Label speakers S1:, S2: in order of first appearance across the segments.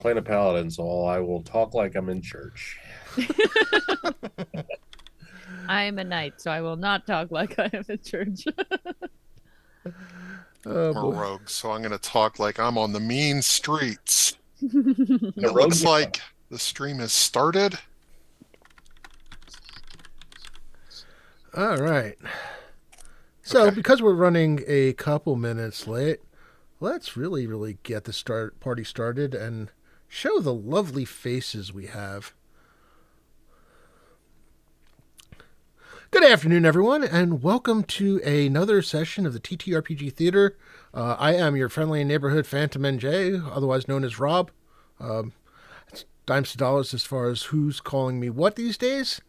S1: playing a paladin, so I will talk like I'm in church.
S2: I am a knight, so I will not talk like I am in church.
S3: Oh
S4: I'm a
S3: boy.
S4: rogue, so I'm going to talk like I'm on the mean streets. And
S1: The
S4: it
S1: rogue,
S4: looks like the stream has started.
S3: All right. So,
S4: Okay.
S3: because we're running a couple minutes late, let's really get the party started and show the lovely faces we have. Good afternoon, everyone, and welcome to another session of the TTRPG Theater. I am your friendly neighborhood Phantom NJ, otherwise known as Rob. Um, it's dimes to dollars as far as who's calling me what these days.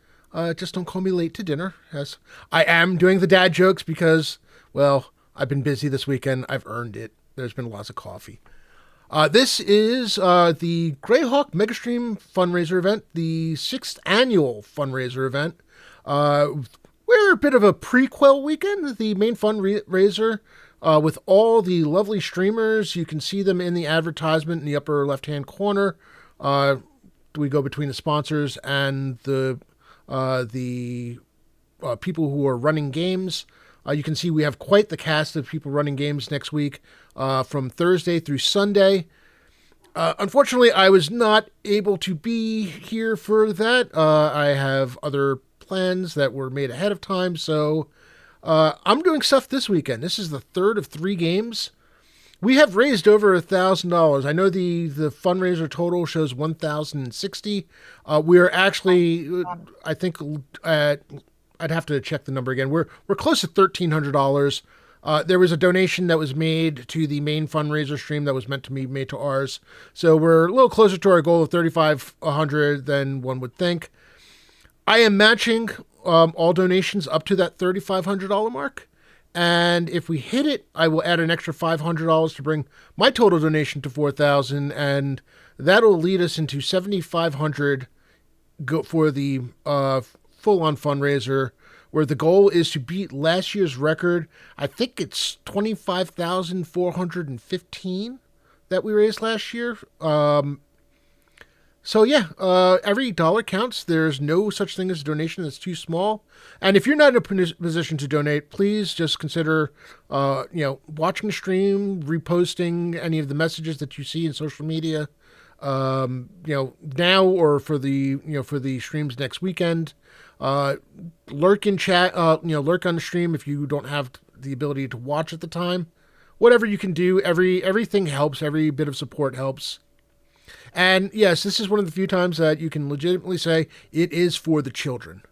S3: Just don't call me late to dinner, as I am doing the dad jokes because, well, I've been busy this weekend. I've earned it. There's been lots of coffee. This is the Greyhawk Megastream fundraiser event, the 6th annual fundraiser event. We're a bit of a prequel weekend, the main fundraiser, with all the lovely streamers. You can see them in the advertisement in the upper left-hand corner. We go between the sponsors and the people who are running games. You can see we have quite the cast of people running games next week from Thursday through Sunday. Unfortunately, I was not able to be here for that. I have other plans that were made ahead of time, so I'm doing stuff this weekend. This is the third of 3 games. We have raised over $1,000. I know the fundraiser total shows 1,060. We are actually, I think, I'd have to check the number again. We're close to $1,300. There was a donation that was made to the main fundraiser stream that was meant to be made to ours. So we're a little closer to our goal of 3,500 than one would think. I am matching all donations up to that $3,500 mark. And if we hit it, I will add an extra $500 to bring my total donation to 4,000, and that'll lead us into 7,500 for the full-on fundraiser, where the goal is to beat last year's record. I think it's 25,415 that we raised last year. So yeah, every dollar counts. There's no such thing as a donation that's too small. And if you're not in a position to donate, please just consider, watching the stream, reposting any of the messages that you see in social media, now or for the streams next weekend. Lurk in chat, lurk on the stream if you don't have the ability to watch at the time. Whatever you can do, everything helps. Every bit of support helps. And yes, this is one of the few times that you can legitimately say it is for the children.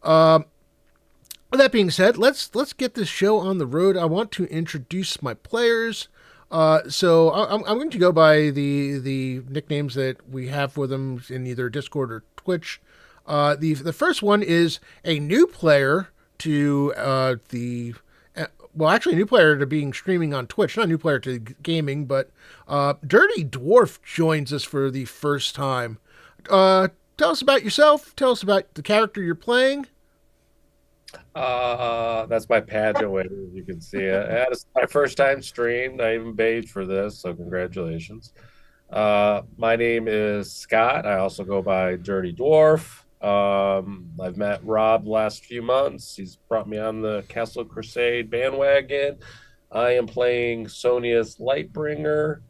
S3: With that being said, let's get this show on the road. I want to introduce my players. So I'm going to go by the nicknames that we have for them in either Discord or Twitch. The first one is a new player to actually a new player to being streaming on Twitch, not a new player to gaming, but Dirty Dwarf joins us for the first time. Tell us about yourself. Tell us about the character you're playing.
S1: that's my pageant win, as you can see it. It's my first time streamed. I even paid for this, so congratulations. My name is Scott. I also go by Dirty Dwarf. I've met Rob the last few months. He's brought me on the Castle Crusade bandwagon. I am playing Sonia's Lightbringer,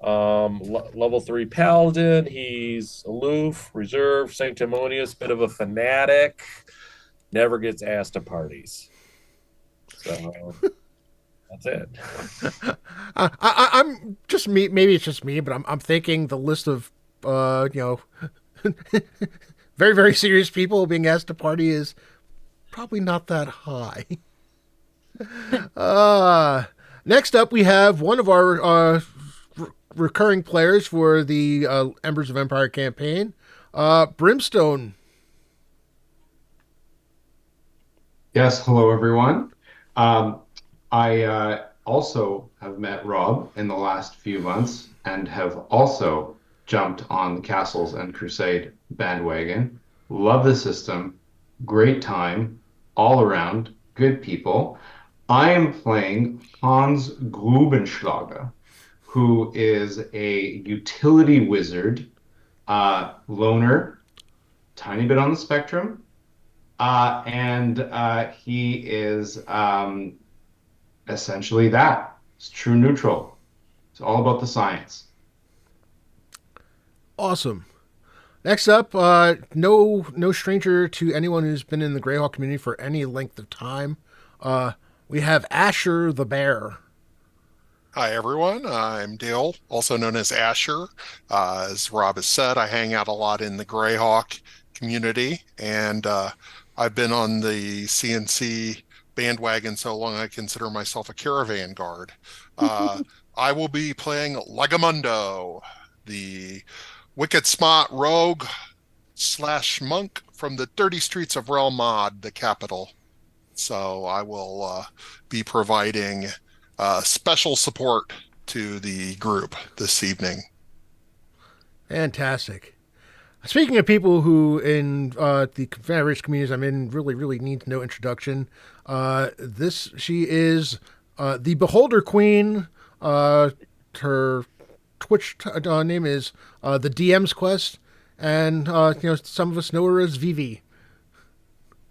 S1: level 3 Paladin. He's aloof, reserved, sanctimonious, bit of a fanatic, never gets asked to parties. So that's it.
S3: I'm just me. Maybe it's just me, but I'm thinking the list of very serious people being asked to party is probably not that high. Next up, we have one of our recurring players for the Embers of Empire campaign, Brimstone.
S5: Yes, hello everyone. I also have met Rob in the last few months and have also jumped on the Castles and Crusade bandwagon. Love the system, great time, all around, good people. I am playing Hans Grubenschlager. who is a utility wizard, loner, tiny bit on the spectrum, and he is essentially that. It's true neutral. It's all about the science.
S3: Awesome. Next up, no stranger to anyone who's been in the Greyhawk community for any length of time. We have Asher the Bear.
S4: Hi, everyone. I'm Dale, also known as Asher. As Rob has said, I hang out a lot in the Greyhawk community, and I've been on the CNC bandwagon so long I consider myself a caravan guard. Uh, I will be playing Legamundo, the wicked smart rogue slash monk from the dirty streets of Relmod, the capital. So I will be providing special support to the group this evening.
S3: Fantastic. Speaking of people who in the various communities I'm in really need no introduction, she is the Beholder Queen. Her Twitch name is the DM's Quest, and some of us know her as Vivi.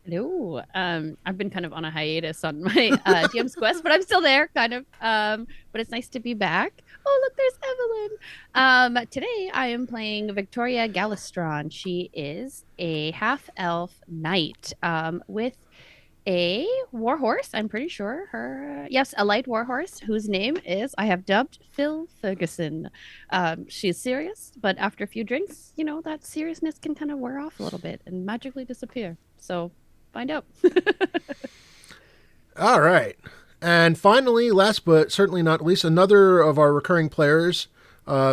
S2: Hello. I've been kind of on a hiatus on my DM's Quest, but I'm still there, kind of. But it's nice to be back. Oh, look, there's Evelyn. Today I am playing Victoria Galistron. She is a half-elf knight with a warhorse. I'm pretty sure yes, a light warhorse whose name is I have dubbed Phil Ferguson. She's serious, but after a few drinks, that seriousness can kind of wear off a little bit and magically disappear. So find out.
S3: All right. And finally, last but certainly not least, another of our recurring players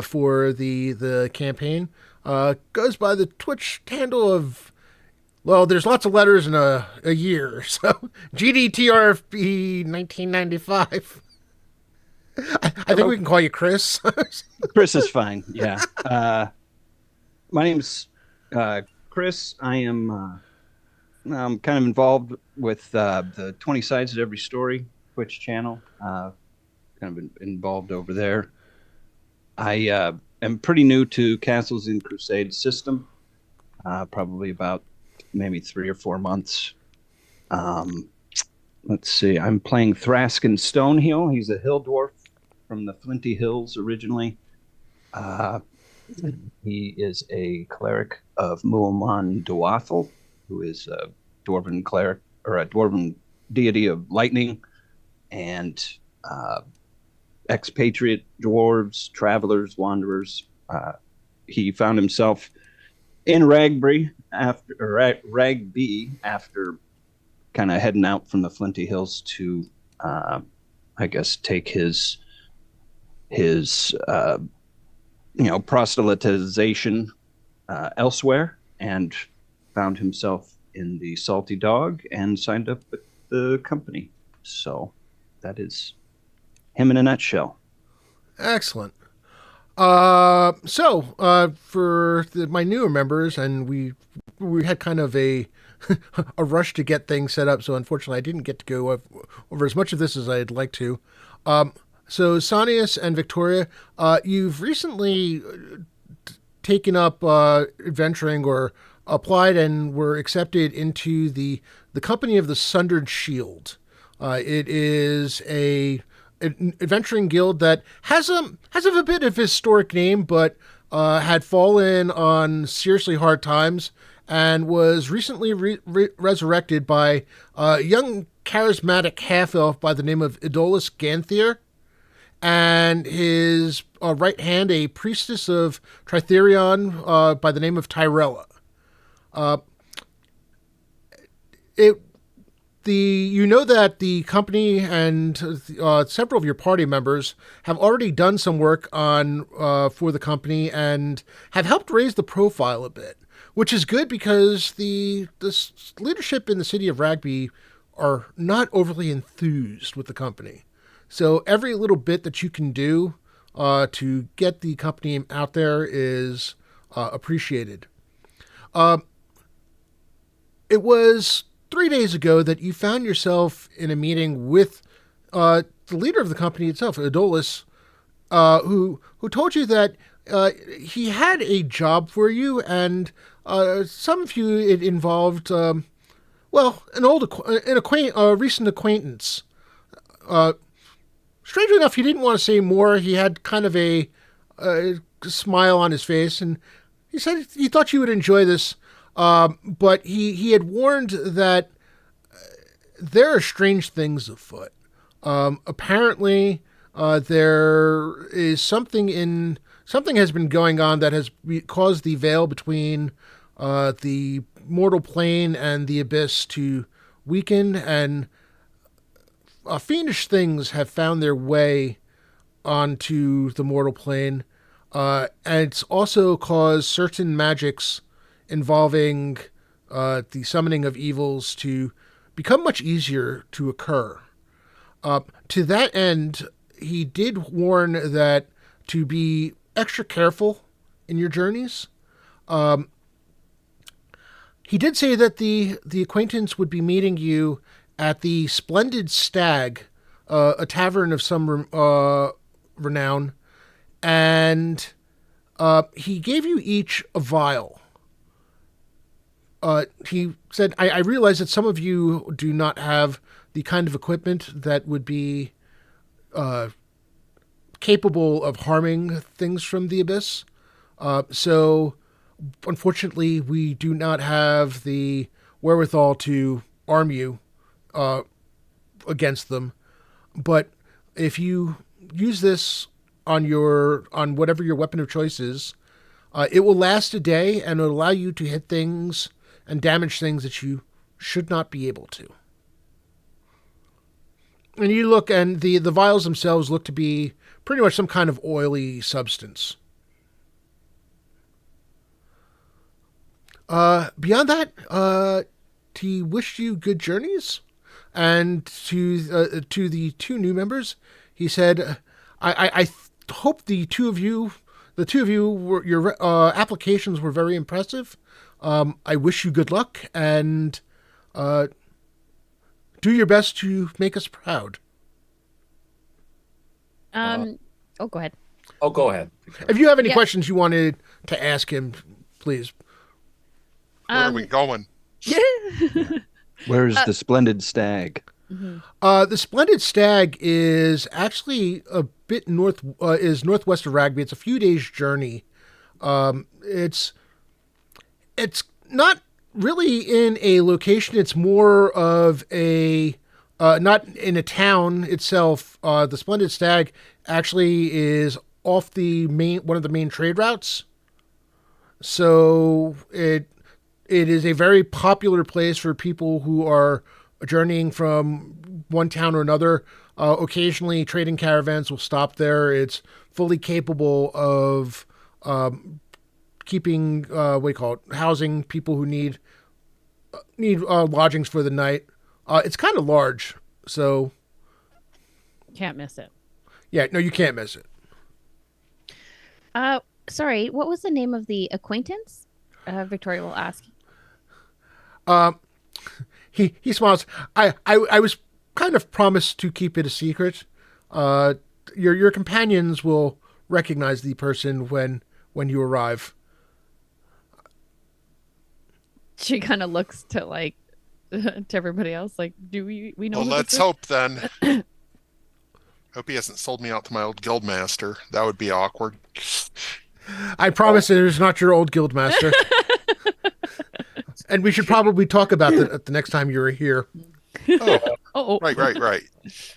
S3: for the campaign goes by the Twitch handle of, well, there's lots of letters in a year, so GDTRFB 1995. I think we can call you Chris.
S6: Chris is fine, yeah. My name's Chris. I'm kind of involved with the 20 Sides of Every Story Twitch channel. Kind of involved over there. I am pretty new to Castles in Crusade system. Probably about maybe 3 or 4 months. Let's see. I'm playing Thraskin Stonehill. He's a hill dwarf from the Flinty Hills originally. He is a cleric of Muaman Duathel, who is a dwarven cleric or a dwarven deity of lightning, and expatriate dwarves, travelers, wanderers. He found himself in Ragby after kind of heading out from the Flinty Hills to, I guess, take his proselytization elsewhere, and found himself in the Salty Dog and signed up with the company. So that is him in a nutshell.
S3: Excellent. For my newer members, and we had kind of a a rush to get things set up, so unfortunately I didn't get to go over as much of this as I'd like to. So Sanius and Victoria, you've recently taken up adventuring, or applied and were accepted into the Company of the Sundered Shield. It is an adventuring guild that has a bit of historic name, but had fallen on seriously hard times, and was recently resurrected by a young charismatic half-elf by the name of Idolus Ganthier, and his right hand, a priestess of Tritherion by the name of Tyrella. You know that the company and several of your party members have already done some work on for the company and have helped raise the profile a bit, which is good because the leadership in the city of Ragby are not overly enthused with the company. So every little bit that you can do to get the company out there is appreciated. It was 3 days ago that you found yourself in a meeting with the leader of the company itself, Idolus, who told you that he had a job for you, and some of you it involved a recent acquaintance. Strangely enough, he didn't want to say more. He had kind of a smile on his face, and he said he thought you would enjoy this, but he had warned that there are strange things afoot. Apparently, there is something has been going on that has caused the veil between the mortal plane and the abyss to weaken, and fiendish things have found their way onto the mortal plane. And it's also caused certain magics involving the summoning of evils to become much easier to occur. To that end, he did warn that to be extra careful in your journeys. He did say that the acquaintance would be meeting you at the Splendid Stag, a tavern of some renown, and he gave you each a vial. He said, I realize that some of you do not have the kind of equipment that would be capable of harming things from the abyss. So, unfortunately, we do not have the wherewithal to arm you against them. But if you use this on whatever your weapon of choice is, it will last a day, and it'll allow you to hit things and damage things that you should not be able to. And you look, and the vials themselves look to be pretty much some kind of oily substance. Beyond that, he wished you good journeys, and to the two new members, he said, I hope the two of you were, your applications were very impressive. I wish you good luck, and do your best to make us proud.
S2: Go ahead.
S1: Oh, go ahead.
S3: If you have any questions you wanted to ask him, please.
S4: Where are we going?
S6: Where's the Splendid Stag?
S3: The Splendid Stag is actually a bit northwest of Ragby. It's a few days' journey. It's not really in a location. It's more of a not in a town itself. The Splendid Stag actually is off one of the main trade routes. So it is a very popular place for people who are journeying from one town or another. Occasionally, trading caravans will stop there. It's fully capable of keeping housing people who need lodgings for the night. It's kind of large, so
S2: Can't miss it.
S3: yeah, no, you can't miss it.
S2: Sorry, what was the name of the acquaintance? Victoria will ask.
S3: He smiles. I was kind of promised to keep it a secret. Your companions will recognize the person when you arrive.
S2: She kind of looks to to everybody else like, do we know?
S4: Well,
S2: who
S4: let's
S2: this is?
S4: hope then. Hope he hasn't sold me out to my old guildmaster. That would be awkward.
S3: I promise it is not your old guildmaster. And we should probably talk about that the next time you're here.
S4: Oh, right.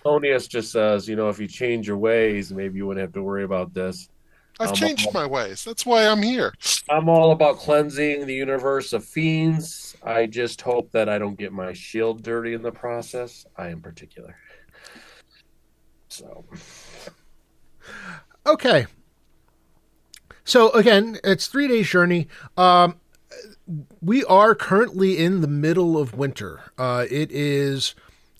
S1: Tonius just says, if you change your ways, maybe you wouldn't have to worry about this.
S4: I've changed my ways. That's why I'm here.
S1: I'm all about cleansing the universe of fiends. I just hope that I don't get my shield dirty in the process. I am particular. So.
S3: Okay. So again, it's 3 days journey. We are currently in the middle of winter. It is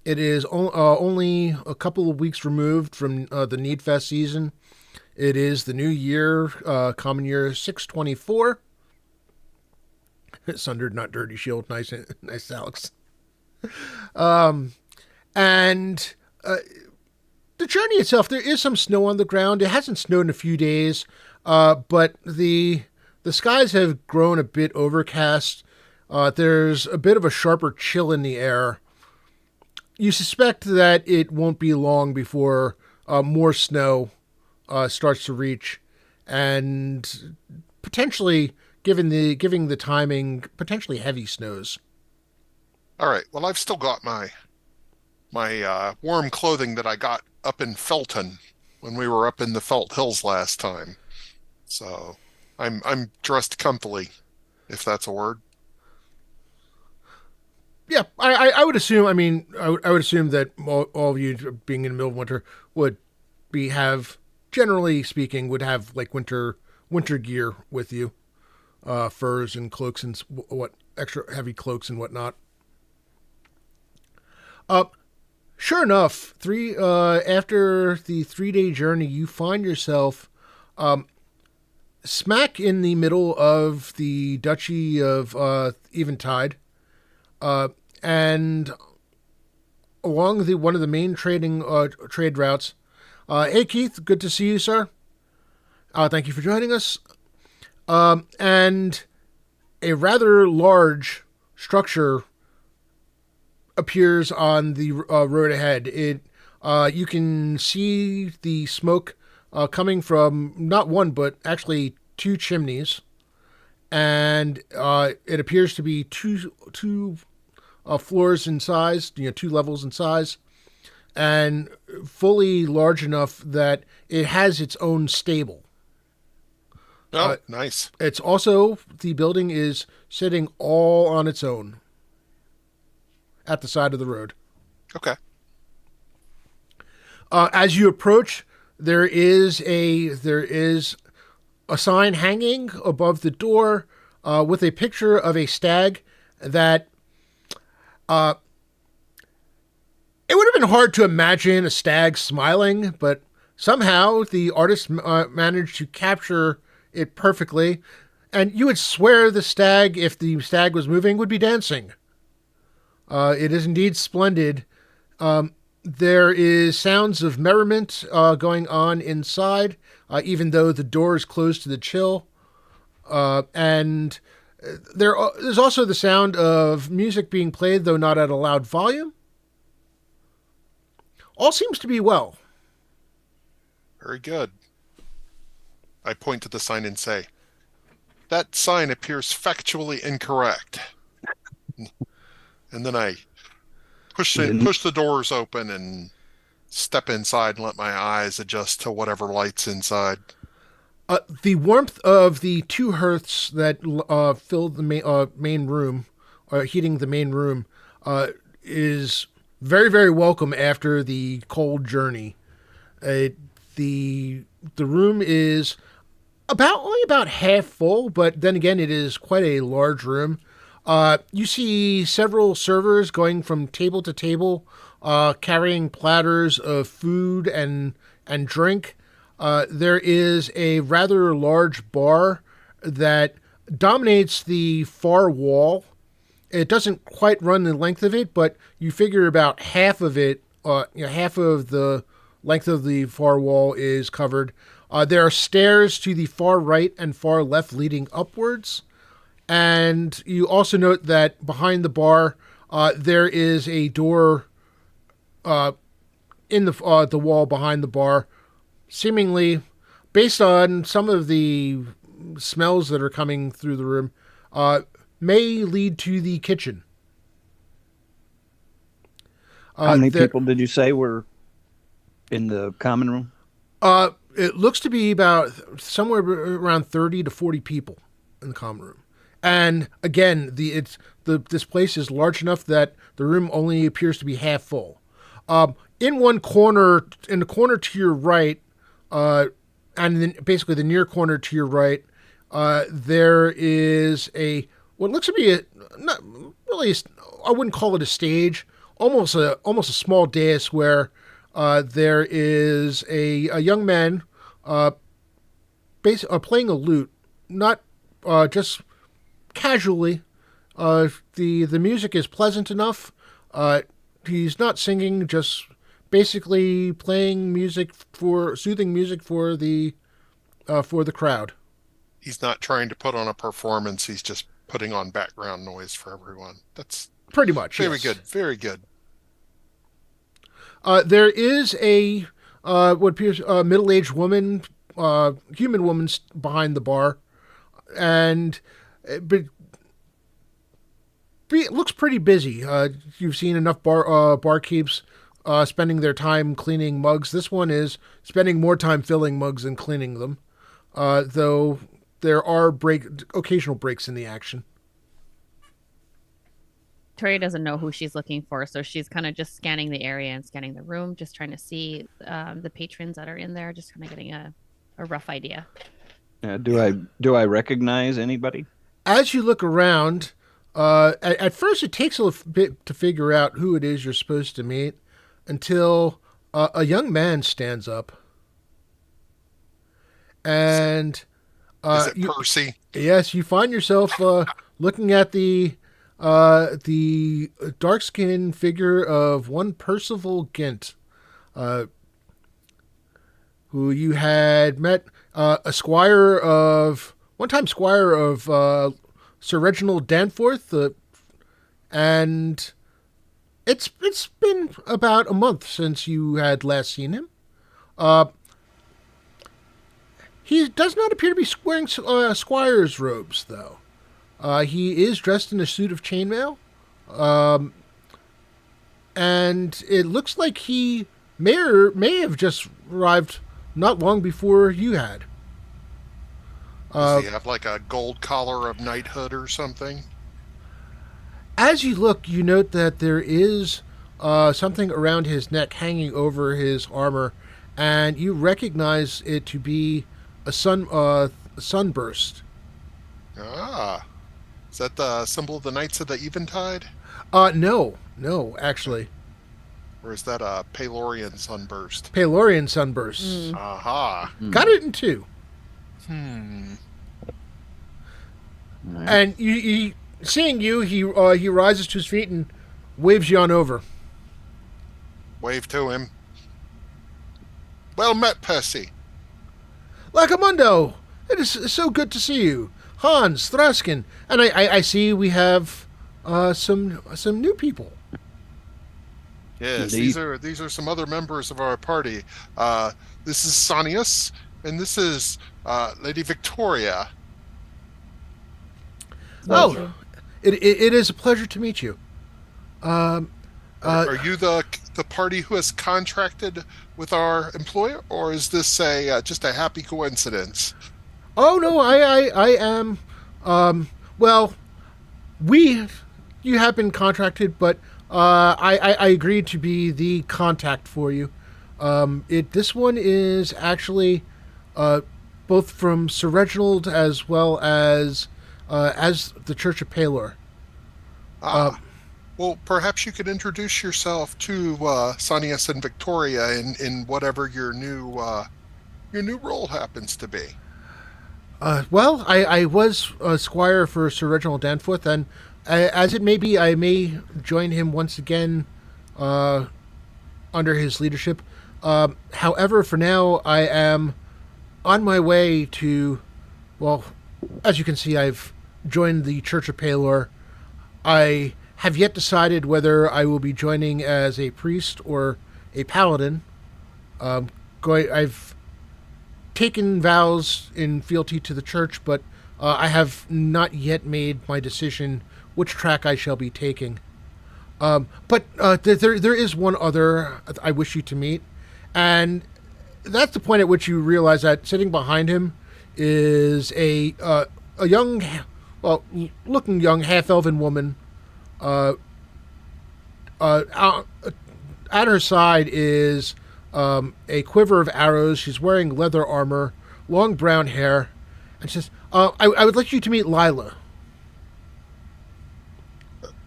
S3: only a couple of weeks removed from the Need Fest season. It is the new year, common year 624. Sundered, not dirty shield. Nice, Alex. And the journey itself, there is some snow on the ground. It hasn't snowed in a few days, but the skies have grown a bit overcast. There's a bit of a sharper chill in the air. You suspect that it won't be long before more snow starts to reach, and potentially, giving the timing, potentially heavy snows.
S4: All right. Well, I've still got my warm clothing that I got up in Felton when we were up in the Felt Hills last time. So I'm dressed comfily, if that's a word.
S3: Yeah, I would assume. I mean, I would assume that all of you being in the middle of winter would have, generally speaking, would have like winter gear with you, furs and cloaks and what extra heavy cloaks and whatnot. Sure enough, after the 3-day journey, you find yourself smack in the middle of the Duchy of Eventide. And along one of the main trade routes. Hey Keith, good to see you, sir. Thank you for joining us. And a rather large structure appears on the road ahead. You can see the smoke coming from not one but actually 2 chimneys, and it appears to be two floors in size, 2 levels in size, and fully large enough that it has its own stable.
S4: Oh, nice.
S3: It's also, the building is sitting all on its own at the side of the road.
S4: Okay.
S3: As you approach, there is a sign hanging above the door with a picture of a stag that it would have been hard to imagine a stag smiling, but somehow the artist managed to capture it perfectly, and you would swear the stag, if the stag was moving, would be dancing. It is indeed splendid. There is sounds of merriment going on inside, even though the door is closed to the chill. And there's also the sound of music being played, though not at a loud volume. All seems to be well.
S4: Very good. I point to the sign and say, "That sign appears factually incorrect." And then I push the doors open and step inside and let my eyes adjust to whatever light's inside.
S3: The warmth of the 2 hearths that fill the main room, heating the main room, is very, very welcome after the cold journey. The room is only about half full, but then again, it is quite a large room. You see several servers going from table to table, carrying platters of food and drink. There is a rather large bar that dominates the far wall. It doesn't quite run the length of it, but you figure about half of it, half of the length of the far wall is covered. There are stairs to the far right and far left leading upwards. And you also note that behind the bar, there is a door in the wall behind the bar, seemingly, based on some of the smells that are coming through the room, may lead to the kitchen.
S6: How many people did you say were in the common room?
S3: It looks to be about somewhere around 30 to 40 people in the common room. And again, this place is large enough that the room only appears to be half full. In the corner to your right, and then basically the near corner to your right, there is what looks to be not really. I wouldn't call it a stage. Almost a small dais where there is a young man playing a lute, not just casually. The music is pleasant enough. He's not singing, just basically playing music for soothing music for the crowd.
S4: He's not trying to put on a performance. He's just putting on background noise for everyone. That's
S3: Pretty much,
S4: very
S3: yes.
S4: good. Very good.
S3: There is a what appears a middle-aged woman, human woman behind the bar, and but it looks pretty busy. You've seen enough barkeeps spending their time cleaning mugs. This one is spending more time filling mugs than cleaning them, though there are occasional breaks in the action.
S2: Tori doesn't know who she's looking for, so she's kind of just scanning the area and scanning the room, just trying to see the patrons that are in there, just kind of getting a rough idea.
S6: Do I recognize anybody?
S3: As you look around, at first it takes a bit to figure out who it is you're supposed to meet, until a young man stands up. And
S4: Is it Percy?
S3: Yes, you find yourself looking at the dark-skinned figure of one Percival Gint, who you had met, one-time squire of Sir Reginald Danforth, and it's been about a month since you had last seen him. He does not appear to be wearing squire's robes, though. He is dressed in a suit of chainmail, and it looks like he may have just arrived not long before you had.
S4: Does he have like a gold collar of knighthood or something?
S3: As you look, you note that there is something around his neck hanging over his armor, and you recognize it to be a sunburst.
S4: Ah. Is that the symbol of the Knights of the Eventide?
S3: No, actually.
S4: Or is that a Palorian sunburst?
S3: Palorian sunburst.
S4: Aha.
S3: Got it in two.
S4: Hmm.
S6: Right.
S3: And seeing you, he rises to his feet and waves you on over.
S4: Wave to him. Well met, Percy.
S3: Lakamundo, it is so good to see you. Hans, Thraskin, and I see we have some new people.
S4: Yes,
S6: Indeed.
S4: these are some other members of our party. This is Sonius, and this is Lady Victoria.
S3: Oh, it is a pleasure to meet you.
S4: Are you the party who has contracted with our employer, or is this just a happy coincidence?
S3: Oh no, I am. Well, you have been contracted, but I agreed to be the contact for you. This one is actually both from Sir Reginald as well as the Church of Palor.
S4: Well, perhaps you could introduce yourself to Sonius and Victoria in whatever your new role happens to be.
S3: Well, I was a squire for Sir Reginald Danforth, and as it may be, I may join him once again under his leadership. However, for now, I am on my way to, well, as you can see, I've joined the Church of Palor. I have yet decided whether I will be joining as a priest or a paladin. I've taken vows in fealty to the church, but I have not yet made my decision which track I shall be taking. But there is one other I wish you to meet, and that's the point at which you realize that sitting behind him is a young, well, looking young half-elven woman. At her side is a quiver of arrows. She's wearing leather armor, long brown hair, and says, I would like you to meet Lila.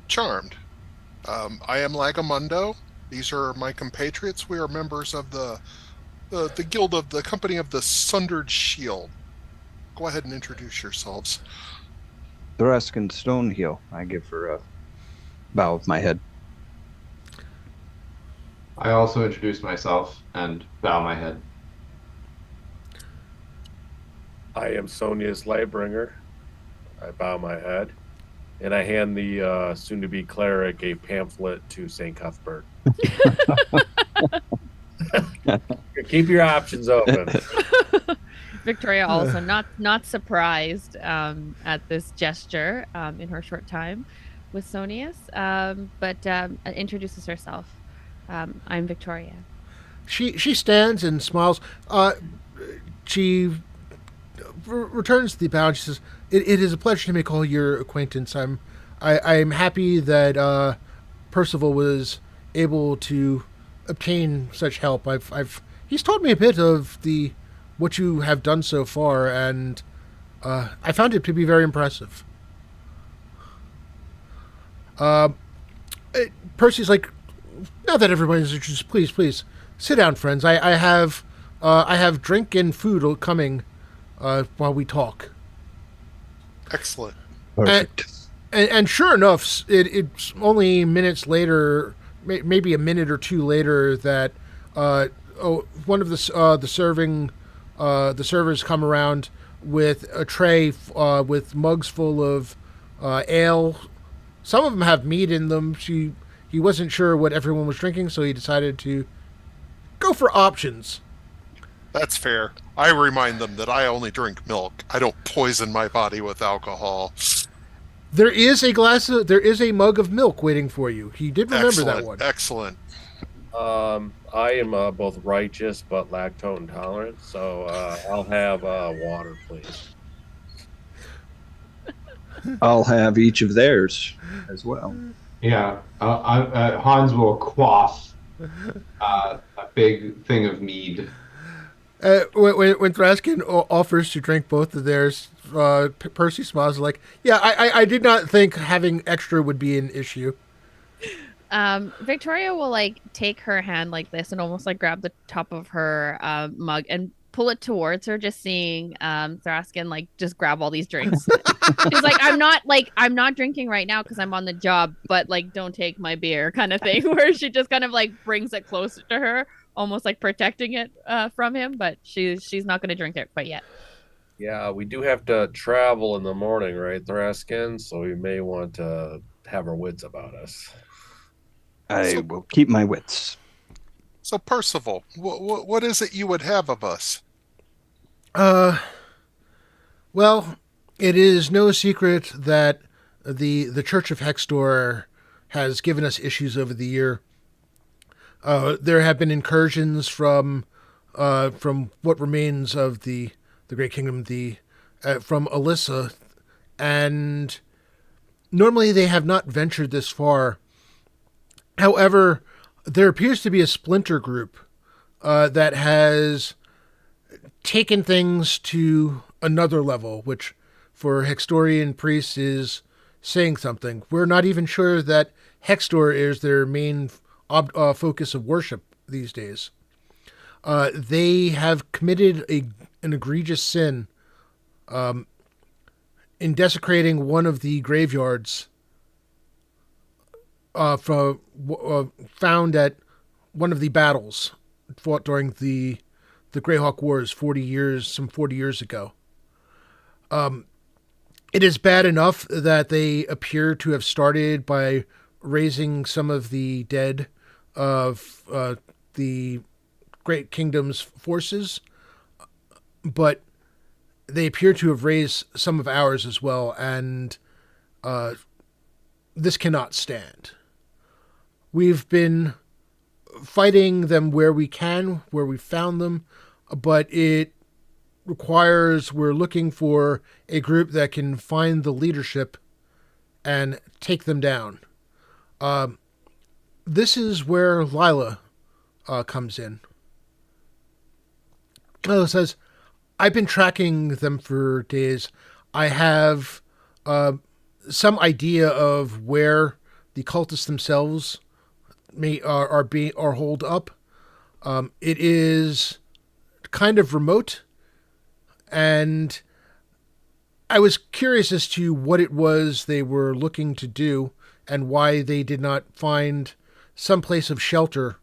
S4: Charmed. I am Lagamundo. These are my compatriots. We are members of the guild of the Company of the Sundered Shield. Go ahead and introduce yourselves.
S6: Thraskin Stonehill. I give her a bow of my head.
S5: I also introduce myself and bow my head.
S1: I am Sonia's Lightbringer. I bow my head, and I hand the soon-to-be cleric a pamphlet to Saint Cuthbert. Keep your options open.
S2: Victoria also not surprised at this gesture in her short time with Sonius, but introduces herself. I'm Victoria.
S3: She stands and smiles. She returns the bow and she says, it is a pleasure to make all your acquaintance. I'm happy that Percival was able to obtain such help. He's told me a bit of the what you have done so far, and I found it to be very impressive. Uh, Percy's like, now that everybody's introduced, please sit down, friends. I have drink and food coming while we talk.
S4: Excellent.
S6: Perfect.
S3: And sure enough, it's only minutes later, maybe a minute or two later, that one of the servers come around with a tray with mugs full of ale. Some of them have mead in them. He wasn't sure what everyone was drinking, so he decided to go for options.
S4: That's fair. I remind them that I only drink milk. I don't poison my body with alcohol.
S3: There is a mug of milk waiting for you. He did remember that one.
S4: Excellent.
S1: I am both righteous but lactose intolerant, so I'll have water, please.
S6: I'll have each of theirs as well.
S5: Yeah, Hans will quaff a big thing of mead.
S3: When Thraskin offers to drink both of theirs, Percy smiles like, yeah, I did not think having extra would be an issue.
S2: Victoria will like take her hand like this and almost like grab the top of her mug and pull it towards her, just seeing Thraskin like just grab all these drinks. She's like, I'm not drinking right now because I'm on the job, but like don't take my beer kind of thing, where she just kind of like brings it closer to her, almost like protecting it from him, but she's not going to drink it quite yet.
S1: Yeah, we do have to travel in the morning, right, Thraskin? So we may want to have our wits about us.
S6: I will keep my wits.
S4: So, Percival, what is it you would have of us?
S3: Well, it is no secret that the Church of Hextor has given us issues over the year. There have been incursions from what remains of the Great Kingdom, from Alyssa, and normally they have not ventured this far. However, there appears to be a splinter group that has taken things to another level, which for Hextorian priests is saying something. We're not even sure that Hextor is their main focus of worship these days. They have committed an egregious sin in desecrating one of the graveyards found at one of the battles fought during the Greyhawk Wars 40 years ago. It is bad enough that they appear to have started by raising some of the dead of the Great Kingdom's forces, but they appear to have raised some of ours as well, and this cannot stand. We've been fighting them where we can, where we found them, but it requires, we're looking for a group that can find the leadership and take them down. This is where Lila comes in. Lila says, I've been tracking them for days. I have some idea of where the cultists themselves are holed up. It is kind of remote, and I was curious as to what it was they were looking to do and why they did not find some place of shelter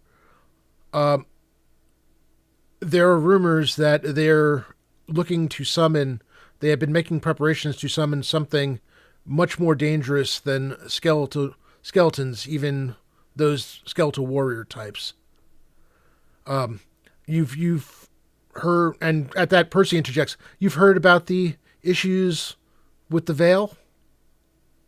S3: There are rumors that they're looking to summon. They have been making preparations to summon something much more dangerous than skeletons, even those skeletal warrior types. You've heard, and at that Percy interjects. You've heard about the issues with the veil.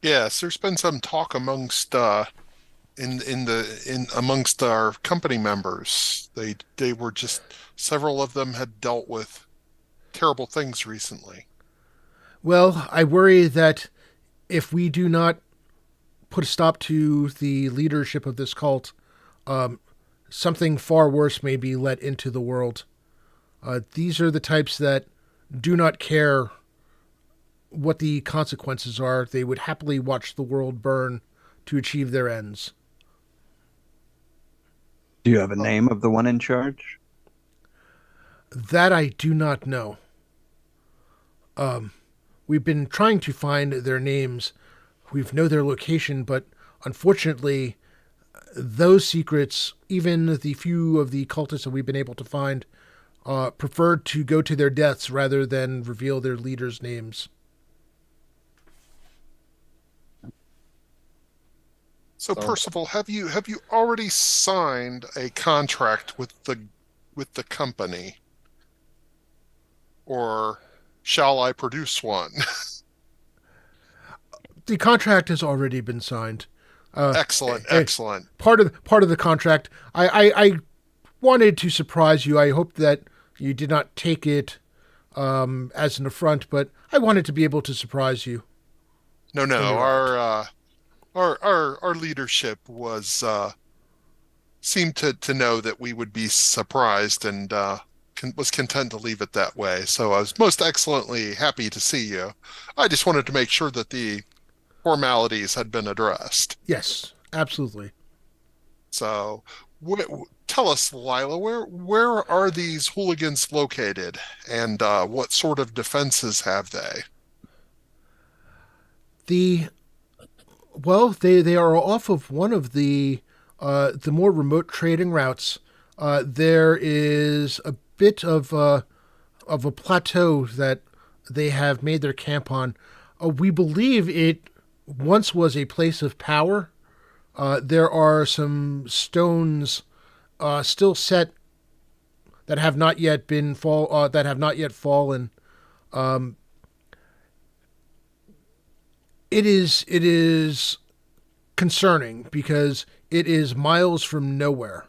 S4: Yes, there's been some talk amongst in amongst our company members. They were just several of them had dealt with terrible things recently.
S3: Well, I worry that if we do not put a stop to the leadership of this cult, something far worse may be let into the world. These are the types that do not care what the consequences are. They would happily watch the world burn to achieve their ends.
S6: Do you have a
S4: Oh,
S6: name of the one in charge?
S3: That I do not know. We've been trying to find their names. We know their location, but unfortunately, those secrets, even the few of the cultists that we've been able to find, preferred to go to their deaths rather than reveal their leaders' names.
S4: so
S1: So
S4: Percival, have you already signed a contract with the company, or shall I produce one?
S3: The contract has already been signed.
S4: Excellent,
S3: Eh,
S4: excellent.
S3: part of the contract. I wanted to surprise you. I hope that you did not take it as an affront, but I wanted to be able to surprise you
S4: No,
S3: when
S4: no,
S3: you're out.
S4: our leadership was seemed to know that we would be surprised and was content to leave it that way. So I was most excellently happy to see you. I just wanted to make sure that the formalities had been addressed.
S3: Yes, absolutely.
S4: So, tell us, Lila, where are these hooligans located, and what sort of defenses have they?
S3: The Well, they are off of one of the more remote trading routes. There is a bit of a plateau that they have made their camp on. We believe it once was a place of power. There are some stones still set that have not yet that have not yet fallen. Um, it is concerning because it is miles from nowhere.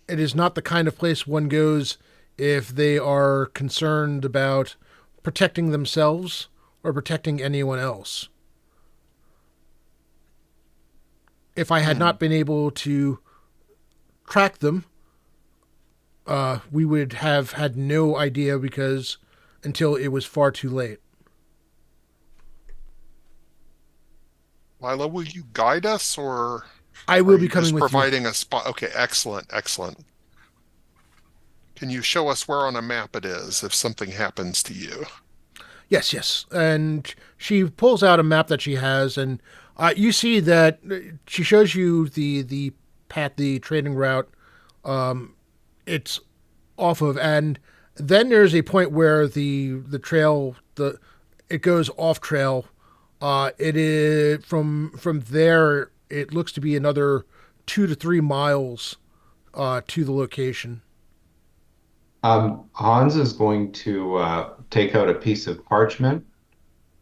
S3: It is not the kind of place one goes if they are concerned about protecting themselves or protecting anyone else. If I had
S4: Hmm.
S3: not been able to track them, we would have had no idea because until it was far too late.
S4: Lila, will you guide us, or
S3: I
S4: are
S3: will be
S4: you
S3: coming
S4: just
S3: with you.
S4: providing a spot? Okay, excellent, excellent. Can you show us where on a map it is if something happens to you?
S3: Yes, yes. And she pulls out a map that she has, and you see that she shows you the path, the trading route. It's off of, and then there's a point where the trail it goes off trail. It is from there. It looks to be another 2 to 3 miles to the location.
S5: Hans is going to take out a piece of parchment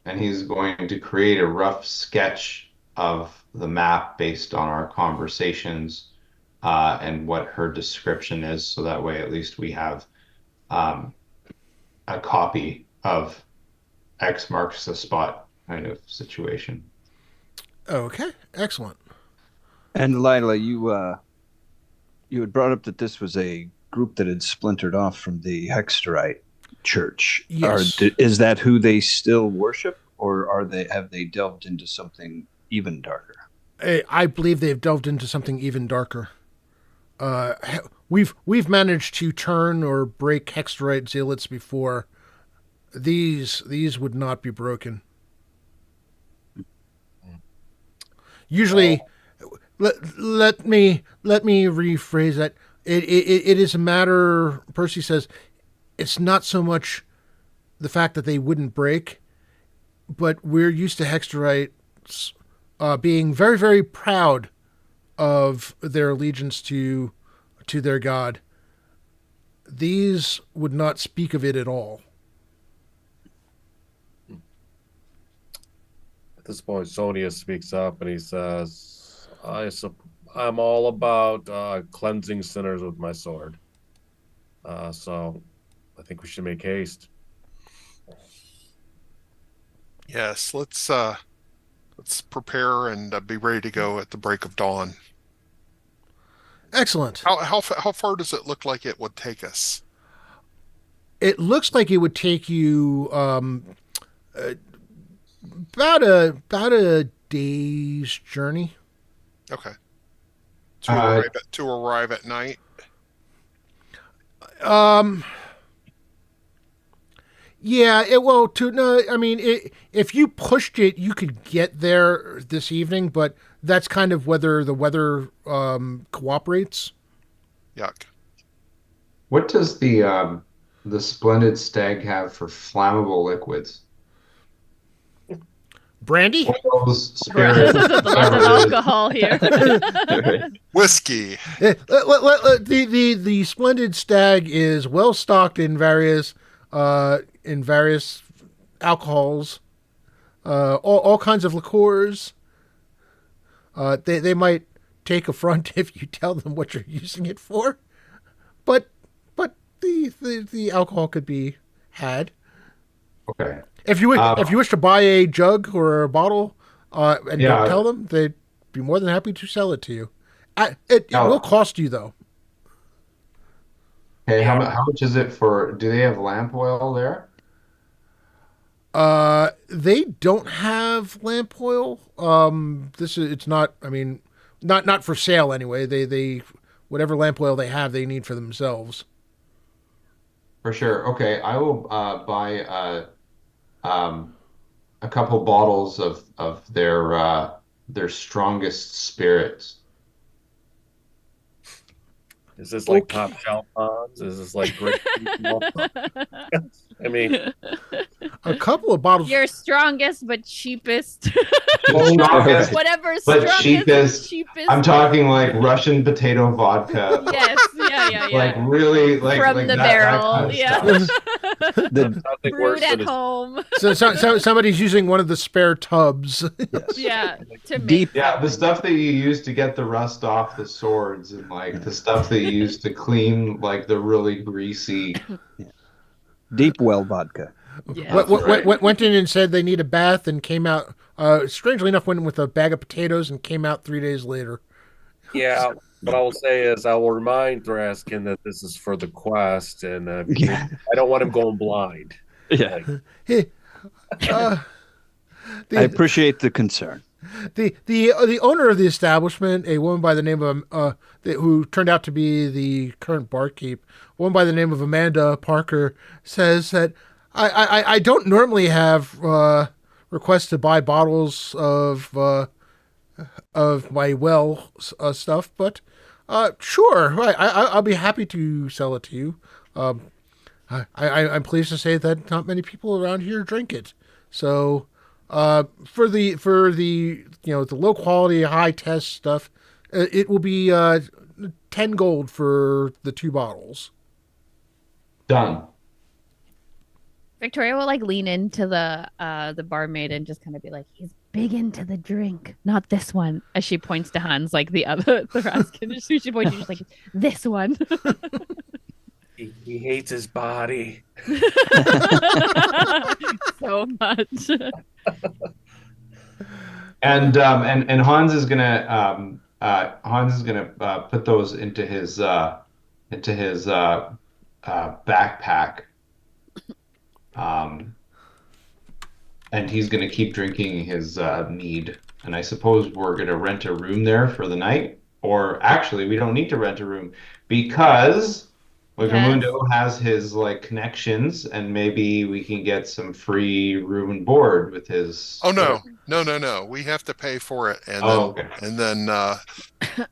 S5: and he's going to create a rough sketch of the map based on our conversations and what her description is. So that way, at least we have um, a copy of X marks the spot kind of situation.
S3: Okay, excellent.
S6: And Lila, you had brought up that this was a group that had splintered off from the Hexterite Church.
S3: Yes.
S6: Is that who they still worship, or have they delved into something even darker?
S3: I believe they've delved into something even darker. Uh, we've managed to turn or break Hexterite zealots before. These would not be broken. Usually,
S1: well,
S3: let me rephrase that. It is a matter. Percy says it's not so much the fact that they wouldn't break, but we're used to Hexterites being very, very proud of their allegiance to their god. These would not speak of it at all.
S1: At this point, Sonia speaks up and he says, I'm all about cleansing sinners with my sword. So I think we should make haste.
S4: Yes, let's prepare and be ready to go at the break of dawn.
S3: Excellent.
S4: How far does it look like it would take us?
S3: It looks like it would take you about a day's journey.
S4: Okay.
S5: Uh,
S4: To arrive at night.
S3: Yeah, I mean, if you pushed it, you could get there this evening, but that's kind of whether the weather cooperates.
S4: Yuck.
S5: what does the Splendid Stag have for flammable liquids?
S3: Brandy?
S5: Oils, spirits,
S2: Lots of
S5: beverages.
S2: alcohol here.
S4: Whiskey.
S3: The Splendid Stag is well stocked in various alcohols, all kinds of liqueurs. They might take affront if you tell them what you're using it for, but the alcohol could be had.
S5: Okay.
S3: If you wish to buy a jug or a bottle, and
S5: Yeah.
S3: don't tell them, they'd be more than happy to sell it to you. It will cost you though.
S5: Okay, how much is it for, do they have lamp oil there?
S3: They don't have lamp oil. It's not. I mean, not for sale anyway. They whatever lamp oil they have, they need for themselves.
S5: For sure. Okay, I will buy a couple bottles of their strongest spirits.
S1: Is this like
S3: Okay.
S1: top shelf ponds? Is this like great? I mean,
S3: A couple of bottles.
S2: Your strongest but cheapest.
S5: Strongest,
S2: Whatever's
S5: but
S2: strongest
S5: cheapest.
S2: but cheapest.
S5: I'm talking like Russian potato vodka.
S2: Yes, yeah.
S5: Like really like
S2: From
S5: like
S2: the
S5: that
S2: barrel,
S5: kind of
S2: yeah.
S5: stuff.
S1: nothing worse
S2: Brewed at
S1: than a
S2: home.
S3: So somebody's using one of the spare tubs.
S6: Yes.
S2: Yeah, to make
S6: Deep.
S5: Yeah, the stuff that you use to get the rust off the swords and like the stuff that you use to clean like the really greasy.
S6: Deep well vodka.
S2: Yeah.
S3: Went in and said they need a bath and came out. Strangely enough, went in with a bag of potatoes and came out 3 days later.
S1: Yeah, what I will say is I will remind Thraskin that this is for the quest, and
S6: Yeah.
S1: I don't want him going blind.
S6: Yeah.
S3: Hey, uh,
S6: I
S3: the,
S6: appreciate the concern.
S3: the owner of the establishment, a woman by the name of who turned out to be the current barkeep, a woman by the name of Amanda Parker, says that I don't normally have requests to buy bottles of my stuff, but sure, I'll be happy to sell it to you. I'm pleased to say that not many people around here drink it. So, for the the low quality, high test stuff, it will be 10 gold for the 2 bottles.
S5: Done.
S2: Victoria will like lean into the barmaid and just kind of be like, he's big into the drink, not this one. As she points to Hans, like the other the Raskin. She points, she's like, this one.
S1: He hates his body.
S2: So much.
S5: And Hans is gonna put those into his backpack. And he's gonna keep drinking his mead. And I suppose we're gonna rent a room there for the night. Or actually, we don't need to rent a room because Like
S2: Yes.
S5: Raimundo has his like connections, and maybe we can get some free room and board with his
S4: Oh
S5: whatever.
S4: no. We have to pay for it, and
S5: Oh,
S4: then
S5: okay.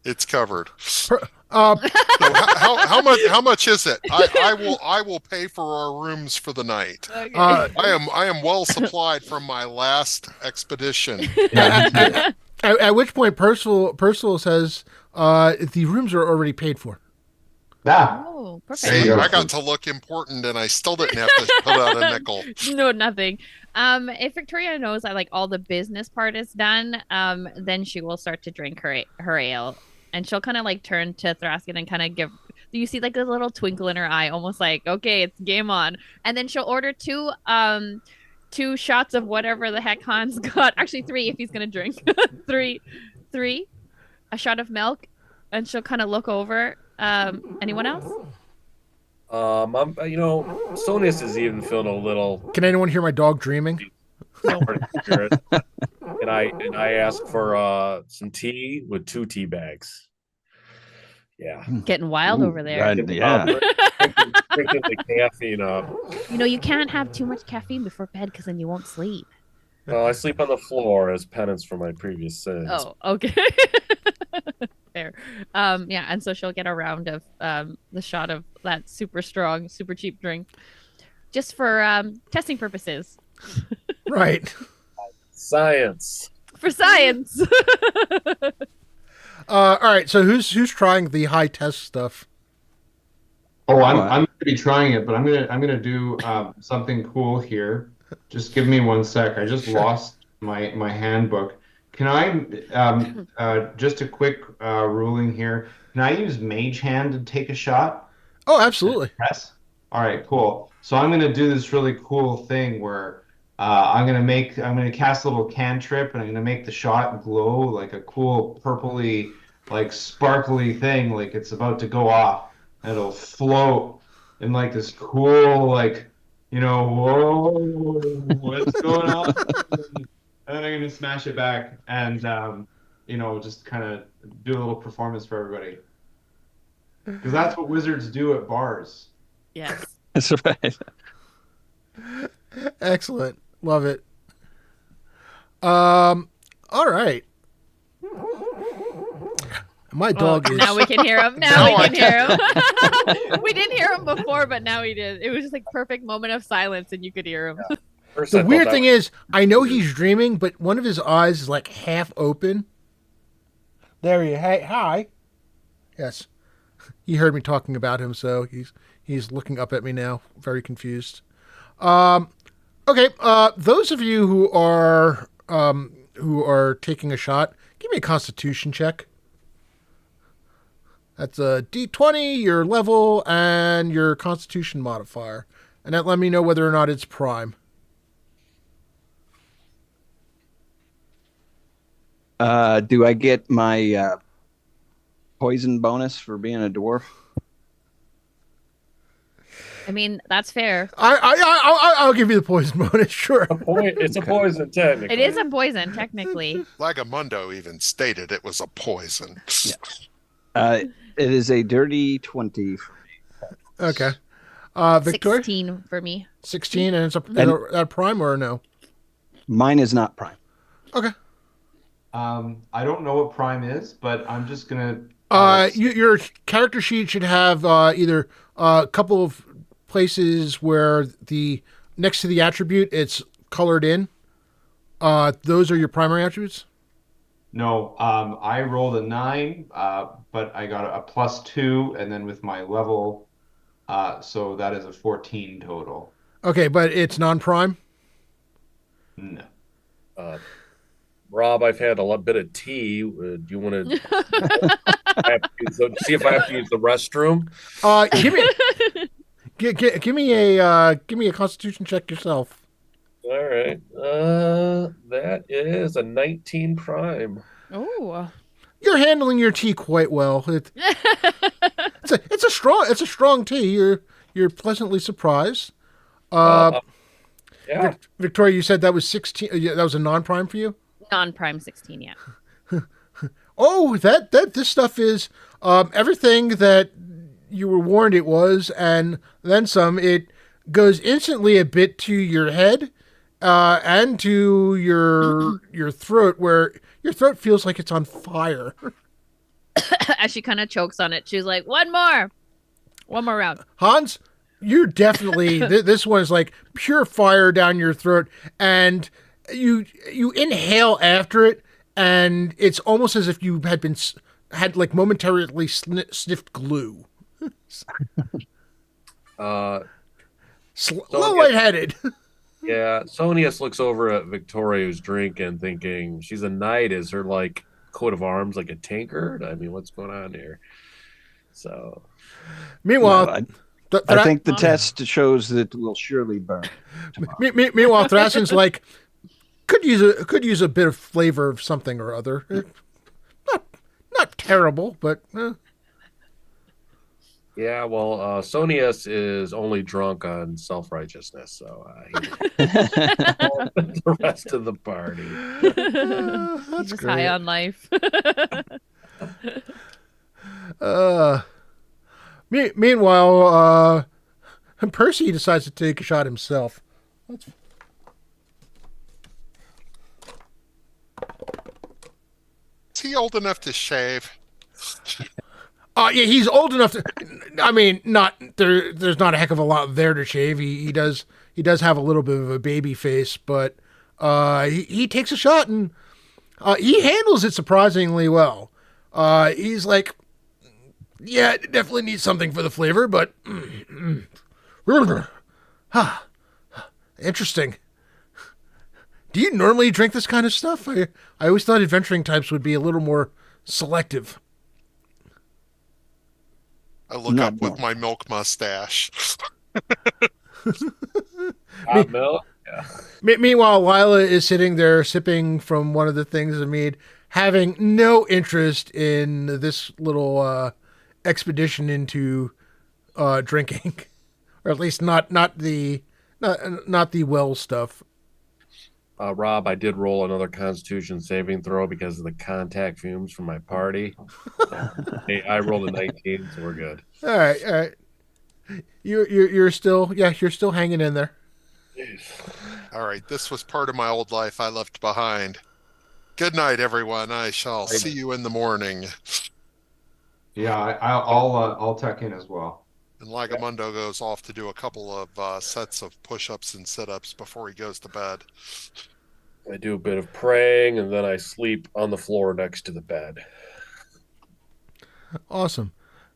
S4: it's covered.
S3: Per- uh,
S4: So how much is it? I will pay for our rooms for the night.
S2: Okay.
S4: I am well supplied from my last expedition.
S5: Yeah,
S3: at, at which point Percival says the rooms are already paid for.
S5: that.
S2: Oh,
S5: There you
S4: See,
S5: go.
S2: perfect.
S4: I got to look important, and I still didn't have to put out a nickel.
S2: No, nothing. If Victoria knows that like all the business part is done, then she will start to drink her ale, and she'll kind of like turn to Thraskin and kind of give. Do you see like a little twinkle in her eye, almost like okay, it's game on, and then she'll order two shots of whatever the heck Han's got. Actually, three if he's gonna drink. three, a shot of milk, and she'll kind of look over. Anyone else?
S1: Sonius is even feeling a little
S3: Can anyone hear my dog dreaming?
S1: spirit. And I ask for some tea with 2 tea bags. Yeah.
S2: Getting wild over there.
S6: Yeah.
S1: Drinking the caffeine up.
S2: You know, you can't have too much caffeine before bed because then you won't sleep.
S1: Well, I sleep on the floor as penance for my previous sins.
S2: Oh, okay. Fair. Yeah, and so she'll get a round of the shot of that super strong, super cheap drink. Just for testing purposes.
S3: Right.
S1: Science.
S2: For science.
S3: All right. So who's trying the high test stuff?
S5: Oh, I'm
S6: What?
S5: I'm gonna be trying it, but I'm gonna do something cool here. Just give me one sec. I just lost my handbook. Can I just a quick ruling here? Can I use Mage Hand to take a shot?
S3: Oh, absolutely.
S5: Yes. All right, cool. So I'm gonna do this really cool thing where I'm gonna cast a little cantrip and I'm gonna make the shot glow like a cool purpley, like sparkly thing, like it's about to go off. And it'll float in like this cool, like, whoa, what's going on? And then I'm gonna smash it back and just kind of do a little performance for everybody. Because that's what wizards do at bars.
S2: Yes.
S6: That's right.
S3: Excellent. Love it. All right. My dog is.
S2: Now we can hear him. Now
S4: Now
S2: we
S4: I
S2: can hear him. We didn't hear him before, but now we did. It was just like perfect moment of silence, and you could hear him.
S1: First,
S3: The
S1: I thought
S3: weird
S1: that
S3: thing
S1: was-
S3: is, I know he's dreaming, but one of his eyes is like half open. There you. Hey, hi. Yes, he heard me talking about him, so he's looking up at me now, very confused. Okay. Those of you who are taking a shot, give me a Constitution check. That's a D20, your level, and your Constitution modifier, and that let me know whether or not it's prime.
S6: Do I get my poison bonus for being a dwarf?
S2: I mean, that's fair.
S3: I'll give you the poison bonus, sure.
S1: It's a poison, technically.
S2: It is a poison, technically.
S4: Lagamundo even stated it was a poison.
S6: It is a dirty 20.
S3: Okay. Victoria?
S2: 16 for me.
S3: 16, and it's a prime or a no?
S6: Mine is not prime.
S3: Okay.
S5: I don't know what prime is, but I'm just gonna.
S3: Your character sheet should have either a couple of places where next to the attribute it's colored in. Those are your primary attributes?
S5: No, I rolled a 9, but I got a +2, and then with my level, so that is a 14 total.
S3: Okay, but it's non-prime?
S5: No.
S1: Rob, I've had a bit of tea. Do you want to see if I have to use the restroom?
S3: Give me a Constitution check yourself.
S1: All right. That is a 19 prime.
S2: Oh.
S3: You're handling your tea quite well. It's a strong tea. You're pleasantly surprised.
S1: Yeah.
S3: Victoria, you said that was 16. That was a non-prime for you.
S2: Non-prime 16, yeah.
S3: Oh, this stuff is everything that you were warned it was, and then some. It goes instantly a bit to your head, and to your throat, where your throat feels like it's on fire.
S2: As she kind of chokes on it, she's like, one more round.
S3: Hans, you're definitely this one is like pure fire down your throat, and you inhale after it, and it's almost as if you had like momentarily sniffed glue.
S1: Uh,
S3: Little lightheaded.
S1: yeah, Sonius looks over at Victoria, who's drinking, thinking she's a knight. Is her like coat of arms like a tankard? I mean, what's going on here? So,
S3: Meanwhile,
S6: I think the test shows that it will surely burn.
S3: Meanwhile, Thrasian's like could use a bit of flavor of something or other. Not terrible, but
S1: yeah, well, Sonius is only drunk on self-righteousness, so the rest of the party.
S2: He's just high on life.
S3: Meanwhile, Percy decides to take a shot himself.
S4: Is he old enough to shave?
S3: Yeah, he's old enough to. I mean, not there. There's not a heck of a lot there to shave. He does have a little bit of a baby face, but he takes a shot and he handles it surprisingly well. He's like, yeah, it definitely needs something for the flavor, but interesting. Do you normally drink this kind of stuff? I always thought adventuring types would be a little more selective.
S4: I look up with my milk mustache.
S1: Hot milk? Yeah.
S3: Meanwhile, Lila is sitting there sipping from one of the things of mead, having no interest in this little expedition into drinking, or at least not the well stuff.
S1: Rob, I did roll another Constitution saving throw because of the contact fumes from my party. Hey, I rolled a 19, so we're good.
S3: All right. You're still hanging in there.
S4: All right, this was part of my old life I left behind. Good night, everyone. I shall see you in the morning.
S5: Yeah, I'll tuck in as well.
S4: And Lagamundo goes off to do a couple of sets of push-ups and sit-ups before he goes to bed.
S1: I do a bit of praying, and then I sleep on the floor next to the bed.
S3: Awesome.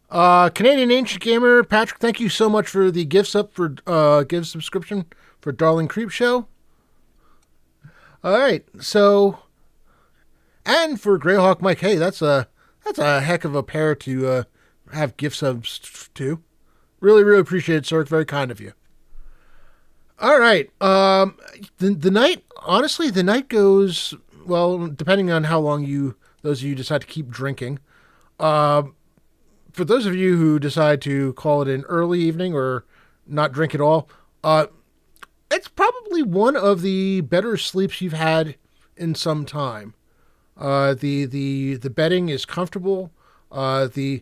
S3: Canadian Ancient Gamer, Patrick, thank you so much for the gift subscription for Darling Creep Show. All right, so, and for Greyhawk Mike, hey, that's a heck of a pair to have gift subs to. Really, really appreciate it, sir. It's very kind of you. All right. The night, honestly, the night goes, well, depending on how long those of you decide to keep drinking. For those of you who decide to call it an early evening or not drink at all, it's probably one of the better sleeps you've had in some time. The bedding is comfortable. It's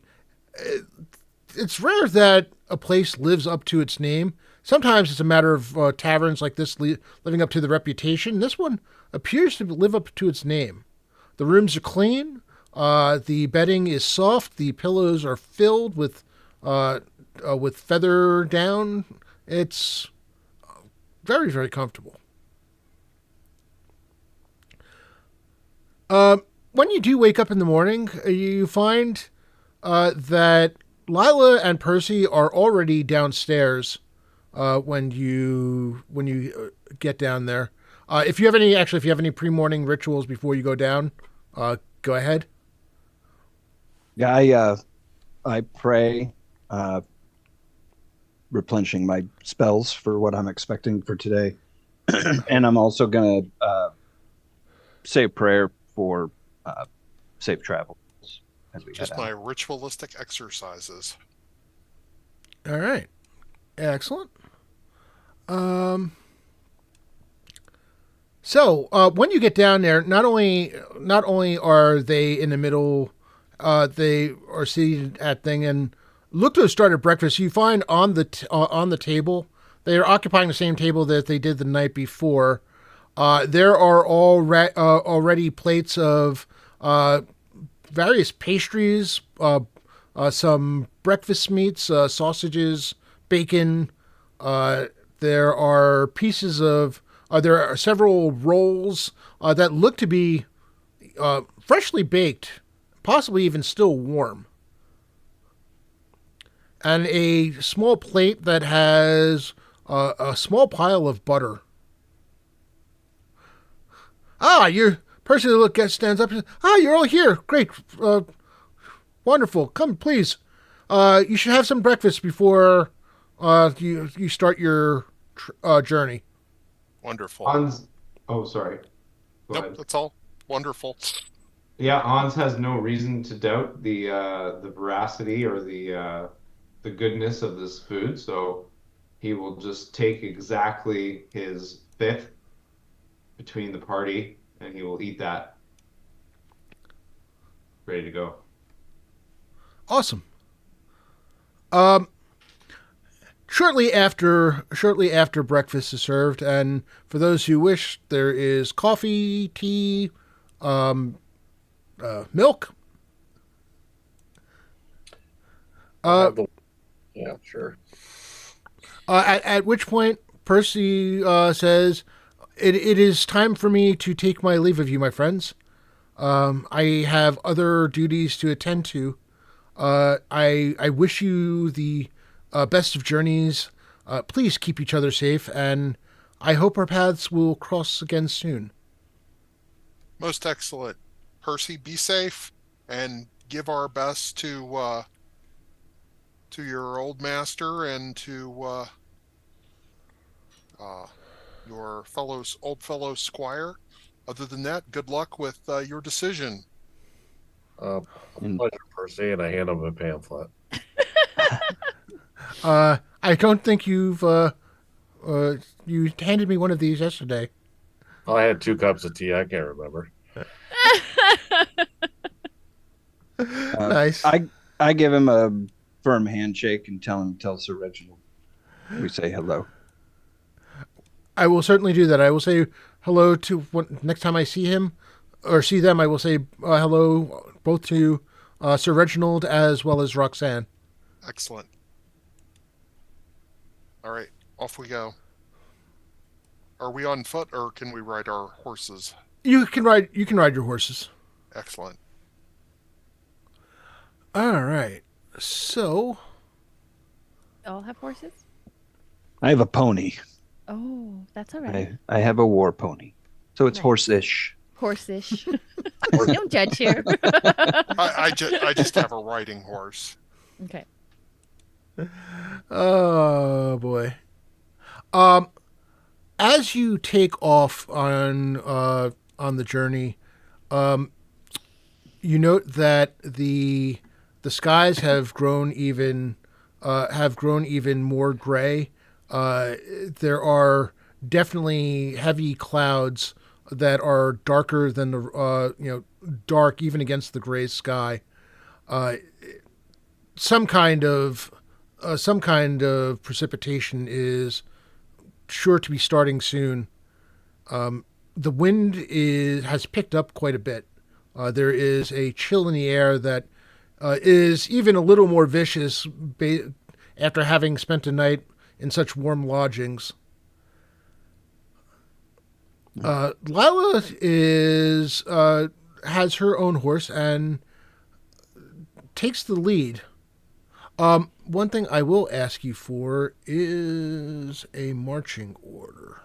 S3: rare that a place lives up to its name. Sometimes it's a matter of taverns like this living up to the reputation. This one appears to live up to its name. The rooms are clean. The bedding is soft. The pillows are filled with feather down. It's very, very comfortable. When you do wake up in the morning, you find that Lila and Percy are already downstairs when you get down there. If you have any pre-morning rituals before you go down, go ahead.
S6: Yeah, I pray, replenishing my spells for what I'm expecting for today, and I'm also gonna say a prayer for safe travels as we
S4: Just
S6: head
S4: my
S6: out.
S4: ritualistic exercises.
S3: All right, excellent. So when you get down there, not only are they in the middle, they are seated at thing, and look to have started breakfast. You find on the table, they are occupying the same table that they did the night before. There are already plates of various pastries, some breakfast meats, sausages, bacon. There are pieces of. There are several rolls that look to be freshly baked, possibly even still warm. And a small plate that has a small pile of butter. Your person who stands up and says, you're all here. Great. Wonderful. Come, please. You should have some breakfast before you start your journey.
S4: Wonderful.
S5: Hans. Oh, sorry. Go
S4: Nope,
S5: ahead.
S4: that's all. Wonderful.
S5: Yeah, Hans has no reason to doubt the veracity or the goodness of this food, so he will just take exactly his fifth between the party, and he will eat that. Ready to go.
S3: Awesome. Shortly after breakfast is served, and for those who wish, there is coffee, tea, milk.
S1: Yeah, sure.
S3: At which point, Percy says, it is time for me to take my leave of you, my friends. I have other duties to attend to. I wish you the best of journeys. Please keep each other safe, and I hope our paths will cross again soon.
S4: Most excellent. Percy, be safe and give our best to your old master and to your old fellow squire. Other than that, good luck with your decision.
S1: A pleasure, Percy, and I hand him a pamphlet.
S3: I don't think you handed me one of these yesterday.
S1: Oh, I had 2 cups of tea. I can't remember.
S3: Nice.
S6: I give him a firm handshake and tell Sir Reginald we say hello.
S3: I will certainly do that. I will say hello to next time I see him or see them. I will say hello both to Sir Reginald as well as Roxanne.
S4: Excellent. All right, off we go. Are we on foot or can we ride our horses?
S3: You can ride your horses.
S4: Excellent.
S3: All right. So,
S2: All have horses?
S6: I have a pony.
S2: Oh, that's all right.
S6: I have a war pony. So it's
S2: Nice.
S6: horse-ish.
S2: Horse-ish. Don't judge here.
S4: I just have a riding horse.
S2: Okay.
S3: oh boy. As you take off on the journey, you note that the skies have grown even more gray. There are definitely heavy clouds that are darker than the dark even against the gray sky. Some kind of precipitation is sure to be starting soon. The wind has picked up quite a bit. There is a chill in the air that is even a little more vicious after having spent a night in such warm lodgings. Lila has her own horse and takes the lead. One thing I will ask you for is a marching order.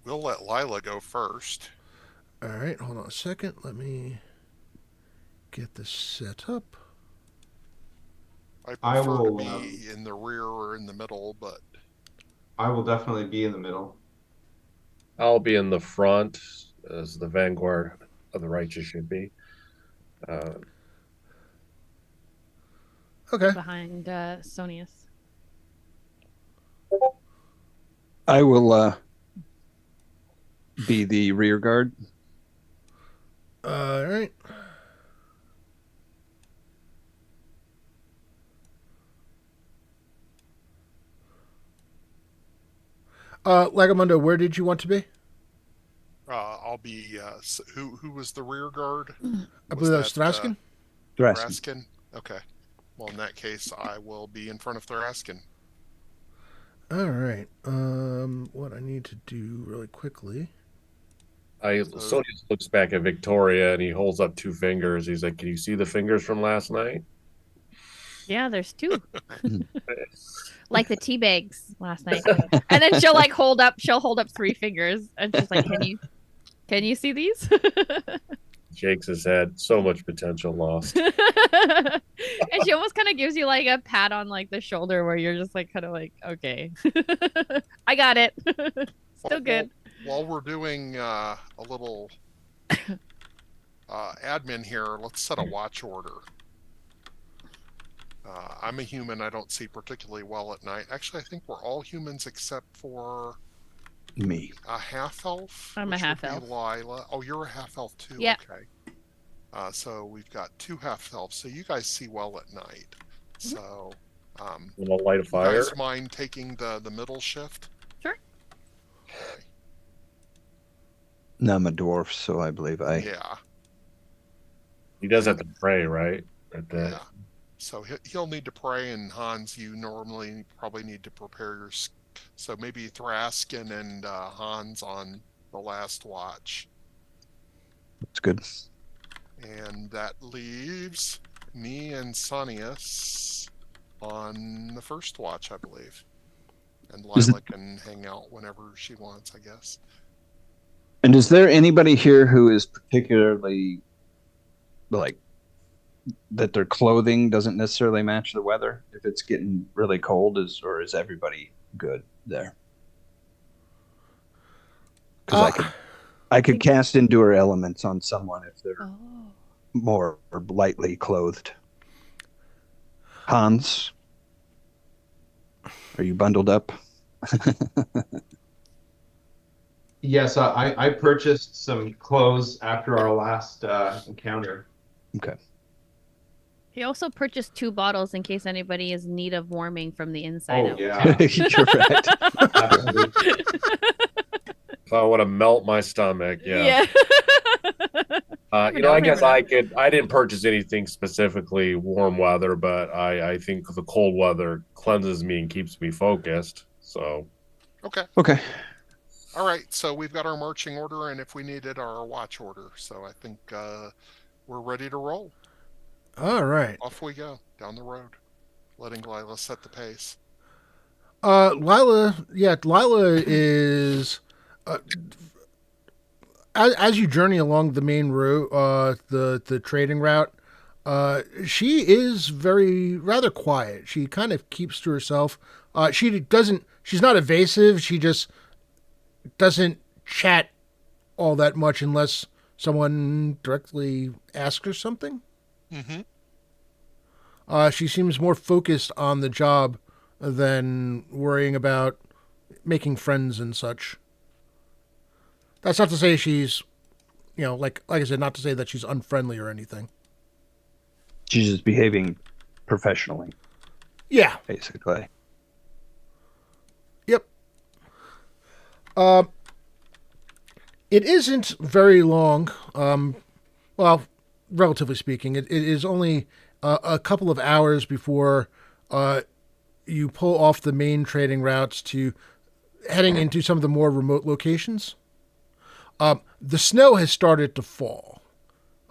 S4: We'll let Lila go first.
S3: All right, hold on a second. Let me get this set up.
S4: I
S5: I
S4: prefer
S5: will,
S4: to be in the rear or in the middle, but
S5: I will definitely be in the middle.
S1: I'll be in the front as the vanguard of the righteous should be.
S3: Okay.
S2: Behind Sonius.
S6: I will be the rear guard.
S3: All right. Lagamundo, where did you want to be?
S4: I'll be. Who was the rear guard?
S3: I believe that was
S4: that
S3: Thraskin.
S6: Thraskin.
S4: Thraskin? Okay. Well, in that case, I will be in front of Thraskin.
S3: All right. What I need to do really quickly.
S1: Sonius looks back at Victoria and he holds up two fingers. He's like, "Can you see the fingers from last night?"
S2: Yeah, there's two. Like the tea bags last night. And then she'll hold up 3 fingers and she's like, can you see these?
S1: Shakes his head. So much potential lost.
S2: And she almost kind of gives you a pat on the shoulder where you're just kind of okay. I got it. Still good.
S4: While we're doing a little admin here, let's set a watch order. I'm a human. I don't see particularly well at night. Actually, I think we're all humans except for
S6: Me.
S4: a half-elf.
S2: I'm a half-elf.
S4: Lila. Oh, you're a half-elf too.
S2: Yeah.
S4: Okay. So we've got 2 half-elves. So you guys see well at night. So,
S1: We'll light a
S4: you
S1: fire.
S4: guys mind taking the middle shift?
S2: Sure.
S4: Okay.
S6: No, I'm a dwarf, so I believe
S4: Yeah.
S1: He does have to pray, right?
S4: Yeah. So he'll need to pray, and Hans, you normally probably need to prepare your. So maybe Thraskin and Hans on the last watch.
S6: That's good.
S4: And that leaves me and Sonius on the first watch, I believe. And Lila can hang out whenever she wants, I guess.
S6: And is there anybody here who is particularly that their clothing doesn't necessarily match the weather if it's getting really cold, or is everybody good there? Because I could cast endure elements on someone if they're more lightly clothed. Hans, are you bundled up?
S5: Yes, I purchased some clothes after our last encounter.
S6: Okay.
S2: He also purchased 2 bottles in case anybody is in need of warming from the inside out.
S5: Yeah.
S6: You're right.
S5: Absolutely.
S1: If I want to melt my stomach, yeah. I
S2: know,
S1: guess
S2: never
S1: I could. I didn't purchase anything specifically warm weather, but I think the cold weather cleanses me and keeps me focused. So.
S6: Okay.
S4: All right. So we've got our marching order, and if we needed our watch order. So I think we're ready to roll.
S3: All right.
S4: Off we go down the road, letting Lila set the pace.
S3: Lila is as you journey along the main route, the trading route. She is rather quiet. She kind of keeps to herself. She's not evasive. She just doesn't chat all that much unless someone directly asks her something.
S4: Mm-hmm.
S3: She seems more focused on the job than worrying about making friends and such. That's not to say she's, like I said, not to say that she's unfriendly or anything.
S6: She's just behaving professionally.
S3: Yeah.
S6: Basically.
S3: Yep. It isn't very long. Well, relatively speaking, it is only a couple of hours before you pull off the main trading routes to heading into some of the more remote locations. The snow has started to fall,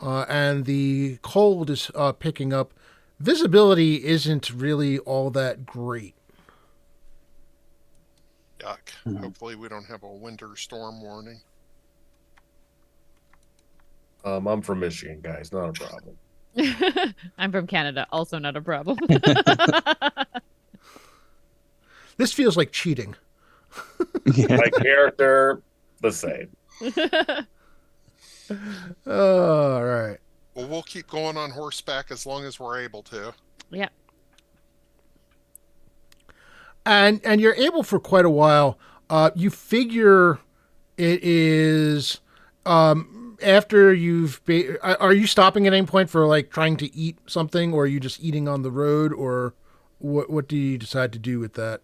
S3: and the cold is picking up. Visibility isn't really all that great.
S4: Yuck.
S6: Mm-hmm.
S4: Hopefully we don't have a winter storm warning.
S1: I'm from Michigan, guys. Not a problem.
S2: I'm from Canada. Also not a problem.
S3: This feels like cheating.
S1: My character, the same.
S3: All right.
S4: Well, we'll keep going on horseback as long as we're able to.
S2: Yeah.
S3: And you're able for quite a while. You figure it is after are you stopping at any point for trying to eat something, or are you just eating on the road, or what do you decide to do with that?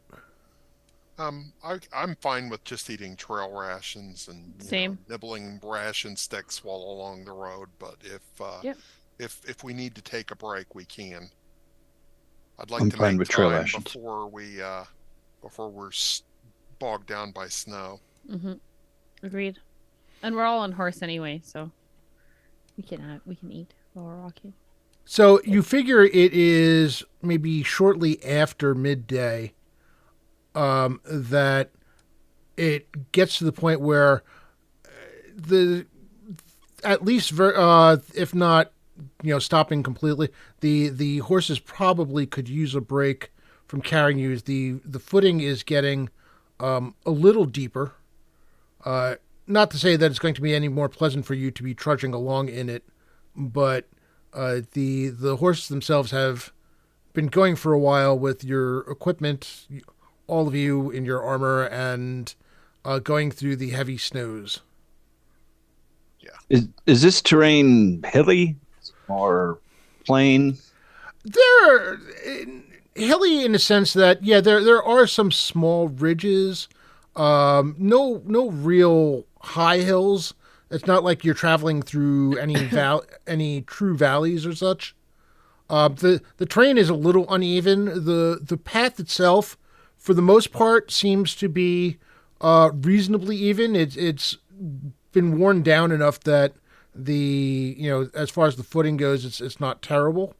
S4: I'm fine with just eating trail rations and
S2: Same.
S4: nibbling ration sticks while along the road. But
S2: Yep.
S4: if we need to take a break, we can. I'd like
S6: I'm
S4: to
S6: fine
S4: make
S6: with trail
S4: time
S6: rations.
S4: before we're bogged down by snow.
S2: Mm-hmm. Agreed. And we're all on horse anyway, so we can eat while we're walking.
S3: So you figure it is maybe shortly after midday that it gets to the point where the at least if not stopping completely, the horses probably could use a break from carrying you. The footing is getting a little deeper. Not to say that it's going to be any more pleasant for you to be trudging along in it, but the horses themselves have been going for a while with your equipment, all of you in your armor, and going through the heavy snows.
S6: Is this terrain hilly or plain?
S3: They're hilly in the sense that there are some small ridges. No real high hills. It's not like you're traveling through any true valleys or such. The terrain is a little uneven. The path itself, for the most part, seems to be reasonably even. It's been worn down enough that as far as the footing goes, it's not terrible.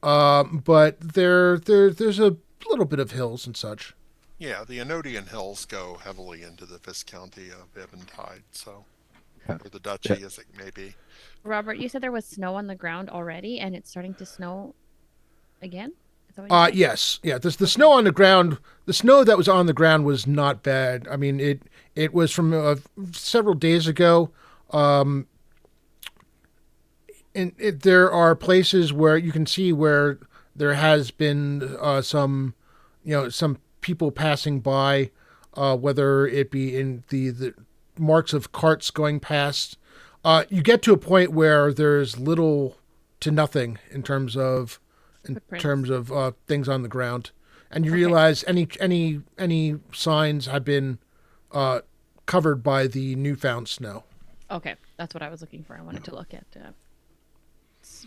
S3: But there's a little bit of hills and such.
S4: Yeah, the Anodian Hills go heavily into the Viscounty of Eventide, so or the Duchy, as it may be.
S2: Robert, you said there was snow on the ground already, and it's starting to snow again? Is that what you said?
S3: Yes, yeah. The snow on the ground, the snow that was on the ground was not bad. I mean, it was from several days ago. And there are places where you can see where there has been some people passing by, whether it be in the marks of carts going past. You get to a point where there's little to nothing in terms of things on the ground, and you realize any signs have been covered by the newfound snow.
S2: Okay, that's what I was looking for. I wanted to look at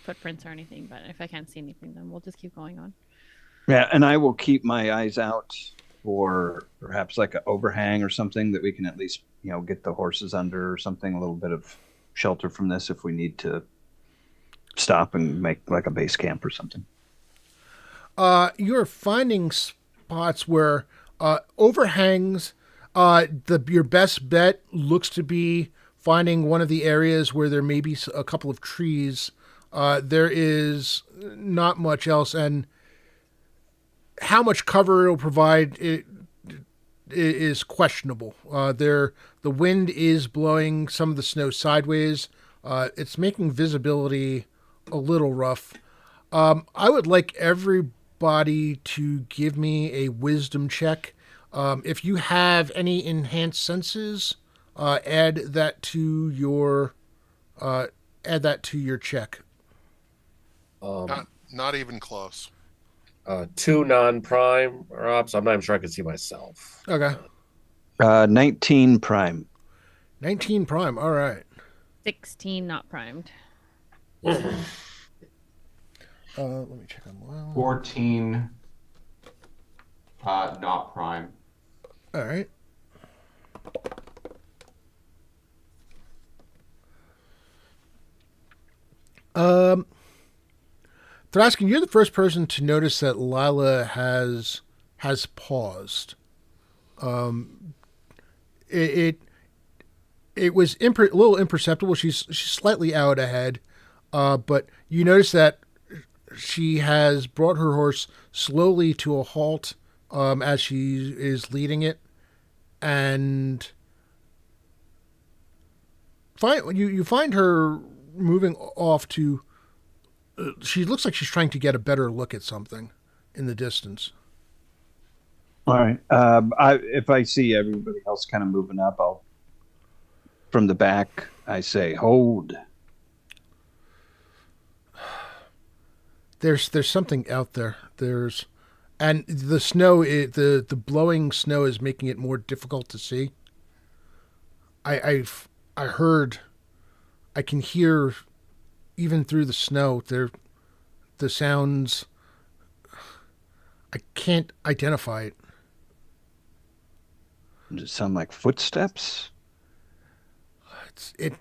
S2: footprints or anything, but if I can't see anything, then we'll just keep going on.
S6: Yeah, and I will keep my eyes out for perhaps like an overhang or something that we can at least get the horses under or something, a little bit of shelter from this if we need to stop and make like a base camp or something.
S3: You're finding spots where overhangs. Your best bet looks to be finding one of the areas where there may be a couple of trees. There is not much else, and how much cover it'll provide is questionable. The wind is blowing some of the snow sideways. It's making visibility a little rough. I would like everybody to give me a wisdom check. If you have any enhanced senses, add that to your check.
S4: Not even close.
S1: 2 non-prime, Rob, so I'm not even sure I can see myself.
S3: Okay.
S6: 19 prime.
S3: 19 prime. All right.
S2: 16 not primed.
S3: Let me check on well.
S5: 14 not prime.
S3: All right. Thraskin, you're the first person to notice that Lila has paused. It was a little imperceptible. She's slightly out ahead, but you notice that she has brought her horse slowly to a halt as she is leading it, and you find her moving off to. She looks like she's trying to get a better look at something in the distance.
S6: All right. If I see everybody else kind of moving up, from the back, I say, hold.
S3: There's something out there. and the snow, the blowing snow is making it more difficult to see. I heard, I can hear even through the snow the sounds. I can't identify it.
S6: Does it sound like footsteps?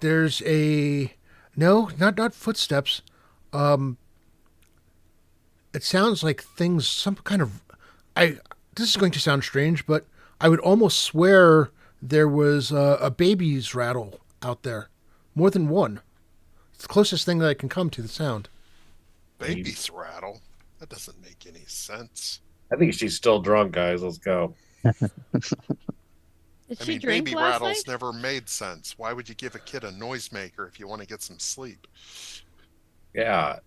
S3: There's a no, not footsteps. Um, it sounds like things, some kind of. I This is going to sound strange, but I would almost swear there was a baby's rattle out there, more than one. It's the closest thing that I can come to the sound.
S4: Baby's rattle? That doesn't make any sense.
S1: I think she's still drunk, guys. Let's go.
S2: Did
S4: I
S2: she
S4: mean,
S2: drink
S4: baby
S2: last
S4: rattles
S2: night?
S4: never made sense. Why would you give a kid a noisemaker if you want to get some sleep?
S1: Yeah,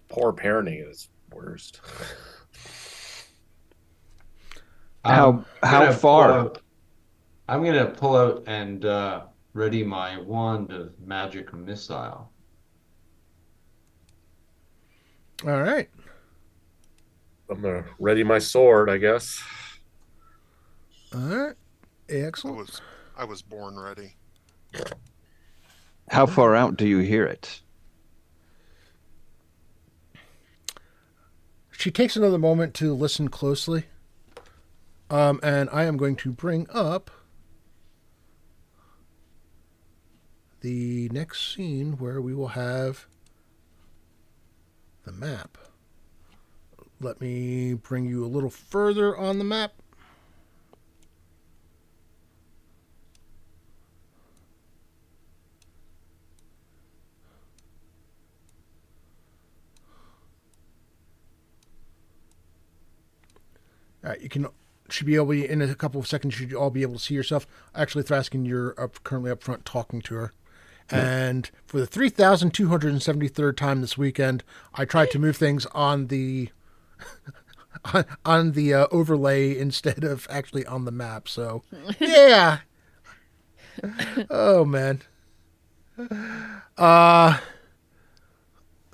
S1: poor parenting is worst.
S6: How
S5: I'm gonna pull
S6: far?
S5: out- I'm gonna pull out and ready my wand of magic missile.
S3: All right.
S1: I'm gonna ready my sword, I guess.
S3: All right.
S4: I
S3: Excellent.
S4: was born ready.
S6: How far out do you hear it?
S3: She takes another moment to listen closely. And I am going to bring up the next scene where we will have the map. Let me bring you a little further on the map. All right, should be able to, in a couple of seconds, should all be able to see yourself. Actually, Thraskin, you're currently up front talking to her. And for the 3,273rd time this weekend, I tried to move things on the on the overlay instead of actually on the map. So, yeah. Oh man.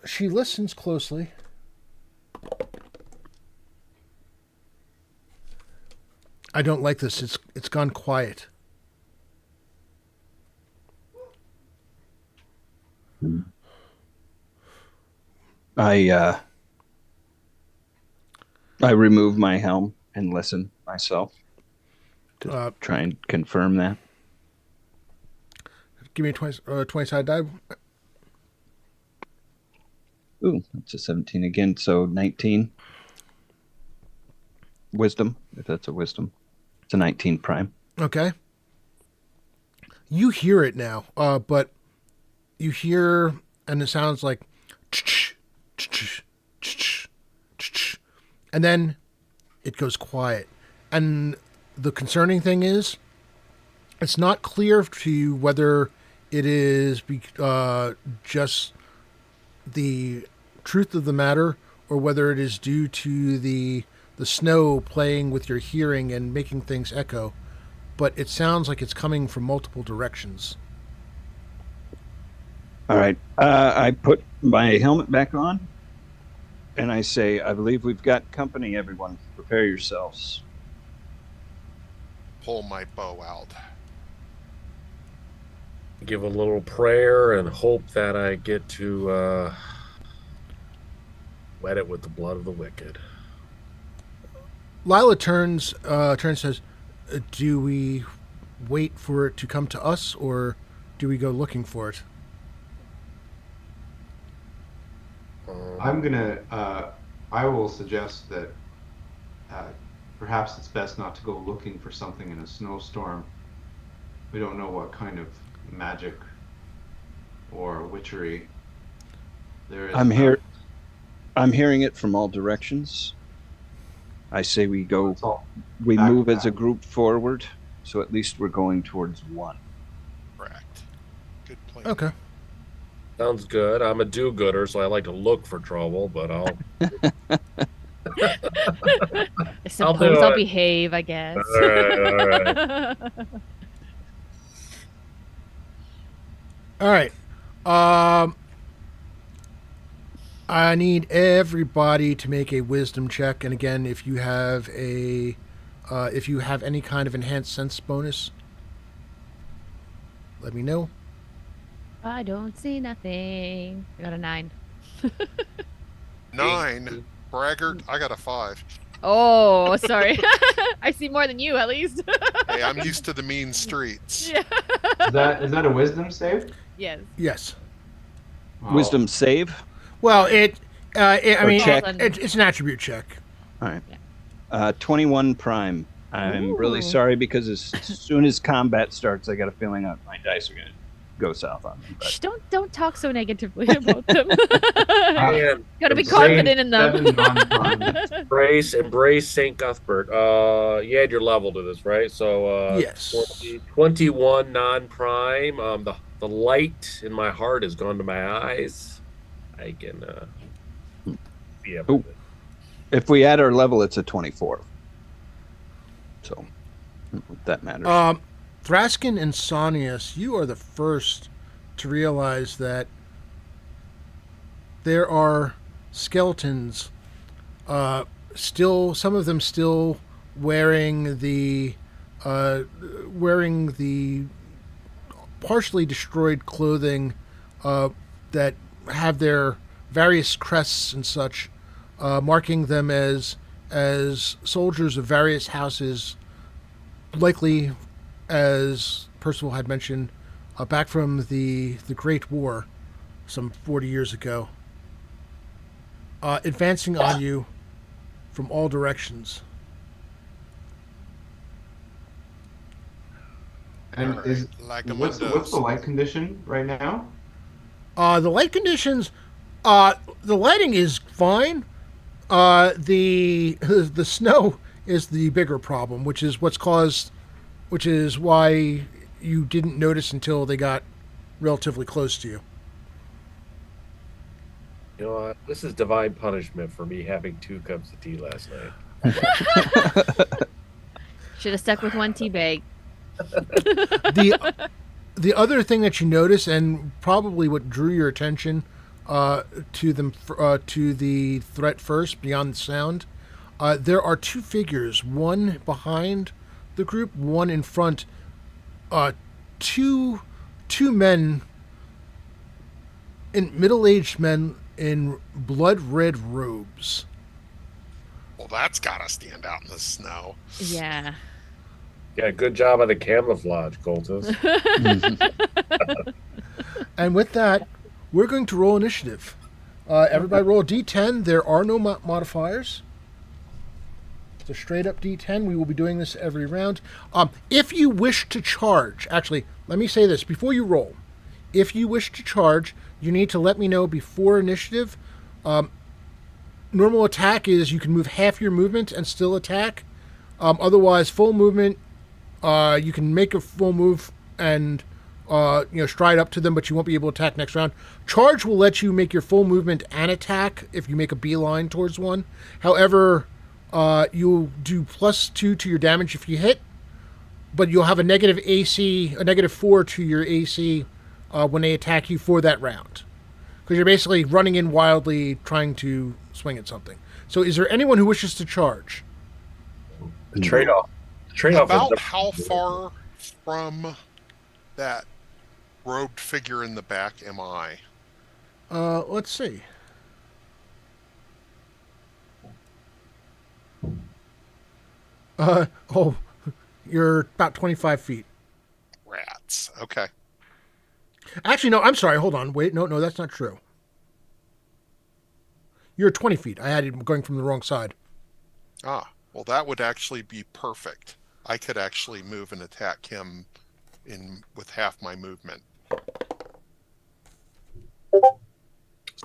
S3: She listens closely. I don't like this. It's gone quiet.
S6: I remove my helm and listen myself to try and confirm that.
S3: Give me a 20 side die.
S6: Ooh, that's a 17 again, so 19. Wisdom, if that's a wisdom. It's a 19 prime.
S3: Okay. You hear it now, but you hear, and it sounds like, and then it goes quiet. And the concerning thing is, it's not clear to you whether it is just the truth of the matter or whether it is due to the snow playing with your hearing and making things echo. But it sounds like it's coming from multiple directions.
S6: All right. I put my helmet back on and I say, I believe we've got company, everyone. Prepare yourselves.
S4: Pull my bow out.
S1: Give a little prayer and hope that I get to wet it with the blood of the wicked.
S3: Lila turns and says, do we wait for it to come to us or do we go looking for it?
S5: I will suggest that perhaps it's best not to go looking for something in a snowstorm. We don't know what kind of magic or witchery there is.
S6: I'm hearing it from all directions. I say we
S5: We
S6: move as a group forward, so at least we're going towards one.
S4: Correct. Good plan.
S3: Okay.
S1: Sounds good. I'm a do-gooder, so I like to look for trouble, but I'll...
S2: I suppose I'll behave, I guess.
S1: All right.
S3: All right. I need everybody to make a wisdom check, and again, if you have any kind of enhanced sense bonus, let me know.
S2: I don't see nothing. I got a 9.
S4: 9. Braggart, I got a 5.
S2: Oh, sorry. I see more than you, at least.
S4: Hey, I'm used to the mean streets.
S2: Yeah.
S5: Is that a wisdom save?
S2: Yes.
S3: Yes.
S5: Oh,
S6: Wisdom save.
S3: Well,
S6: Or check.
S3: it's an attribute check.
S6: All right. 21 prime. I'm really
S2: Ooh.
S6: sorry because as soon as combat starts, I got a feeling that my dice are going to go south on me. But
S2: Shh, don't talk so negatively about them.
S1: And
S2: Gotta be
S1: embrace-
S2: confident in them.
S5: 7 non-prime.
S1: Embrace St. Cuthbert. You add your level to this, right? So
S3: Yes.
S1: 21 non-prime. The light in my heart has gone to my eyes. I can see everything.
S6: if we add our level, it's a 24. So that matters.
S3: Thraskin and Sonius, you are the first to realize that there are skeletons, still, some of them still wearing the partially destroyed clothing that have their various crests and such, marking them as soldiers of various houses, likely, as Percival had mentioned, back from the Great War some 40 years ago, advancing on you from all directions.
S5: And
S4: All
S5: is
S4: right, like
S5: what's the light condition right now?
S3: The light conditions, the lighting is fine. The snow is the bigger problem, which is why you didn't notice until they got relatively close to you.
S1: You know what? This is divine punishment for me having 2 cups of tea last night.
S2: Should have stuck with 1 tea bag.
S3: The other thing that you notice, and probably what drew your attention to the threat first, beyond the sound, there are 2 figures, one behind the group, one in front. Two men, middle-aged men in blood-red robes.
S4: Well, that's got to stand out in the snow.
S2: Yeah.
S1: Yeah, good job on the camouflage, Coltus.
S3: And with that, we're going to roll initiative. Everybody roll a d10. There are no modifiers. It's a straight up d10. We will be doing this every round. If you wish to charge, actually, let me say this before you roll. If you wish to charge, you need to let me know before initiative. Normal attack is you can move half your movement and still attack. Otherwise, full movement, you can make a full move and stride up to them, but you won't be able to attack next round. Charge will let you make your full movement and attack if you make a beeline towards one. However, you'll do +2 to your damage if you hit, but you'll have a negative -4 to your AC when they attack you for that round. Because you're basically running in wildly trying to swing at something. So is there anyone who wishes to charge?
S1: The trade-off.
S4: About how far from that robed figure in the back am I?
S3: Let's see. You're about 25 feet.
S4: Rats. Okay.
S3: Actually, no, I'm sorry. Hold on. Wait, no, that's not true. You're 20 feet. I had it going from the wrong side.
S4: Ah, well, that would actually be perfect. I could actually move and attack him with half my movement.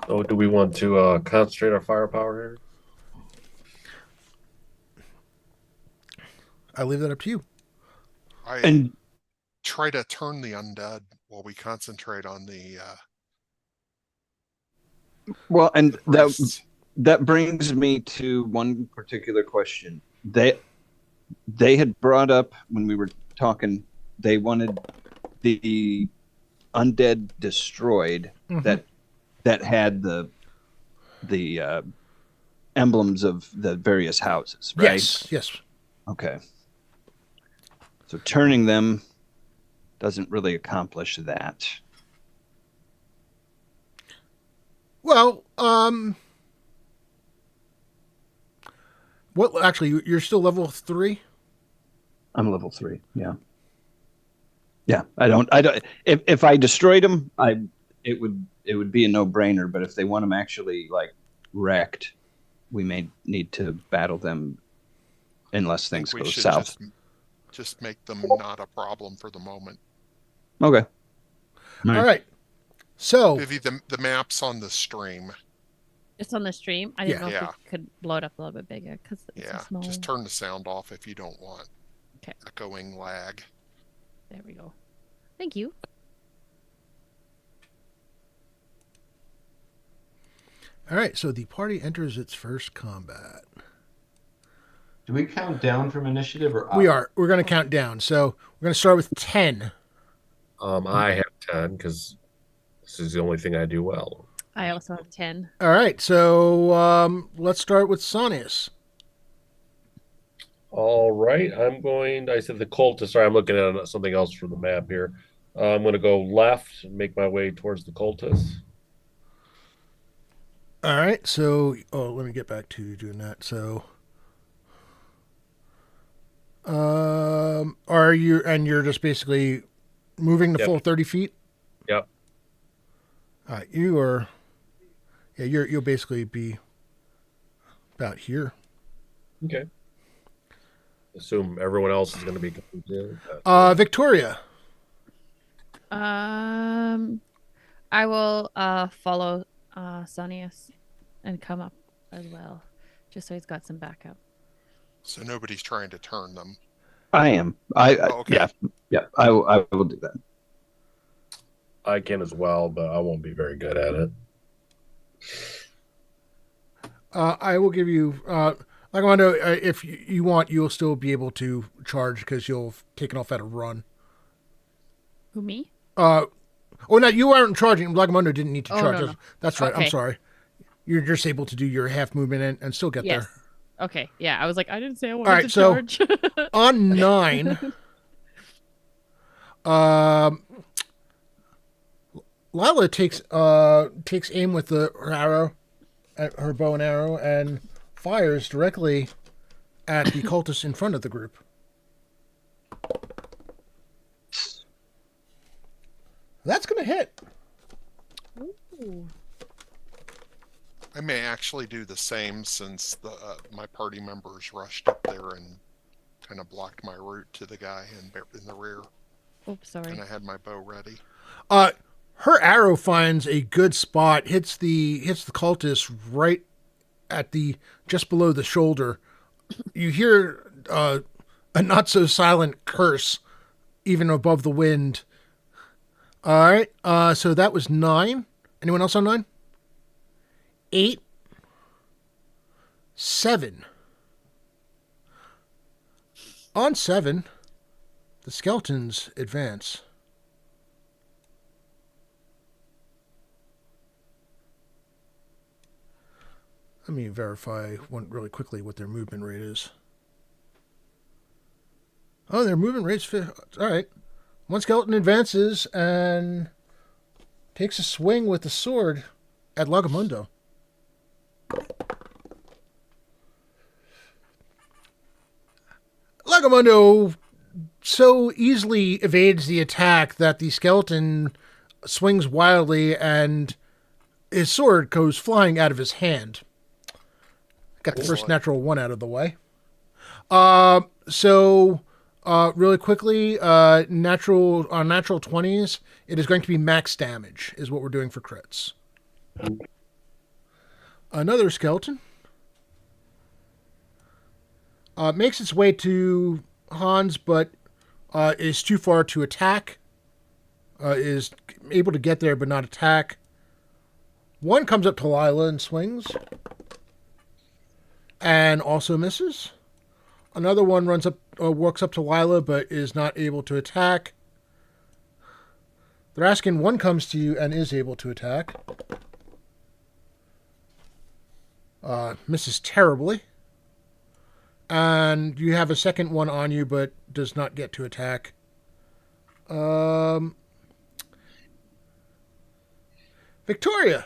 S1: So do we want to concentrate our firepower here?
S3: I leave that up to you.
S6: And
S4: try to turn the undead while we concentrate on the
S6: well, and
S4: priests.
S6: that brings me to one particular question. They had brought up when we were talking, they wanted the undead destroyed, that had the the emblems of the various houses, right?
S3: Yes.
S6: Okay. So turning them doesn't really accomplish that.
S3: Well, what? Actually, you're still level 3.
S6: I'm level 3. Yeah. Yeah. I don't. If I destroyed them, it would be a no brainer. But if they want them actually like wrecked, we may need to battle them unless things go south.
S4: Just make them not a problem for the moment.
S6: Okay.
S3: All right. So,
S4: Vivi, the map's on the stream.
S2: Just on the stream. I didn't know if
S4: Yeah.
S2: we could blow it up a little bit bigger because it's so small.
S4: Just turn the sound off if you don't want echoing lag.
S2: There we go. Thank you.
S3: all right. So the party enters its first combat.
S5: Do we count down from initiative or up?
S3: We are. We're going to count down. So we're going to start with 10.
S1: I have 10 because this is the only thing I do well.
S2: I also have 10.
S3: All right. So let's start with Sonius.
S1: All right, I said the cultist. Sorry, I'm looking at something else from the map here. I'm going to go left and make my way towards the cultist.
S3: All right. So, let me get back to doing that. So, you're just basically moving the
S1: Yep.
S3: full 30 feet?
S1: Yep.
S3: All right. You'll basically be about here.
S1: Okay. Assume everyone else is going to be coming too.
S3: Victoria.
S2: I will follow Sonius and come up as well, just so he's got some backup.
S4: So nobody's trying to turn them.
S6: I am.
S4: Okay.
S6: Yeah. I will do that.
S1: I can as well, but I won't be very good at it.
S3: I will give you. Like, I want to. If you want, you'll still be able to charge because you'll have taken off at a run.
S2: Who, me?
S3: Oh, no, you aren't charging. Lagamundo didn't need to charge.
S2: No.
S3: That's right.
S2: Okay.
S3: I'm sorry. You're just able to do your half movement and still get
S2: Yes.
S3: there.
S2: Okay. Yeah, I was like, I didn't say I wanted
S3: All right,
S2: to
S3: so
S2: charge.
S3: on 9, Lila takes aim with her arrow, her bow and arrow, and fires directly at the cultist in front of the group. That's going to hit.
S2: Ooh.
S4: I may actually do the same since my party members rushed up there and kind of blocked my route to the guy in the rear.
S2: Oops, sorry.
S4: And I had my bow ready.
S3: Her arrow finds a good spot, hits the cultist right at just below the shoulder. You hear a not so silent curse even above the wind. All right. So that was 9. Anyone else on 9? 8. 7. On 7, the skeletons advance. Let me verify one really quickly what their movement rate is. Oh, their movement rate's all right. One skeleton advances and takes a swing with the sword at Lagamundo. Lagamundo so easily evades the attack that the skeleton swings wildly and his sword goes flying out of his hand. Got the first natural 1 out of the way. Really quickly, natural 20s, it is going to be max damage, is what we're doing for crits. Another skeleton makes its way to Hans, but is too far to attack. Is able to get there, but not attack. One comes up to Lila and swings, and also misses. Another one walks up to Lila, but is not able to attack. Thraskin, one comes to you and is able to attack. Misses terribly. And you have a second one on you, but does not get to attack. Victoria,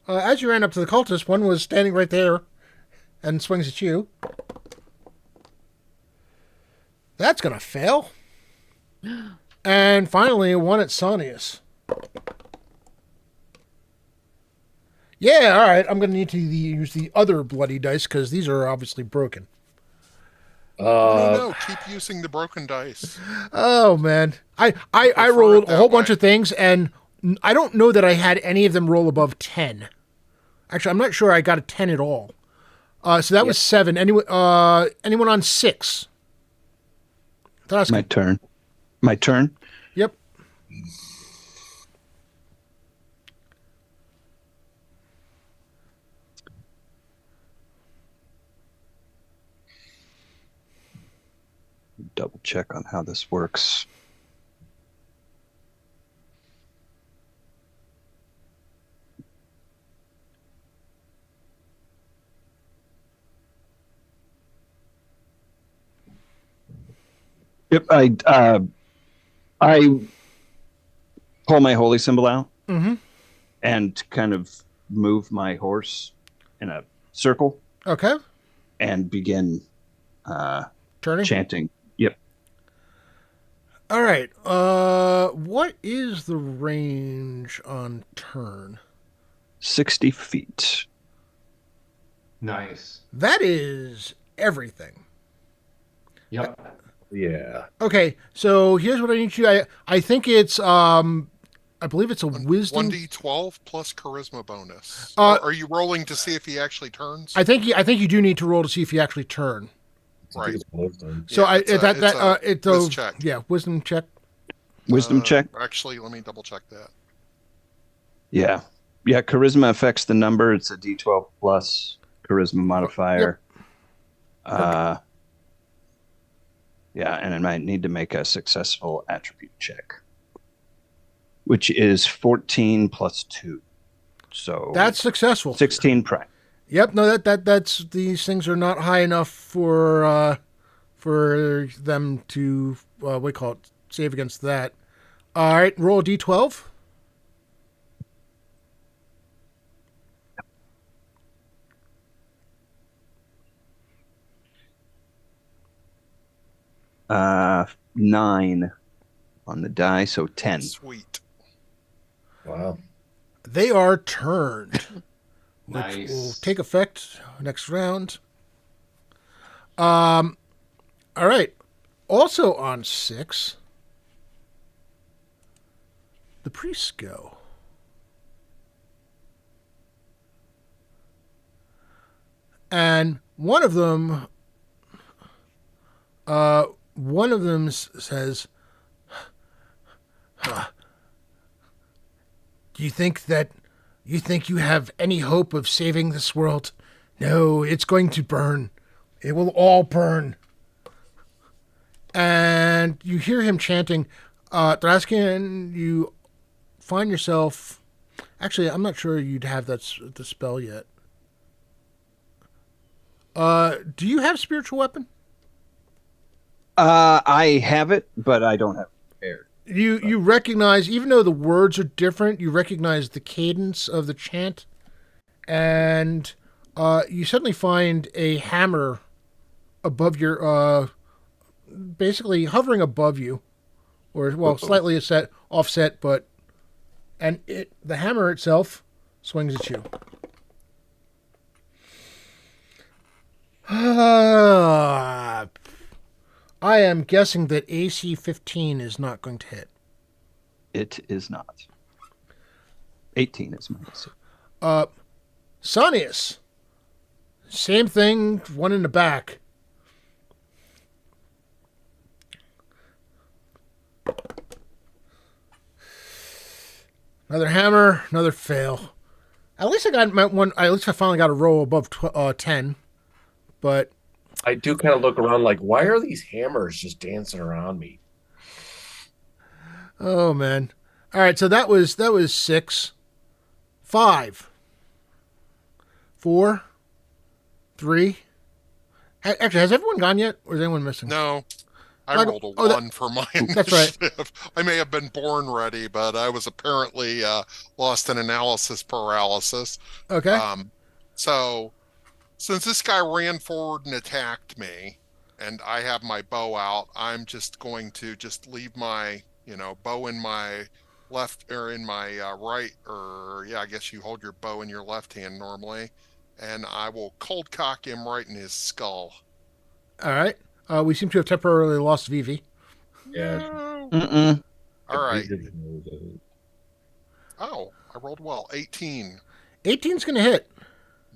S3: as you ran up to the cultist, one was standing right there and swings at you. That's going to fail. And finally, one at Sonius. Yeah, all right. I'm going to need to use the other bloody dice because these are obviously broken.
S4: No, keep using the broken dice.
S3: Oh, man. I
S4: prefer
S3: rolled
S4: it
S3: a whole
S4: that way.
S3: bunch of things, and I don't know that I had any of them roll above 10. Actually, I'm not sure I got a 10 at all. So that was 7. Anyone on 6?
S6: My turn. My turn.
S3: Yep.
S6: Double check on how this works. Yep, I pull my holy symbol out and kind of move my horse in a circle
S3: Okay.
S6: and begin
S3: Turning.
S6: chanting. Yep.
S3: All right. What is the range on turn?
S6: 60 feet.
S5: Nice.
S3: That is everything.
S5: Yep.
S1: Yeah.
S3: Okay, so here's what I need you. I think it's I believe it's a wisdom.
S4: 1d12 plus charisma bonus.
S3: Uh,
S4: Are you rolling to see if he actually turns?
S3: I think you do need to roll to see if you actually turn.
S1: I think it's wisdom.
S3: So
S4: Yeah,
S3: it's a
S4: whiz check.
S3: Yeah, wisdom check.
S6: Wisdom check.
S4: Actually, let me double check that.
S6: Yeah. Yeah, charisma affects the number. It's a D12 plus charisma modifier. Yeah, and I might need to make a successful attribute check, which is 14 plus 2. So
S3: That's successful.
S6: 16 prime.
S3: Yep. No, that's these things are not high enough for them to what do you call it, save against that. All right, roll a d12.
S6: Uh, 9 on the die, so 10.
S4: Sweet.
S1: Wow.
S3: They are turned, which
S5: Nice.
S3: will take effect next round. All right. Also on 6, the priests go. And one of them says, Do you think you have any hope of saving this world? No, it's going to burn. It will all burn. And you hear him chanting. Thraskin, you find yourself... Actually, I'm not sure you'd have the spell yet. Do you have spiritual weapon?
S6: I have it, but I don't have it prepared.
S3: You recognize, even though the words are different, you recognize the cadence of the chant, and you suddenly find a hammer above your, basically hovering above you, or slightly offset, but the hammer itself swings at you. I am guessing that AC 15 is not going to hit.
S6: It is not. 18 is my AC.
S3: Sonius. Same thing, one in the back. Another hammer, another fail. At least I got one. At least I finally got a roll above 10. But
S1: I do kind of look around like, why are these hammers just dancing around me?
S3: oh man! All right, so that was 6, 5, 4, 3. Actually, has everyone gone yet, or is anyone missing?
S4: No, I
S3: Like-
S4: rolled a
S3: oh, that-
S4: 1 for my
S3: That's right.
S4: initiative. I may have been born ready, but I was apparently lost in analysis paralysis.
S3: Okay.
S4: So since this guy ran forward and attacked me, and I have my bow out, I'm just going to just leave my, bow in my left or in my right, or yeah, I guess you hold your bow in your left hand normally, and I will cold cock him right in his skull.
S3: All right. We seem to have temporarily lost Vivi.
S1: Yeah.
S4: No.
S6: Mm-mm.
S4: All right. Oh, I rolled well. 18.
S3: 18's going to hit.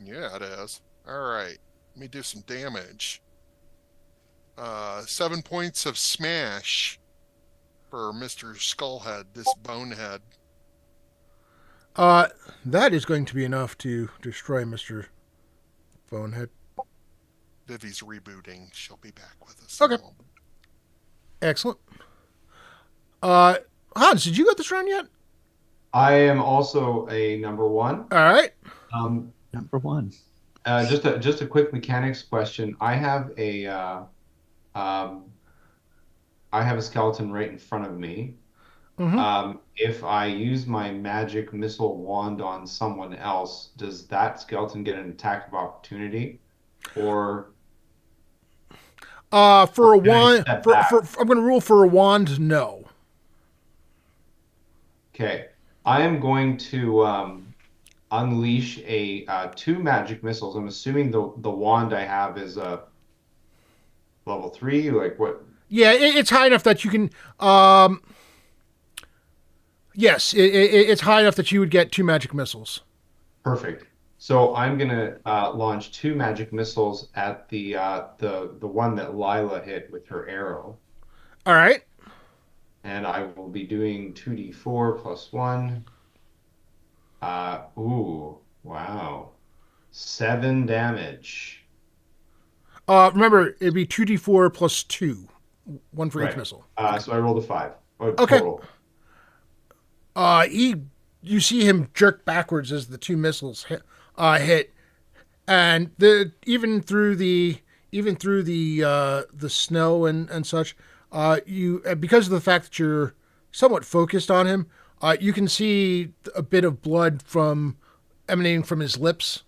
S4: Yeah, it is. All right. Let me do some damage. 7 points of smash for Mr. Skullhead, this bonehead.
S3: That is going to be enough to destroy Mr. Bonehead.
S4: Vivi's rebooting. She'll be back with us.
S3: Okay.
S4: In a moment.
S3: Excellent. Hans, did you get this round yet?
S5: I am also a number 1.
S3: All right.
S6: Number 1.
S5: Just a quick mechanics question. I have a skeleton right in front of me.
S3: Mm-hmm.
S5: If I use my magic missile wand on someone else, does that skeleton get an attack of opportunity? Or
S3: For a
S5: Can I
S3: wand,
S5: step
S3: for
S5: back?
S3: I'm going to rule for a wand. No.
S5: okay, I am going to unleash 2 magic missiles. I'm assuming the wand I have is a level 3. Like what?
S3: Yeah, it's high enough that you can. Yes, it's high enough that you would get 2 magic missiles.
S5: Perfect. So I'm gonna launch 2 magic missiles at the one that Lila hit with her arrow,
S3: All right.
S5: and I will be doing 2d4 plus 1. Ooh, wow, 7 damage.
S3: Remember, it'd be 2d4 plus 2, 1 for each
S5: Right.
S3: missile.
S5: So I rolled a 5.
S3: Okay.
S5: Total.
S3: You see him jerk backwards as the 2 missiles hit, and even through the snow and such, you because of the fact that you're somewhat focused on him, you can see a bit of blood emanating from his lips.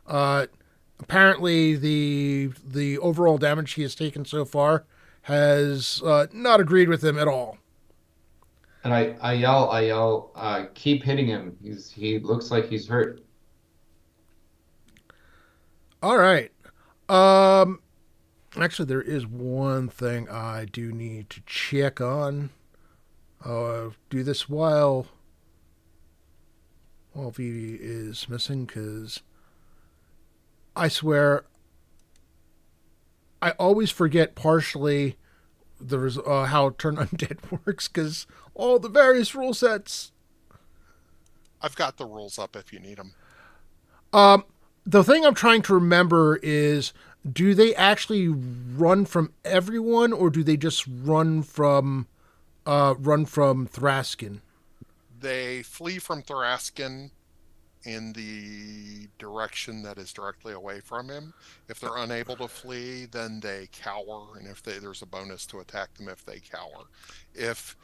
S3: Apparently, the overall damage he has taken so far has not agreed with him at all.
S5: And I yell, keep hitting him. He looks like he's hurt.
S3: All right. Actually, there is one thing I do need to check on. Do this while Vivi is missing, because I swear I always forget partially how Turn Undead works, because all the various rule sets.
S4: I've got the rules up if you need them.
S3: The thing I'm trying to remember is, do they actually run from everyone, or do they just run from Thraskin?
S4: They flee from Thraskin in the direction that is directly away from him. If they're unable to flee, then they cower, and there's a bonus to attack them if they cower. If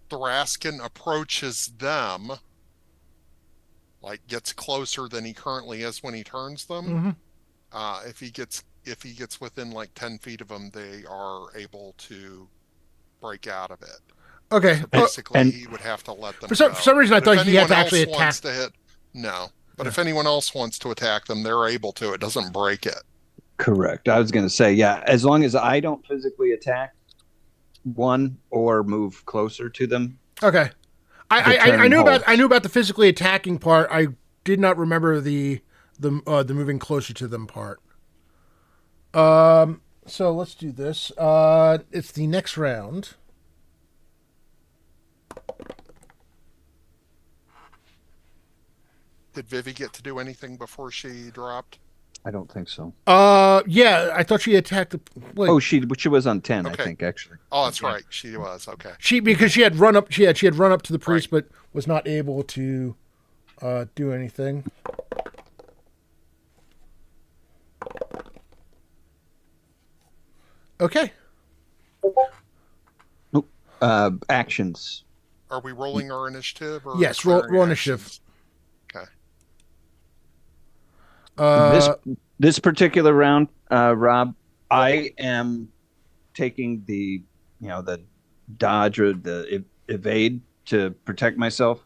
S4: Thraskin approaches them, like gets closer than he currently is when he turns them, if he gets within like 10 feet of them, they are able to break out of it.
S3: Okay.
S4: So basically, he would have to let them
S3: For
S4: go.
S3: some reason, I
S4: But if
S3: thought he had to
S4: anyone
S3: actually
S4: else wants
S3: attack.
S4: to hit, no. But if anyone else wants to attack them, they're able to. It doesn't break it.
S6: Correct. I was going to say, yeah, as long as I don't physically attack one or move closer to them.
S3: Okay. I knew about the physically attacking part. I did not remember the moving closer to them part. So let's do this. It's the next round.
S4: Did Vivi get to do anything before she dropped?
S6: I don't think so.
S3: Yeah, I thought she attacked the. Wait,
S6: she was on 10,
S4: Okay.
S6: I think, actually.
S4: Oh, that's right. She was. Okay.
S3: because she had run up. She had run up to the priest, but was not able to do anything. Okay.
S6: Nope. Actions.
S4: Are we rolling our initiative or
S3: Yes, roll
S4: declaring
S3: initiative.
S4: actions? Okay.
S6: This
S3: Uh,
S6: this particular round, Rob, I am taking the dodge or the evade to protect myself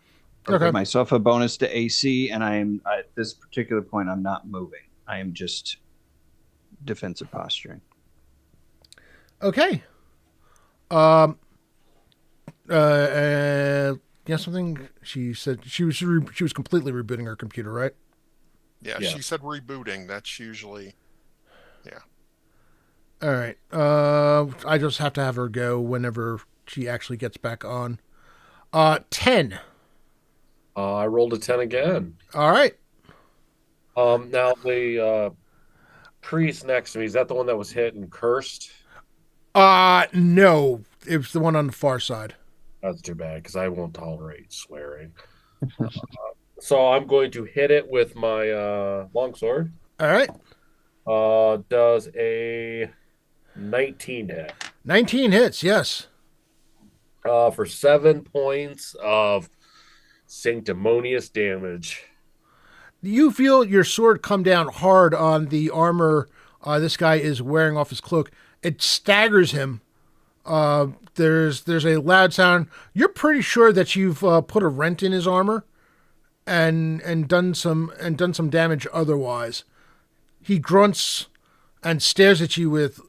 S6: or give
S3: okay.
S6: myself a bonus to AC, and at this particular point I'm not moving. I am just defensive posturing.
S3: Okay. Um. Yeah. Something she said she was completely rebooting her computer, right?
S4: Yeah,
S1: Yeah.
S4: she said rebooting. That's usually, yeah.
S3: All right. I just have to have her go whenever she actually gets back on. 10.
S1: I rolled a 10 again.
S3: All right.
S1: Now the priest next to me, is that the one that was hit and cursed?
S3: No. It was the one on the far side.
S1: That's too bad because I won't tolerate swearing. So I'm going to hit it with my longsword.
S3: All right.
S1: Does a 19 hit
S3: 19 hits, yes.
S1: for 7 points of sanctimonious damage.
S3: You feel your sword come down hard on the armor this guy is wearing off his cloak. It staggers him. There's a loud sound. You're pretty sure that you've put a rent in his armor and done some damage otherwise. He grunts and stares at you with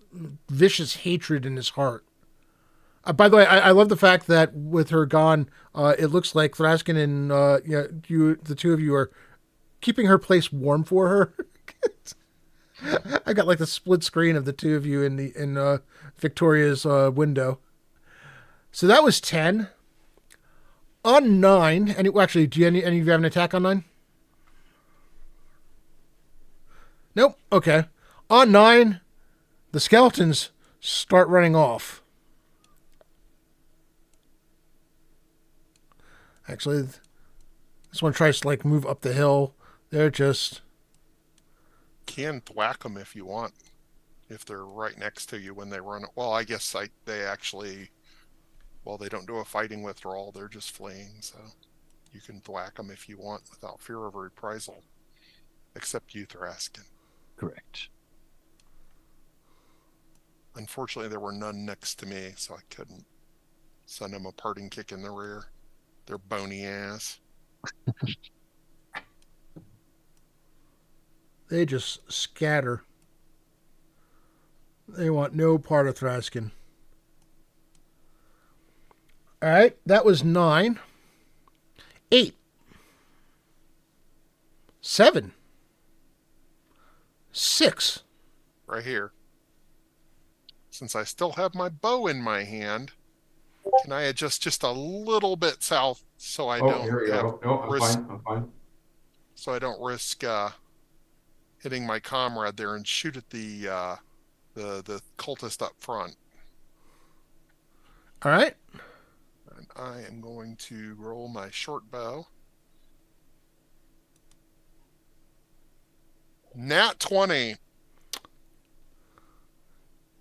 S3: vicious hatred in his heart. By the way, I love the fact that with her gone, it looks like Thraskin and the two of you are keeping her place warm for her. I got like the split screen of the two of you in Victoria's window. So that was 10. On 9, actually, do any of you have an attack on 9? Nope. Okay. On 9, the skeletons start running off. Actually, this one tries to like move up the hill. They're just
S4: Can thwack them if you want, if they're right next to you when they run. Well, I guess they actually, well, they don't do a fighting withdrawal. They're just fleeing, so you can thwack them if you want without fear of reprisal. Except you, Thraskin.
S6: Correct.
S4: Unfortunately, there were none next to me, so I couldn't send them a parting kick in the rear. Their bony ass.
S3: they just scatter. They want no part of Thraskin. All right, that was 9. 8. 7. 6.
S4: Right here. Since I still have my bow in my hand, can I adjust just a little bit south so I don't
S5: Here we
S4: have
S5: go. No, I'm
S4: risk,
S5: fine. I'm fine.
S4: so I don't risk hitting my comrade there and shoot at the cultist up front.
S3: All right.
S4: And I am going to roll my short bow. Nat 20.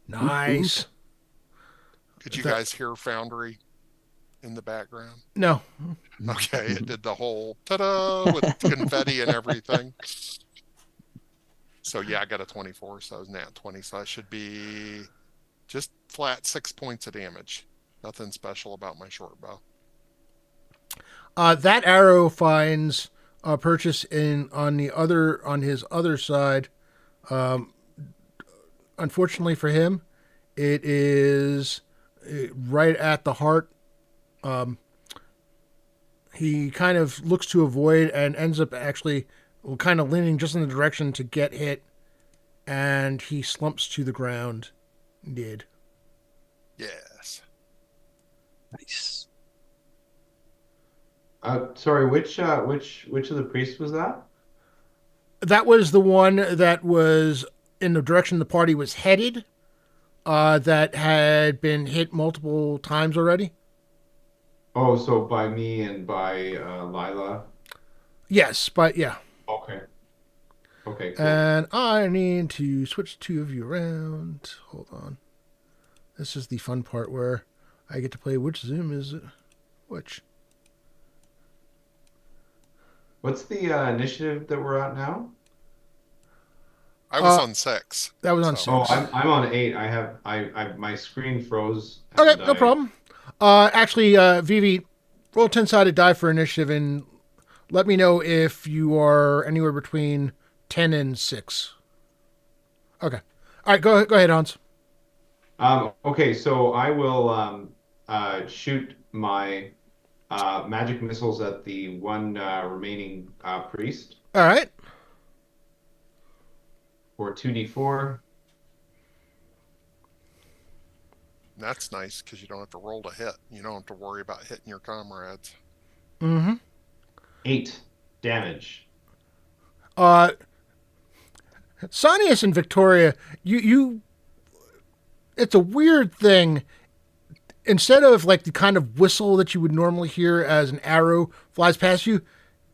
S3: Nice.
S4: Could you guys hear Foundry in the background?
S3: No.
S4: Okay, it did the whole ta-da with confetti and everything. So yeah, I got a 24, so I was nat 20, so I should be just flat 6 points of damage. Nothing special about my short bow.
S3: That arrow finds purchase on his other side. Unfortunately for him, it is right at the heart. He kind of looks to avoid and ends up actually kind of leaning just in the direction to get hit, and he slumps to the ground. Dead.
S4: Yes.
S6: Nice.
S5: Sorry, which of the priests was that?
S3: That was the one that was in the direction the party was headed. That had been hit multiple times already.
S5: Oh, so by me and by Lila.
S3: Yes, but yeah.
S5: Okay. Okay, cool.
S3: And I need to switch two of you around. Hold on. This is the fun part where I get to play which Zoom is which.
S5: What's the initiative that we're at now?
S4: I was on 6.
S3: That was on
S4: So-
S3: 6.
S5: Oh, I'm on 8. I my screen froze.
S3: Okay,
S5: and
S3: no problem. Actually, Vivi, roll 10-sided die for initiative and let me know if you are anywhere between 10 and 6. Okay. All right, go ahead, Hans.
S5: Okay, so I will shoot my magic missiles at the one remaining priest
S3: All right.
S5: for 2d4.
S4: That's nice because you don't have to roll to hit. You don't have to worry about hitting your comrades.
S3: Mm-hmm.
S5: 8 damage.
S3: Sonius and Victoria, you it's a weird thing. Instead of like the kind of whistle that you would normally hear as an arrow flies past you,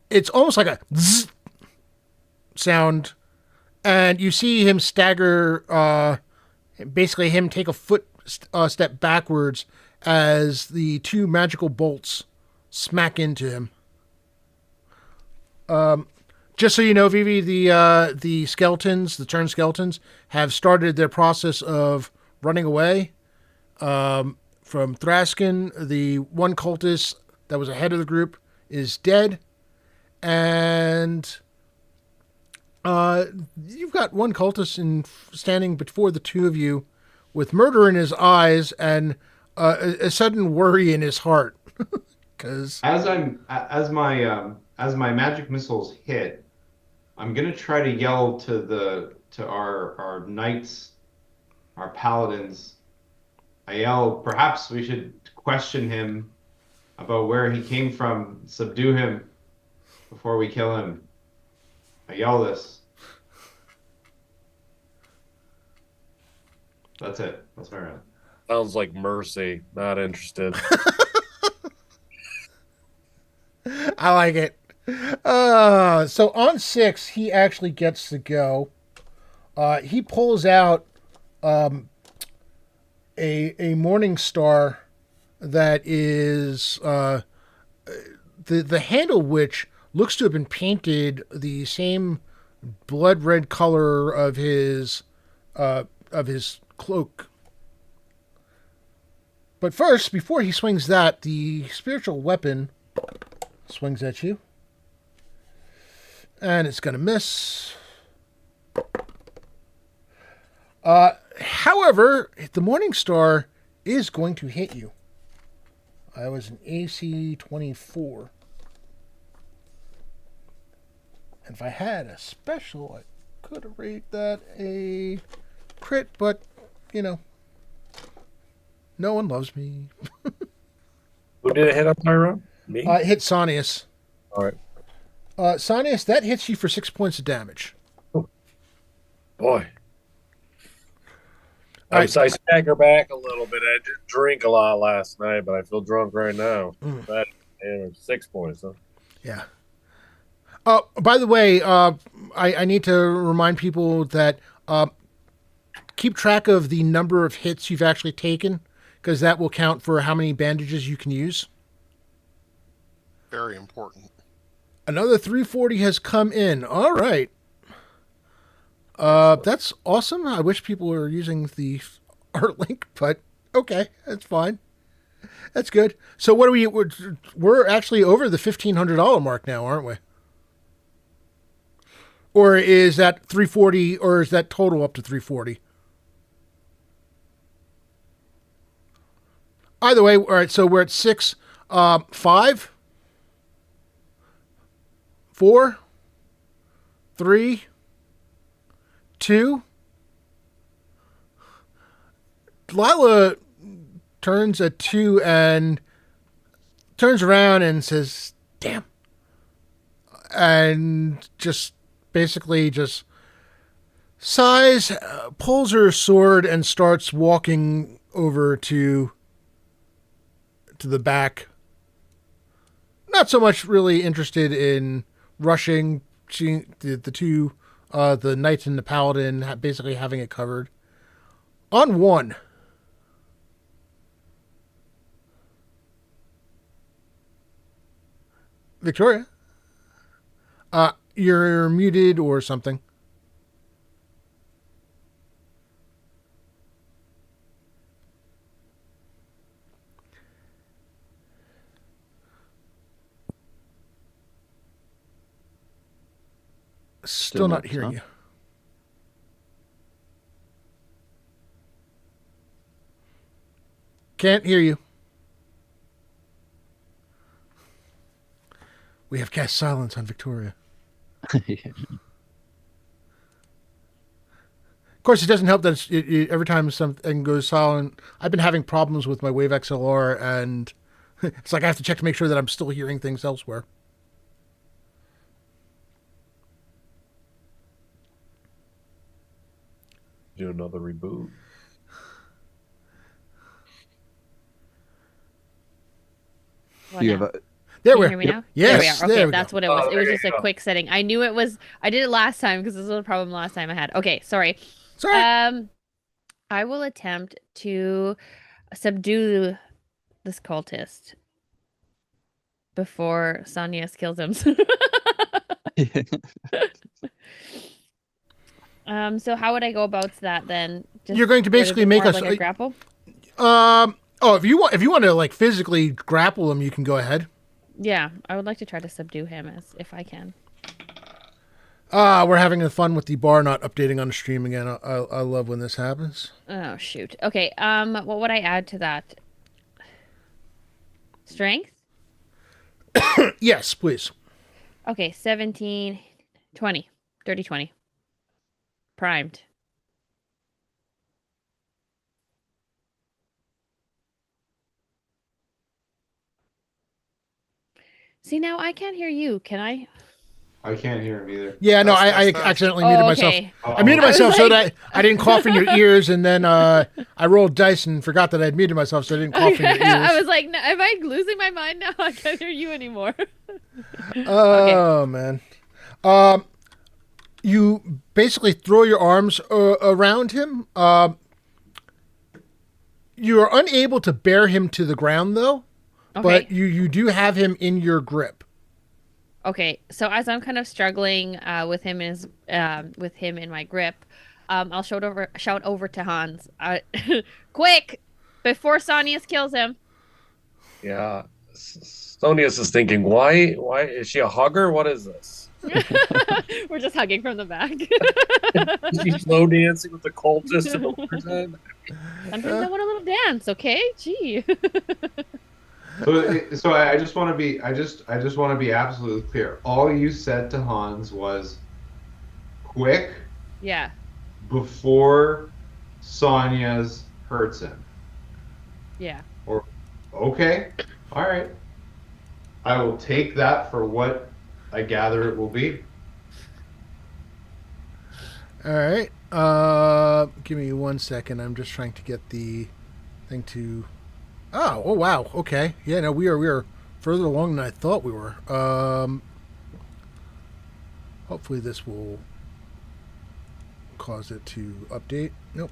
S3: it's almost like a zzz sound. And you see him stagger, basically him take a step backwards as the 2 magical bolts smack into him. Just so you know, Vivi, the skeletons, the turned skeletons, have started their process of running away from Thraskin. The one cultist that was ahead of the group is dead, and you've got one cultist standing before the 2 of you with murder in his eyes and a sudden worry in his heart. Because
S5: As my magic missiles hit, I'm gonna try to yell to our knights, our paladins. I yell, perhaps we should question him about where he came from, subdue him before we kill him. I yell this. That's it. That's my round.
S1: Sounds like mercy. Not interested.
S3: I like it. So on 6, he actually gets to go. He pulls out a morning star that is the handle which looks to have been painted the same blood red color of his cloak. But first, before he swings that, the spiritual weapon swings at you. And it's going to miss. However, the Morning Star is going to hit you. I was an AC 24. And if I had a special, I could have rated that a crit, but, you know, no one loves me.
S1: Who did it hit up, Tyrone? Me?
S3: It hit Sonius.
S1: All right.
S3: Sonius, that hits you for 6 points of damage.
S1: Boy.
S3: I
S1: I stagger back a little bit. I did drink a lot last night, but I feel drunk right now. That 6 points, huh?
S3: Yeah. By the way, I need to remind people that keep track of the number of hits you've actually taken, because that will count for how many bandages you can use.
S4: Very important.
S3: Another 340 has come in. All right. That's awesome. I wish people were using the art link, but okay, that's fine. That's good. So what are we're actually over the $1,500 mark now, aren't we? Or is that 340, or is that total up to 340? Either way, all right, so we're at 6, 5, 4, 3, 2. Lila turns at 2 and turns around and says, damn. And just basically just sighs, pulls her sword and starts walking over to the back. Not so much really interested in rushing. The two, the knight and the paladin, basically having it covered. On 1, Victoria. You're muted or something. Still not
S6: muted,
S3: hearing
S6: huh?
S3: you. Can't hear you. We have cast silence on Victoria. Of course, it doesn't help that every time something goes silent, I've been having problems with my Wave XLR, and it's like I have to check to make sure that I'm still hearing things elsewhere.
S1: Do another reboot.
S2: What
S6: Do you
S2: now?
S6: have a,
S3: There
S2: Can
S3: we
S2: you
S3: are.
S2: hear me now?
S3: Yes,
S2: There we are.
S3: there
S2: Okay,
S3: we
S2: that's
S3: go.
S2: what it was.
S1: Oh,
S2: It was
S1: there
S2: just
S1: you
S2: a
S1: go.
S2: quick setting. I knew it was. I did it last time because this was a problem last time I had. Okay, sorry.
S3: Sorry.
S2: I will attempt to subdue this cultist before Sonia kills him. So how would I go about that then? Just,
S3: You're going to
S2: would it
S3: basically
S2: be
S3: make
S2: more
S3: us
S2: like a grapple.
S3: Oh, if you want to like physically grapple him, you can go ahead.
S2: Yeah, I would like to try to subdue him as if I can.
S3: We're having fun with the bar not updating on the stream again. I love when this happens.
S2: Oh shoot. Okay. What would I add to that? Strength?
S3: Yes, please.
S2: Okay, 17, 20. Dirty 20. Primed. See, now I can't hear you. Can I?
S5: I can't hear him either.
S3: Yeah, no,
S4: Test,
S3: I
S4: test, test.
S3: accidentally muted myself.
S2: okay.
S3: I muted
S2: I was
S3: myself so
S2: like-
S3: that I didn't cough in your ears, and then I rolled dice and forgot that I'd muted myself, so I didn't cough in your ears.
S2: I was like, no, am I losing my mind now? I can't hear you anymore.
S3: Oh man. You basically throw your arms around him. You are unable to bear him to the ground, though.
S2: Okay.
S3: But you do have him in your grip.
S2: Okay, so as I'm kind of struggling with him in my grip, I'll shout over to Hans. Quick, before Sonius kills him.
S1: Yeah. Sonia's is thinking, why is she a hugger? What is this?
S2: We're just hugging from the back.
S1: She's slow dancing with the cultist in the prison.
S2: Sometimes I want a little dance, okay? Gee.
S5: So I just want to be I just want to be absolutely clear. All you said to Hans was quick
S2: Yeah.
S5: before Sonya's hurts him.
S2: Yeah.
S5: Or okay, all right. I will take that for what I gather it will be.
S3: All right. Give me 1 second. I'm just trying to get the thing to. Oh wow. Okay. Yeah. No, we are further along than I thought we were. Hopefully this will cause it to update. Nope.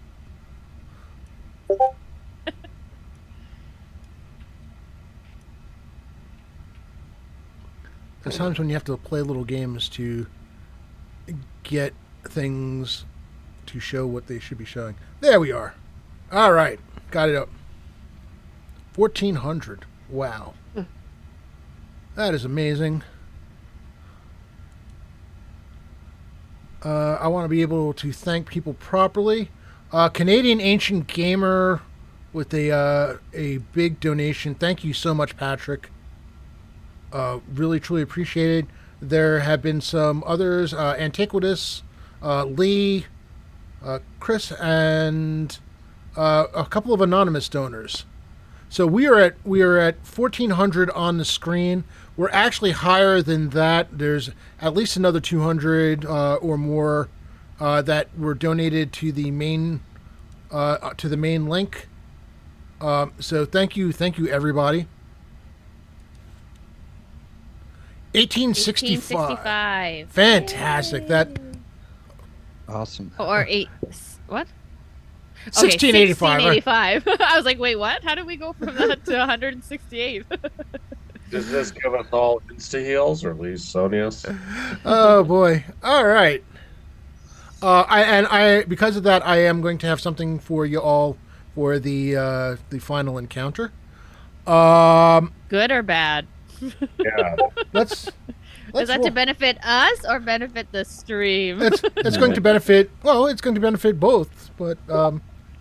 S3: There's times when you have to play little games to get things to show what they should be showing. There we are. All right. Got it up. 1,400. Wow. That is amazing. I want to be able to thank people properly. Canadian Ancient Gamer with a big donation. Thank you so much, Patrick. Really, truly appreciated. There have been some others, Antiquitous, Lee, Chris, and a couple of anonymous donors. So we are at 1,400 on the screen. We're actually higher than that. There's at least another 200 or more that were donated to the main link. So thank you everybody. 1865. Fantastic.
S2: Yay.
S3: That
S6: awesome.
S2: Or eight. What?
S3: 1685.
S2: 1685. I was like, wait, what? How did we go from that to 168?
S1: Does this give us all insta heals, or at least Sonia's?
S3: Oh boy! All right. I because of that, I am going to have something for you all for the final encounter.
S2: Good or bad?
S1: Yeah.
S3: Let's
S2: Is that
S3: roll.
S2: to benefit us or benefit the stream?
S3: It's going to benefit. Well, it's going to benefit both. But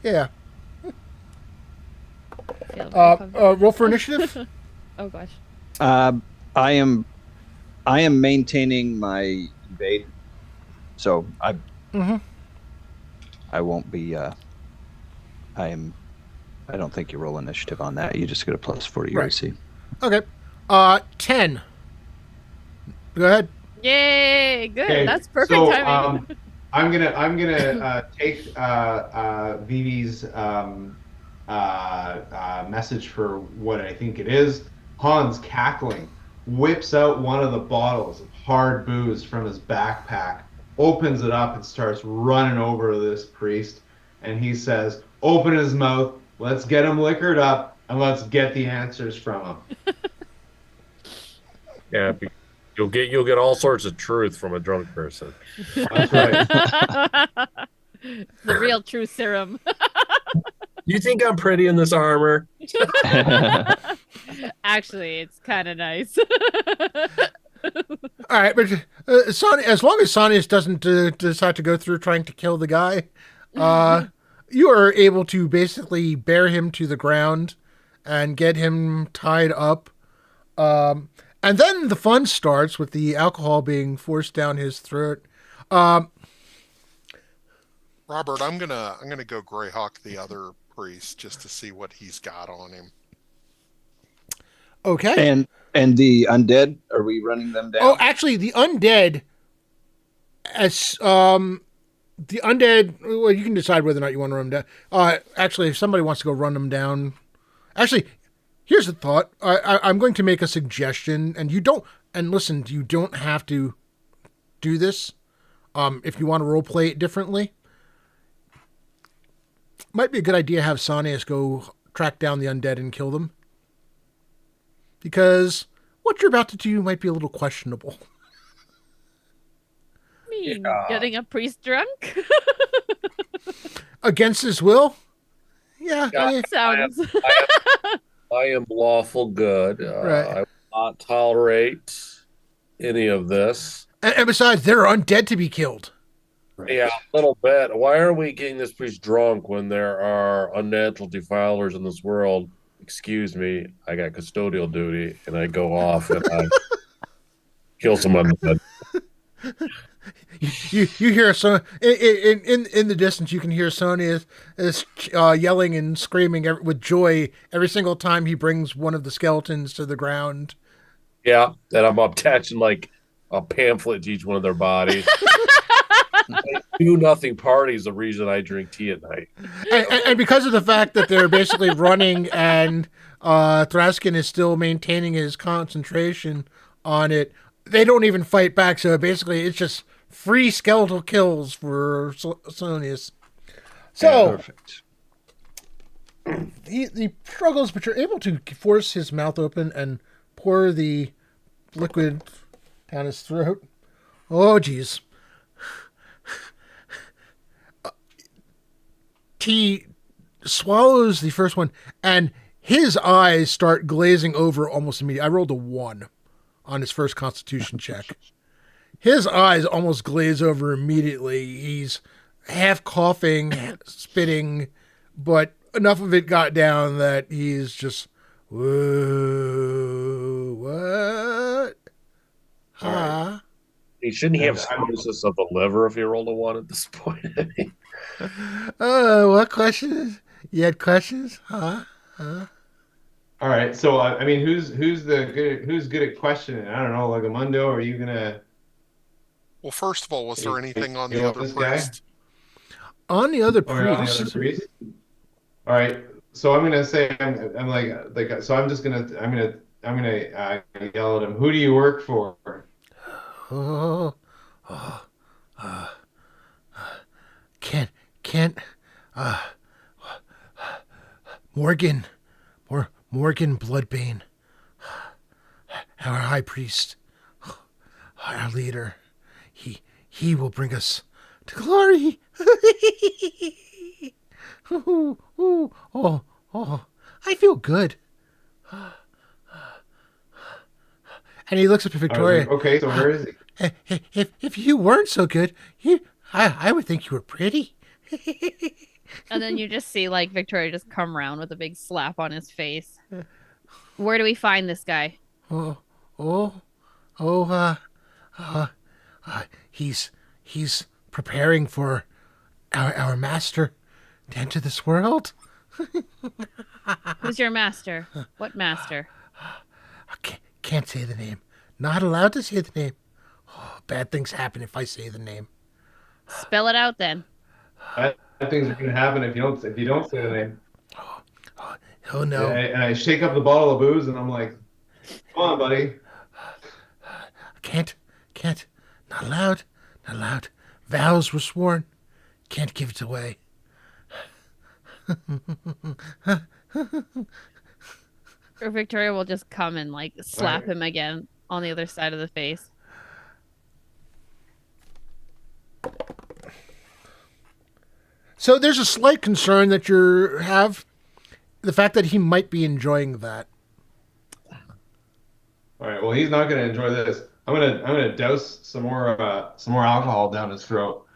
S3: yeah.
S2: Feel very comfortable.
S3: Roll for initiative.
S2: Oh gosh.
S6: I am maintaining my evade, so I won't be. I don't think you roll initiative on that. You just get a +4 to your
S3: Right.
S6: AC.
S3: Okay. 10. Go ahead.
S2: Yay! Good.
S5: Okay,
S2: That's perfect
S5: so,
S2: timing.
S5: I'm gonna take Vivi's message for what I think it is. Hans, cackling, whips out one of the bottles of hard booze from his backpack, opens it up, and starts running over to this priest. And he says, "Open his mouth. Let's get him liquored up, and let's get the answers from him."
S1: Yeah. You'll get all sorts of truth from a drunk person.
S5: That's right.
S2: The real true serum.
S1: You think I'm pretty in this armor?
S2: Actually, it's kind of nice.
S3: All right, but Son, as long as Sonius doesn't decide to go through trying to kill the guy, you are able to basically bear him to the ground and get him tied up. And then the fun starts with the alcohol being forced down his throat.
S4: Robert, I'm gonna go Greyhawk the other priest just to see what he's got on him.
S3: Okay.
S6: And the undead, are we running them down?
S3: Oh, actually, the undead, well, you can decide whether or not you want to run them down. Actually, if somebody wants to go run them down, actually, here's a thought. I'm going to make a suggestion, and you don't have to do this. If you want to role play it differently, might be a good idea to have Sanius go track down the undead and kill them. Because what you're about to do might be a little questionable.
S2: Getting a priest drunk?
S3: Against his will? Yeah.
S2: Sounds.
S1: I am lawful good.
S3: Right.
S1: I will not tolerate any of this.
S3: And besides, there are undead to be killed.
S1: Yeah, a little bit. Why are we getting this priest drunk when there are unnatural defilers in this world? Excuse me, I got custodial duty, and I go off and I kill some undead.
S3: You hear in the distance. You can hear Sony is yelling and screaming with joy every single time he brings one of the skeletons to the ground.
S1: Yeah, and I'm attaching like a pamphlet to each one of their bodies. Do nothing party is the reason I drink tea at night.
S3: And because of the fact that they're basically running and Thraskin is still maintaining his concentration on it, they don't even fight back. So basically, it's just free skeletal kills for Sonius. So
S6: Perfect.
S3: he struggles, but you're able to force his mouth open and pour the liquid down his throat. Oh, geez. He swallows the first one, and his eyes start glazing over almost immediately. I rolled a 1 on his first Constitution check. His eyes almost glaze over immediately. He's half coughing, spitting, but enough of it got down that he's just, whoa, what? Huh?
S1: He shouldn't have cirrhosis of the liver if he rolled a 1 at this point.
S3: What questions? You had questions? Huh?
S5: All right. So I mean, who's good at questioning? I don't know, like Amundo. Are you gonna?
S4: Well, first of all, was there anything on
S5: you
S4: the
S5: want
S4: other
S5: this guy?
S4: priest?
S3: On the other
S5: Or on the
S3: priest.
S5: other priest? All right. So I'm gonna say I'm like so I'm gonna yell at him. Who do you work for?
S3: Oh, Kent, Morgan Bloodbane. our high priest, our leader. He will bring us to glory. Ooh, ooh, oh, I feel good. And he looks up at
S5: I was
S3: Victoria.
S5: like, okay, so where is he?
S3: If you weren't so good, I would think you were pretty.
S2: And then you just see like Victoria just come around with a big slap on his face. Where do we find this guy?
S3: Oh, oh, oh, he's preparing for our master to enter this world.
S2: Who's your master? What master?
S3: Can't say the name. Not allowed to say the name. Oh, bad things happen if I say the name.
S2: Spell it out then.
S5: Bad things are going to happen if you don't say the name.
S3: Oh no.
S5: And I shake up the bottle of booze, and I'm like, come on, buddy.
S3: Can't. Not allowed. Vows were sworn. Can't give it away.
S2: Or Victoria will just come and like slap him again on the other side of the face.
S3: So there's a slight concern that you have, the fact that he might be enjoying that.
S5: All right. Well, he's not going to enjoy this. I'm gonna douse some more alcohol down his throat.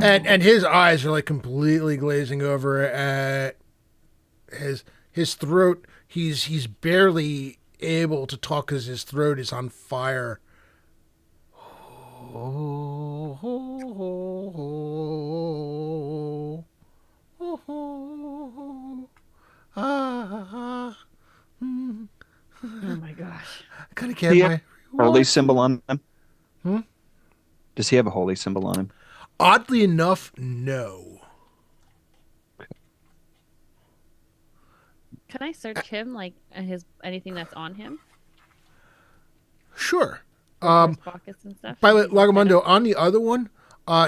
S3: And his eyes are like completely glazing over at his throat. He's barely able to talk because his throat is on fire. Oh,
S2: Oh my gosh.
S3: I gotta get my
S6: holy symbol on him.
S3: Hmm?
S6: Does he have a holy symbol on him?
S3: Oddly enough, no.
S2: Can I search him like his anything that's on him?
S3: Sure.
S2: Or his pockets and stuff?
S3: By the way, Lagamundo, on the other one,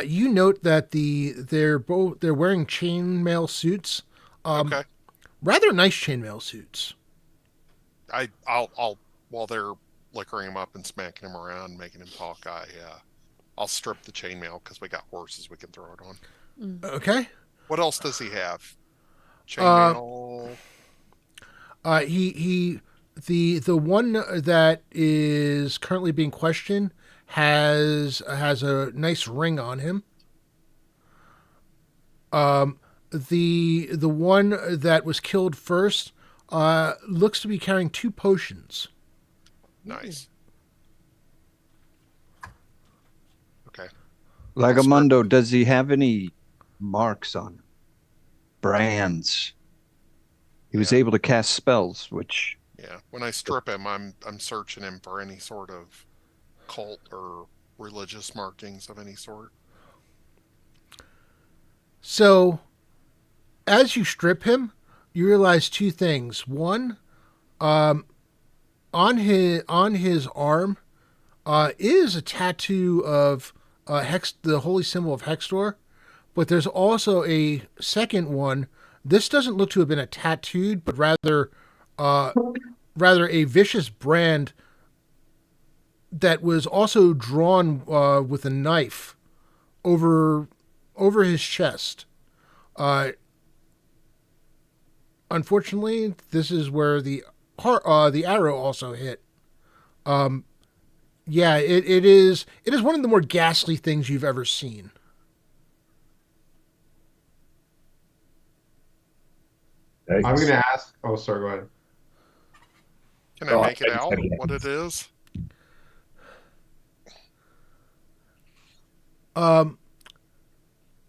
S3: you note that they're wearing chainmail suits.
S4: Okay.
S3: Rather nice chainmail suits.
S4: I'll while they're liquoring him up and smacking him around, making him talk, I'll strip the chainmail because we got horses we can throw it on.
S3: Okay.
S4: What else does he have? Chainmail.
S3: The one that is currently being questioned has a nice ring on him. The one that was killed first looks to be carrying 2 potions.
S4: Nice. Okay.
S6: Lagamundo, does he have any marks on him? Brands? He was able to cast spells, which...
S4: Yeah. When I strip him, I'm searching him for any sort of cult or religious markings of any sort.
S3: So, as you strip him, you realize 2 things. One, on his arm is a tattoo of the holy symbol of Hextor, but there's also a second one. This doesn't look to have been a tattooed, but rather a vicious brand that was also drawn with a knife over his chest. Unfortunately, this is where the arrow also hit. Yeah, it is one of the more ghastly things you've ever seen.
S5: I'm going to ask. Oh, sorry. Go ahead.
S4: Can I make it out what it is?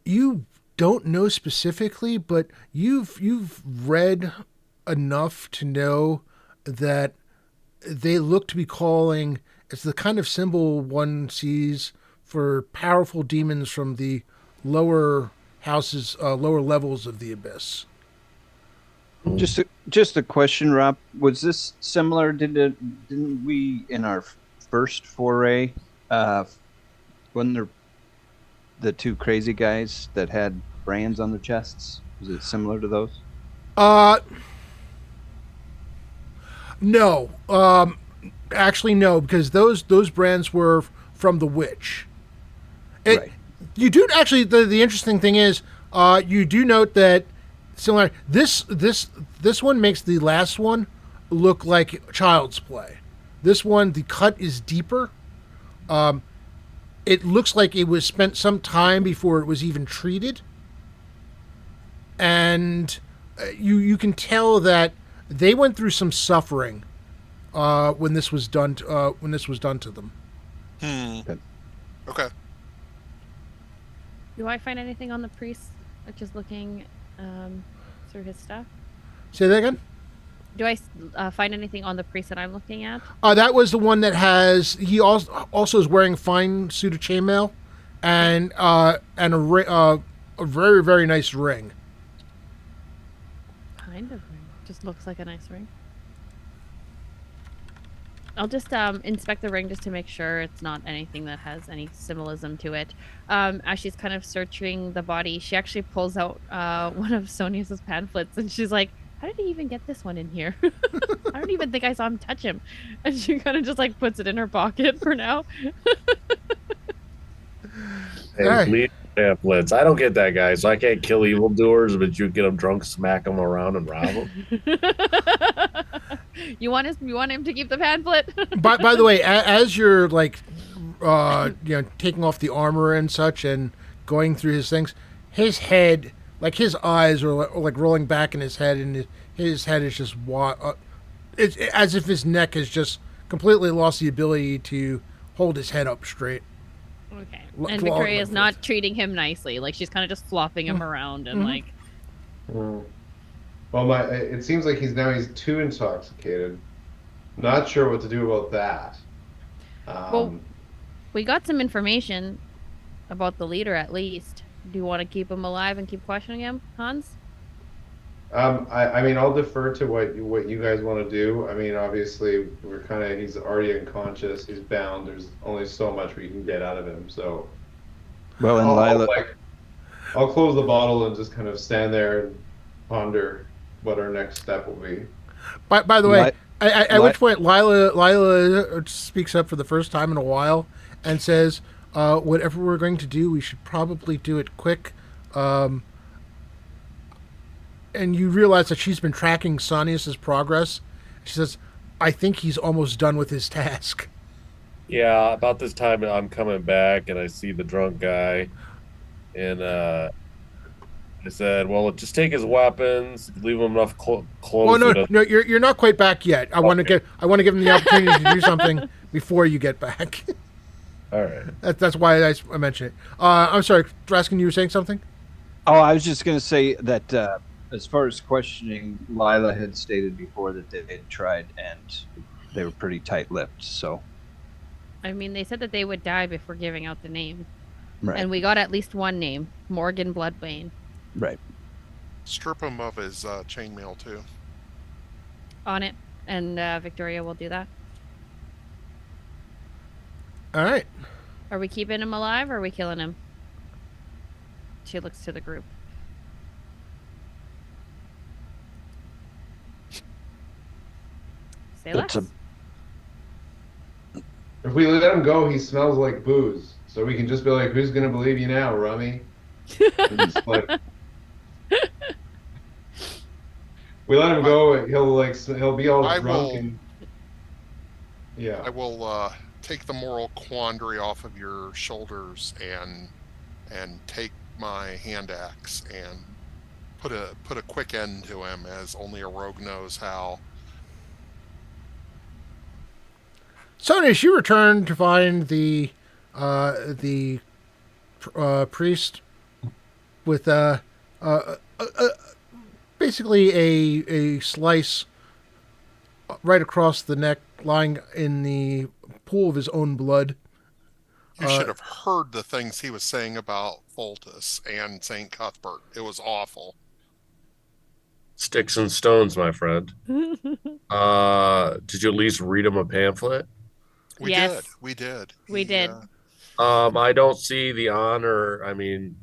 S3: You don't know specifically, but you've read enough to know that they look to be calling. It's the kind of symbol one sees for powerful demons from the lower houses, lower levels of the abyss.
S6: Just a question, Rob. Was this similar? Didn't we in our first foray, when there the two crazy guys that had brands on their chests? Was it similar to those?
S3: Uh, no. Actually, no, because those brands were from the witch.
S6: Right.
S3: You do actually. The interesting thing is, you do note that similar. This one makes the last one look like child's play. This one, the cut is deeper. It looks like it was spent some time before it was even treated, and you can tell that they went through some suffering when this was done. When this was done to them.
S4: Hmm. Okay.
S2: Do I find anything on the priest? Just looking through his stuff.
S3: Say that again.
S2: Do I find anything on the priest that I'm looking at?
S3: That was the one that has. He also is wearing fine suit of chainmail, and a very very nice ring.
S2: Kind of ring. Just looks like a nice ring. I'll just inspect the ring just to make sure it's not anything that has any symbolism to it. As she's kind of searching the body, she actually pulls out one of Sonia's pamphlets, and she's like, "How did he even get this one in here? I don't even think I saw him touch him." And she kind of just like puts it in her pocket for now.
S1: Hey, leave pamphlets. I don't get that, guy. So I can't kill evildoers, but you get them drunk, smack them around, and rob them.
S2: You want him to keep the pamphlet?
S3: By the way, as you're like, taking off the armor and such, and going through his things, his head, like his eyes are like rolling back in his head, and his head is just it's as if his neck has just completely lost the ability to hold his head up straight.
S2: Okay. And Victoria's not treating him nicely. Like she's kind of just flopping him around and like.
S7: Well, it seems like he's too intoxicated. Not sure what to do about that.
S2: Well, we got some information about the leader at least. Do you want to keep him alive and keep questioning him, Hans?
S7: I mean, I'll defer to what you guys want to do. I mean, obviously, he's already unconscious. He's bound. There's only so much we can get out of him. So,
S6: Well, and Lila,
S7: I'll close the bottle and just kind of stand there and ponder what our next step will be.
S3: By the way, at which point Lila speaks up for the first time in a while and says, "Whatever we're going to do, we should probably do it quick." And you realize that she's been tracking Sonius's progress. She says, "I think he's almost done with his task."
S1: Yeah, about this time I'm coming back and I see the drunk guy, and I said, "Well, just take his weapons, leave him enough clothes."
S3: Oh no, you're not quite back yet. I want to give him the opportunity to do something before you get back.
S1: All right.
S3: That's why I mentioned it. I'm sorry, Raskin, you were saying something?
S6: Oh, I was just going to say that as far as questioning, Lila had stated before that they had tried and they were pretty tight-lipped. So,
S2: I mean, they said that they would die before giving out the name,
S6: right.
S2: And we got at least one name: Morgan Bloodbane.
S6: Right.
S4: Strip him of his chainmail too.
S2: On it, and Victoria will do that.
S3: All right.
S2: Are we keeping him alive or are we killing him? She looks to the group. Say less.
S7: If we let him go, he smells like booze. So we can just be like, "Who's gonna believe you now, Rummy?" We let him go, he'll be all drunk and yeah.
S4: I will take the moral quandary off of your shoulders and take my hand axe and put a quick end to him, as only a rogue knows how.
S3: Sonius, you return to find the priest with basically a slice right across the neck, lying in the pool of his own blood.
S4: You should have heard the things he was saying about Foltus and St. Cuthbert. It was awful.
S1: Sticks and stones, my friend. Did you at least read him a pamphlet?
S4: We
S2: Yes.
S4: did. We did.
S2: We did.
S1: I don't see the honor. I mean,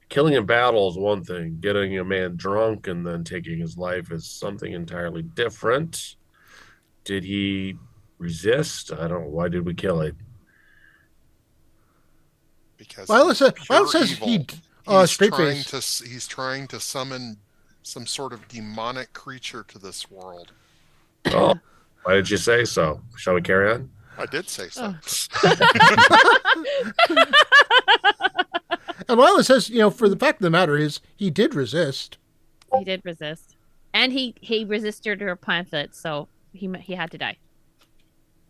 S1: killing in battle is one thing. Getting a man drunk and then taking his life is something entirely different. Did he resist? I don't know. Why did we kill it?
S4: because
S3: Violet,
S4: he's
S3: Violet
S4: pure
S3: says
S4: evil.
S3: he straight face.
S4: He's trying to summon some sort of demonic creature to this world.
S1: Oh, why did you say so? Shall we carry on?
S4: I did say so.
S2: Oh.
S3: And Violet says, for the fact of the matter is, he did resist.
S2: He did resist, and he resisted her pamphlet, so he had to die.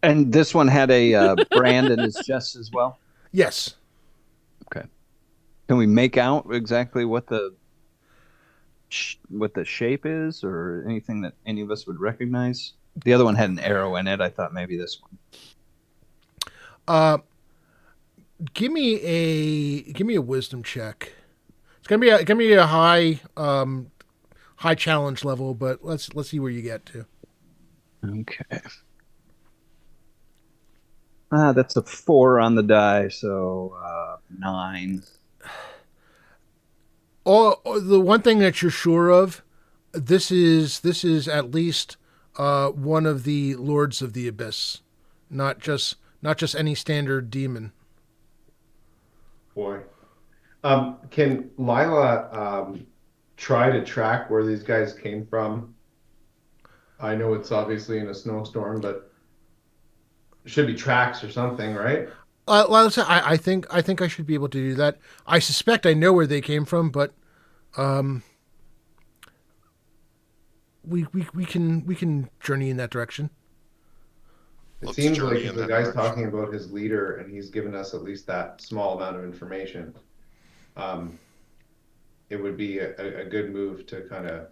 S6: And this one had a brand in his chest as well.
S3: Yes.
S6: Okay. Can we make out exactly what the shape is, or anything that any of us would recognize? The other one had an arrow in it. I thought maybe this one.
S3: Give me a wisdom check. It's gonna be a high challenge level, but let's see where you get to.
S6: Okay. That's a 4 on the die, so 9.
S3: The one thing that you're sure of, this is at least one of the lords of the abyss, not just any standard demon.
S7: Boy. Can Lila try to track where these guys came from? I know it's obviously in a snowstorm, but there should be tracks or something, right?
S3: I think I should be able to do that. I suspect I know where they came from, but we can journey in that direction.
S7: It
S4: Let's
S7: seems like
S4: journey
S7: if
S4: in
S7: the
S4: that
S7: guy's
S4: direction.
S7: talking about his leader and he's given us at least that small amount of information, it would be a good move to kind of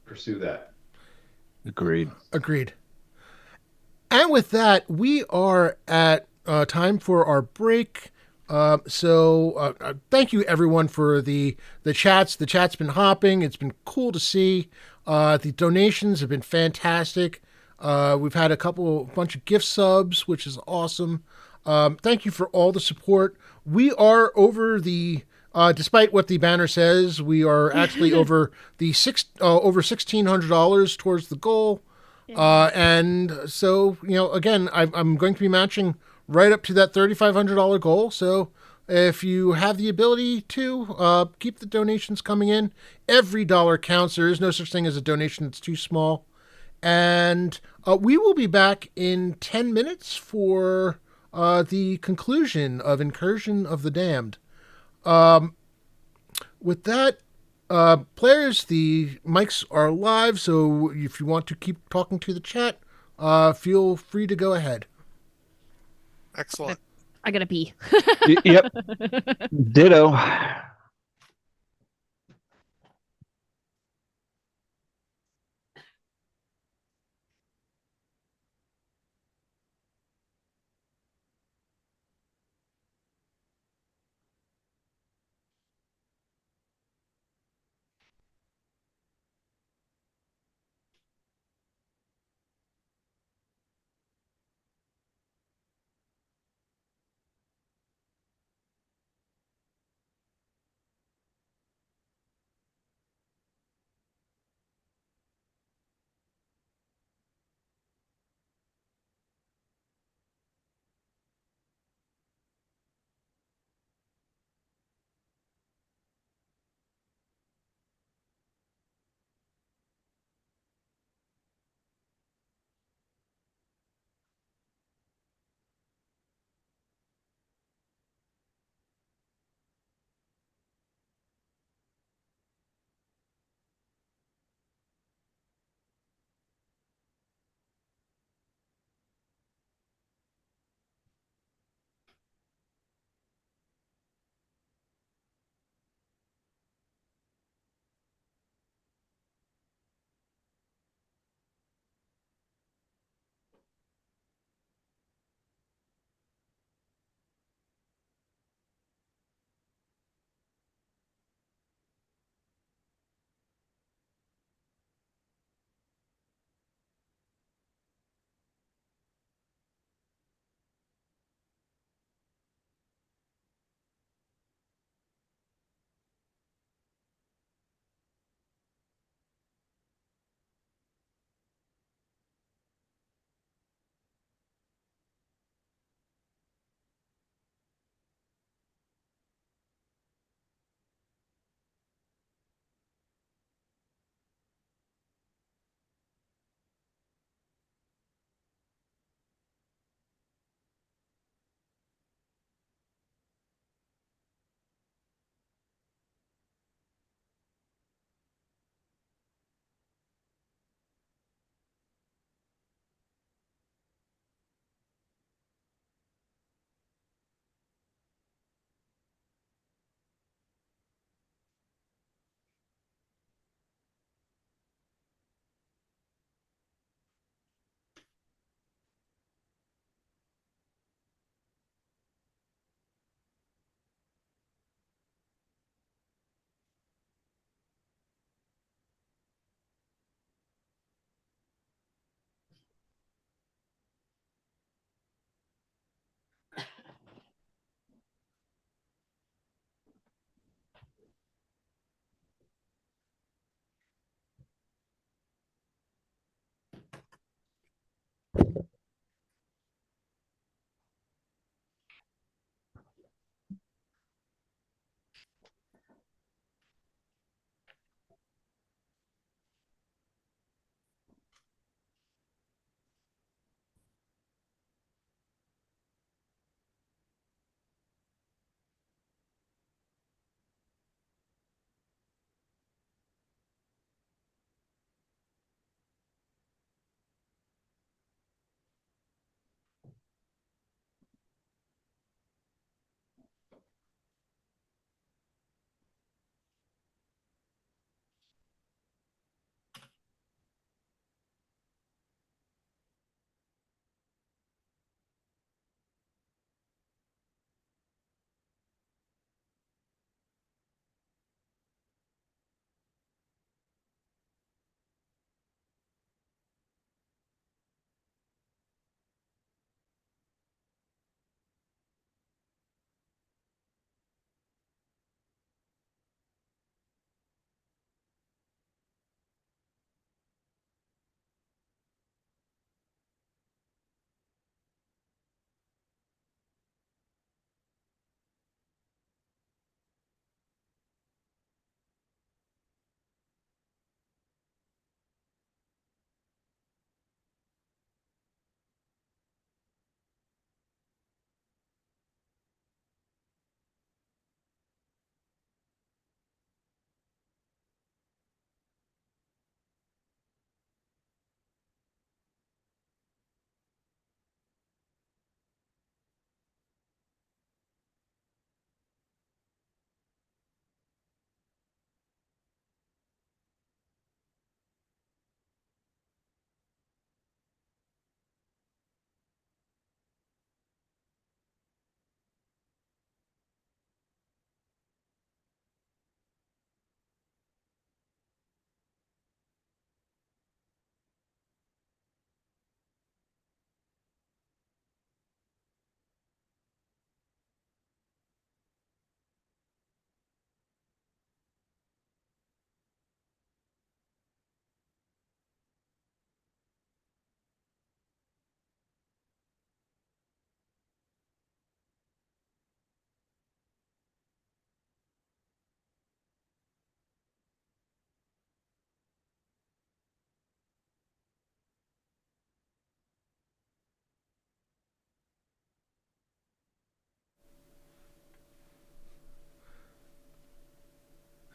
S7: pursue that.
S6: Agreed.
S3: Agreed. And with that, we are at time for our break. Thank you everyone for the chats. The chat's been hopping. It's been cool to see. The donations have been fantastic. We've had bunch of gift subs, which is awesome. Thank you for all the support. We are over despite what the banner says, we are actually over over $1,600 towards the goal. And so, again, I'm going to be matching right up to that $3,500 goal. So if you have the ability to keep the donations coming in, every dollar counts. There is no such thing as a donation that's too small. And we will be back in 10 minutes for the conclusion of Incursion of the Damned. With that, players, the mics are live, so if you want to keep talking to the chat, feel free to go ahead.
S4: Excellent.
S2: I gotta pee.
S6: Yep. Ditto.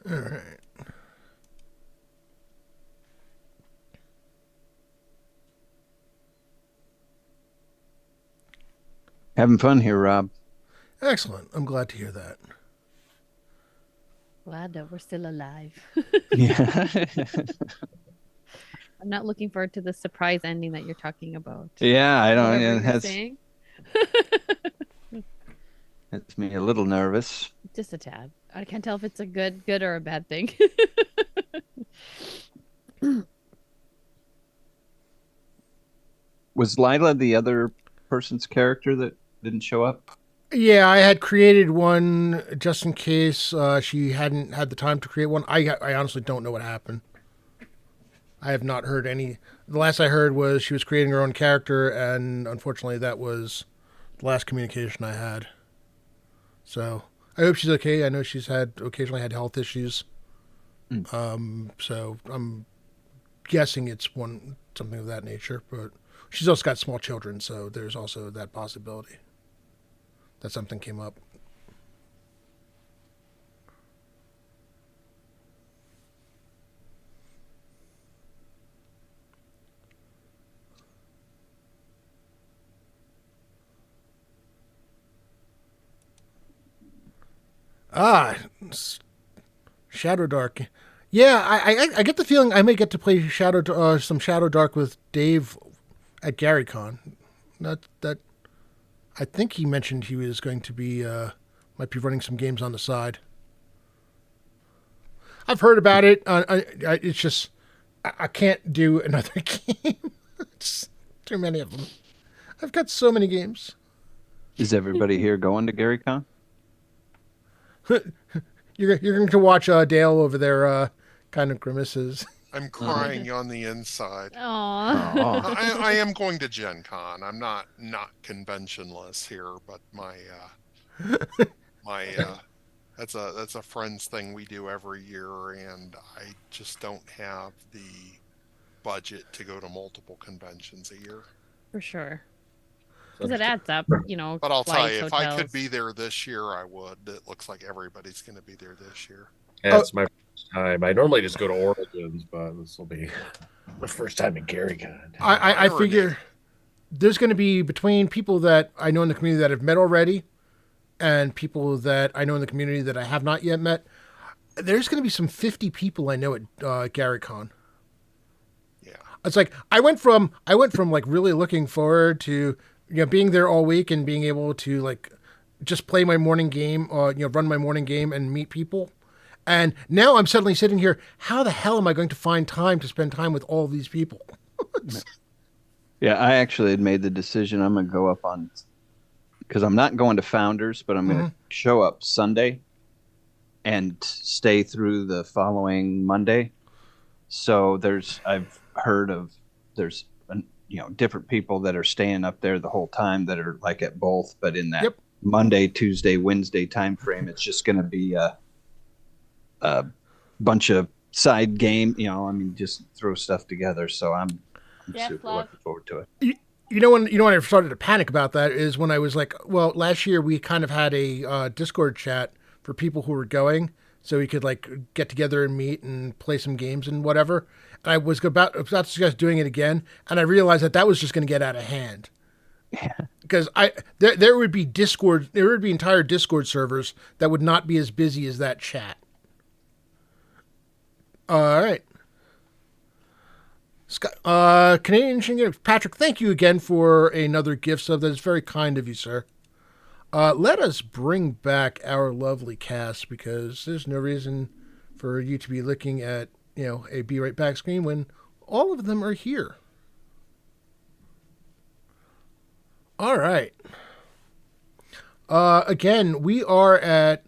S3: All right.
S6: Having fun here, Rob.
S3: Excellent. I'm glad to hear that.
S2: Glad that we're still alive.
S6: Yeah.
S2: I'm not looking forward to the surprise ending that you're talking about.
S6: Yeah, I don't.
S2: Whatever
S6: Yeah,
S2: you're saying.
S6: that's me a little nervous.
S2: Just a tad. I can't tell if it's a good or a bad thing.
S6: Was Lila the other person's character that didn't show up?
S3: Yeah, I had created one just in case she hadn't had the time to create one. I honestly don't know what happened. I have not heard any. The last I heard was she was creating her own character, and unfortunately, that was the last communication I had. So I hope she's okay. I know she's occasionally had health issues. So I'm guessing it's something of that nature. But she's also got small children, so there's also that possibility that something came up. Ah, Shadow Dark. Yeah, I get the feeling I may get to play some Shadow Dark with Dave at GaryCon. That I think he mentioned he was going to be might be running some games on the side. I've heard about it. It's just I can't do another game. It's too many of them. I've got so many games.
S6: Is everybody here going to GaryCon?
S3: You're going to watch Dale over there kind of grimaces.
S4: I'm crying on the inside.
S2: Aww.
S4: I am going to Gen Con. I'm not conventionless here, but my that's a friends thing we do every year, and I just don't have the budget to go to multiple conventions a year.
S2: For sure. Because it adds up, you know.
S4: But I'll tell
S2: flights,
S4: you, if I could
S2: hotels.
S4: be there this year, I would. It looks like everybody's going to be there this year.
S1: Yeah, it's my first time. I normally just go to Origins, but this will be my first time in GaryCon.
S3: I figure there's going to be between people that I know in the community that have met already and people that I know in the community that I have not yet met. There's going to be some 50 people I know at GaryCon.
S4: Yeah.
S3: It's like I went from like really looking forward to being there all week and being able to like just play my morning game or run my morning game and meet people. And now I'm suddenly sitting here, how the hell am I going to find time to spend time with all these people?
S6: Yeah, I actually had made the decision I'm going to go up on, because I'm not going to Founders, but I'm going to show up Sunday and stay through the following Monday. So I've heard of there's different people that are staying up there the whole time that are like at both, but in that Monday, Tuesday, Wednesday time frame, it's just going to be a bunch of side game, just throw stuff together. So I'm super looking forward to it.
S3: When I started to panic about that is when I was like, well, last year we kind of had a Discord chat for people who were going, so we could like get together and meet and play some games and whatever. And I was about to suggest doing it again, and I realized that was just going to get out of hand. Because there would be entire Discord servers that would not be as busy as that chat. All right. Scott, Canadian Shingo, Patrick, thank you again for another gift sub. That is very kind of you, sir. Let us bring back our lovely cast because there's no reason for you to be looking at a Be Right Back screen when all of them are here. All right. Again, we are at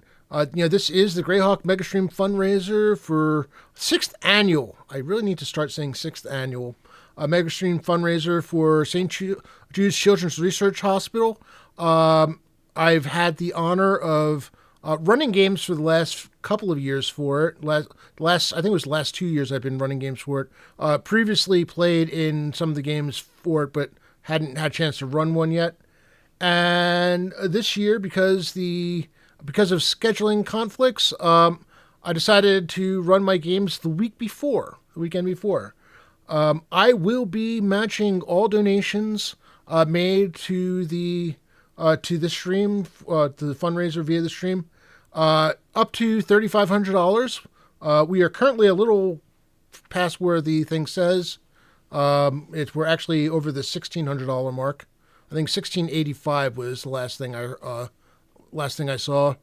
S3: this is the Greyhawk Megastream fundraiser for 6th annual. I really need to start saying 6th annual Megastream fundraiser for St. Jude's Children's Research Hospital. I've had the honor of running games for the last couple of years for it. I think it was the last 2 years I've been running games for it. Previously played in some of the games for it, but hadn't had a chance to run one yet. And this year, because of scheduling conflicts, I decided to run my games the weekend before. I will be matching all donations made to the stream, to the fundraiser via the stream, up to $3,500. We are currently a little past where the thing says. We're actually over the $1,600 mark. I think 1685 was the last thing I saw.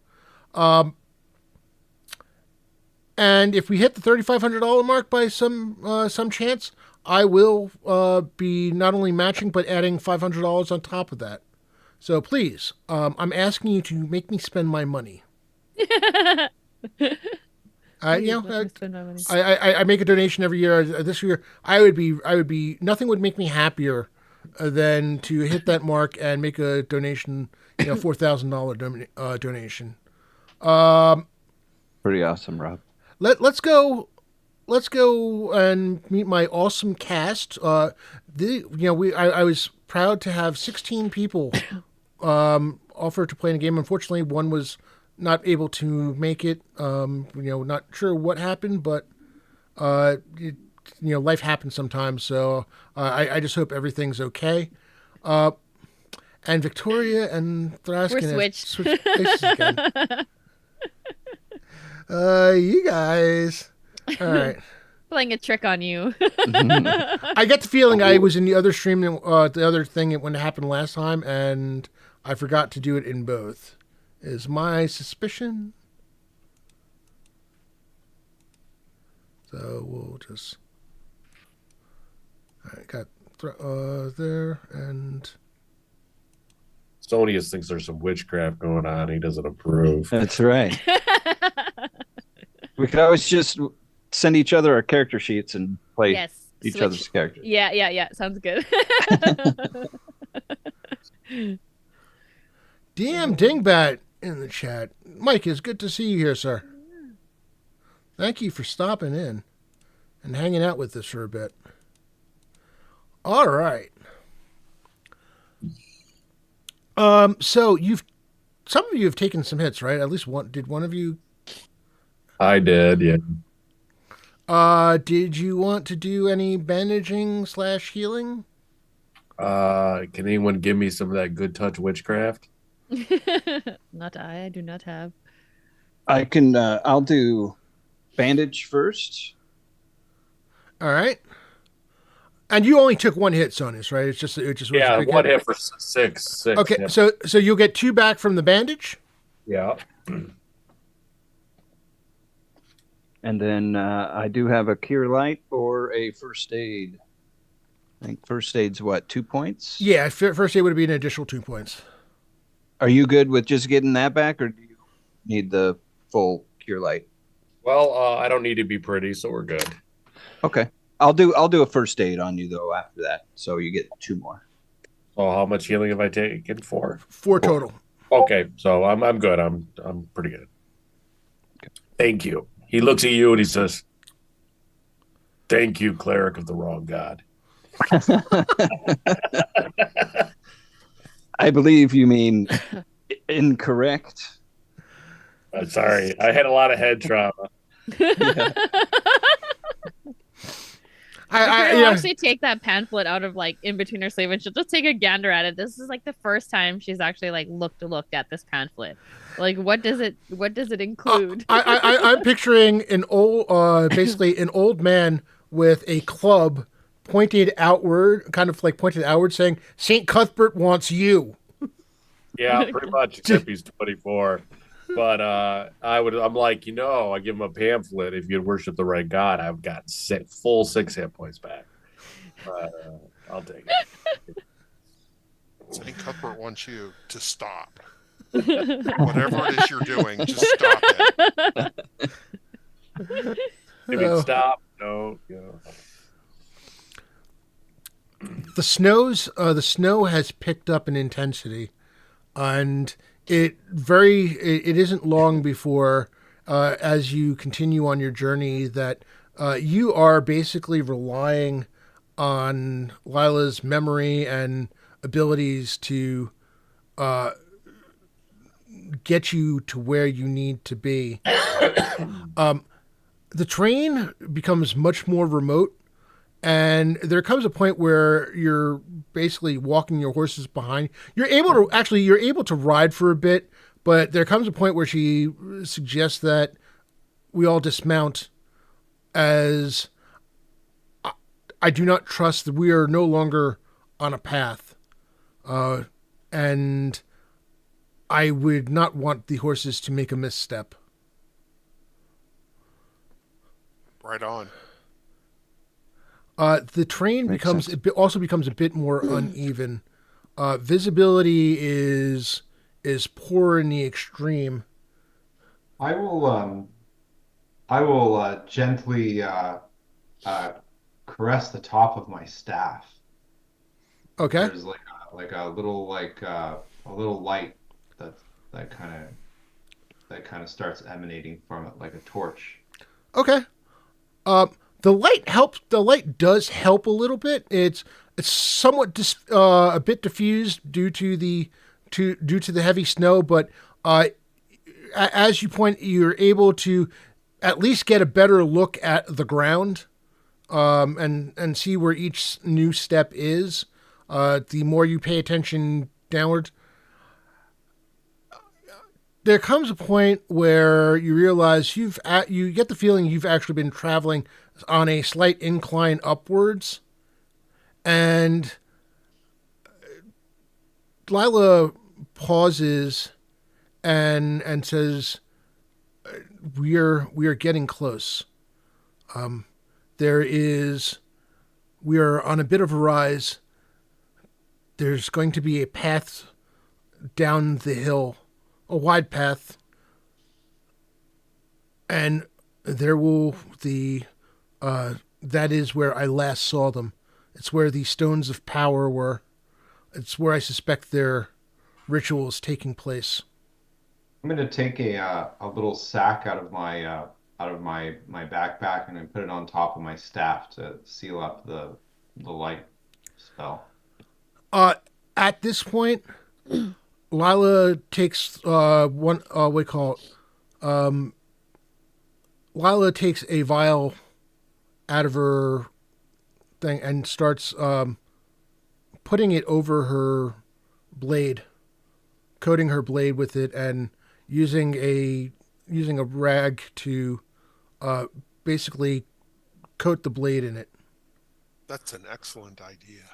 S3: And if we hit the $3,500 mark by some chance, I will be not only matching but adding $500 on top of that. So please, I'm asking you to make me spend my money.
S2: Spend my money.
S3: I make a donation every year. This year, I would be nothing would make me happier than to hit that mark and make a donation, $4,000 donation.
S6: Pretty awesome, Rob.
S3: Let's go and meet my awesome cast. I was proud to have 16 people offer to play in a game. Unfortunately, one was not able to make it. Not sure what happened, but life happens sometimes. So I just hope everything's okay. And Victoria and Thraskin
S2: We're
S3: switched places again. You guys. All right.
S2: Playing a trick on you.
S3: I get the feeling I was in the other stream, the other thing when it happened last time, and I forgot to do it in both. Is my suspicion. So we'll just. I got there and.
S1: Sonius thinks there's some witchcraft going on. He doesn't approve.
S6: That's right. We could always just send each other our character sheets and play each
S2: switch.
S6: other's characters.
S2: Yeah. Sounds good.
S3: DM Dingbat in the chat. Mike, it's good to see you here, sir. Thank you for stopping in and hanging out with us for a bit. All right. So some of you have taken some hits, right? At least one. Did one of you?
S1: I did, yeah.
S3: Did you want to do any bandaging / healing?
S1: Can anyone give me some of that good touch witchcraft?
S2: Not I do not have.
S6: I can. I'll do bandage first.
S3: All right. And you only took one hit, Sonus, right? It just was
S1: Yeah,
S3: a big
S1: one hit for six.
S3: Okay,
S1: yeah.
S3: so you'll get 2 back from the bandage.
S1: Yeah.
S6: And then I do have a cure light or a first aid. I think first aid's what, 2 points?
S3: Yeah, first aid would be an additional 2 points.
S6: Are you good with just getting that back, or do you need the full cure light?
S1: Well, I don't need to be pretty, so we're good.
S6: Okay. I'll do a first aid on you though after that, so you get 2 more.
S1: So how much healing have I taken? 4?
S3: 4 total.
S1: Okay, so I'm good. I'm pretty good. Okay. Thank you. He looks at you and he says, "Thank you, cleric of the wrong god."
S6: I believe you mean incorrect.
S1: Sorry, I had a lot of head trauma.
S2: I'll actually take that pamphlet out of in between her sleeve and she'll just take a gander at it. This is the first time she's actually looked at this pamphlet. What does it include?
S3: I'm picturing an old, basically an old man with a club pointed outward, saying, "St. Cuthbert wants you."
S1: Yeah, pretty much, except he's 24. But I'm like, I give him a pamphlet. If you worship the right God, I've got full 6 hit points back. I'll take it.
S4: St. Cuthbert wants you to stop. Whatever it is you're doing, just stop it.
S1: If you stop, no.
S3: The snow has picked up in intensity, and it isn't long before, as you continue on your journey, that you are basically relying on Lila's memory and abilities to get you to where you need to be. The terrain becomes much more remote, and there comes a point where you're basically walking your horses behind. You're able to ride for a bit, but there comes a point where she suggests that we all dismount, as I do not trust that we are no longer on a path, and I would not want the horses to make a misstep.
S4: Right on.
S3: The terrain
S6: Makes sense.
S3: also becomes a bit more uneven. Visibility is poor in the extreme.
S7: I will gently caress the top of my staff.
S3: Okay.
S7: There's a little light that that kind of that kind of starts emanating from it like a torch.
S3: Okay. The light helps. The light does help a little bit. It's somewhat a bit diffused due to the heavy snow, but as you point, you're able to at least get a better look at the ground, and see where each new step is. The more you pay attention downward, there comes a point where you realize you get the feeling you've actually been traveling on a slight incline upwards, and Lila pauses and says, we are getting close. We are on a bit of a rise. There's going to be a path down the hill, a wide path, and there will that is where I last saw them. It's where the stones of power were. It's where I suspect their ritual is taking place.
S7: I'm gonna take a little sack out of my backpack and I put it on top of my staff to seal up the light spell.
S3: At this point, Lila takes what we call it. Lila takes a vial out of her thing and starts putting it over her blade, coating her blade with it, and using a rag to basically coat the blade in it.
S4: That's an excellent idea.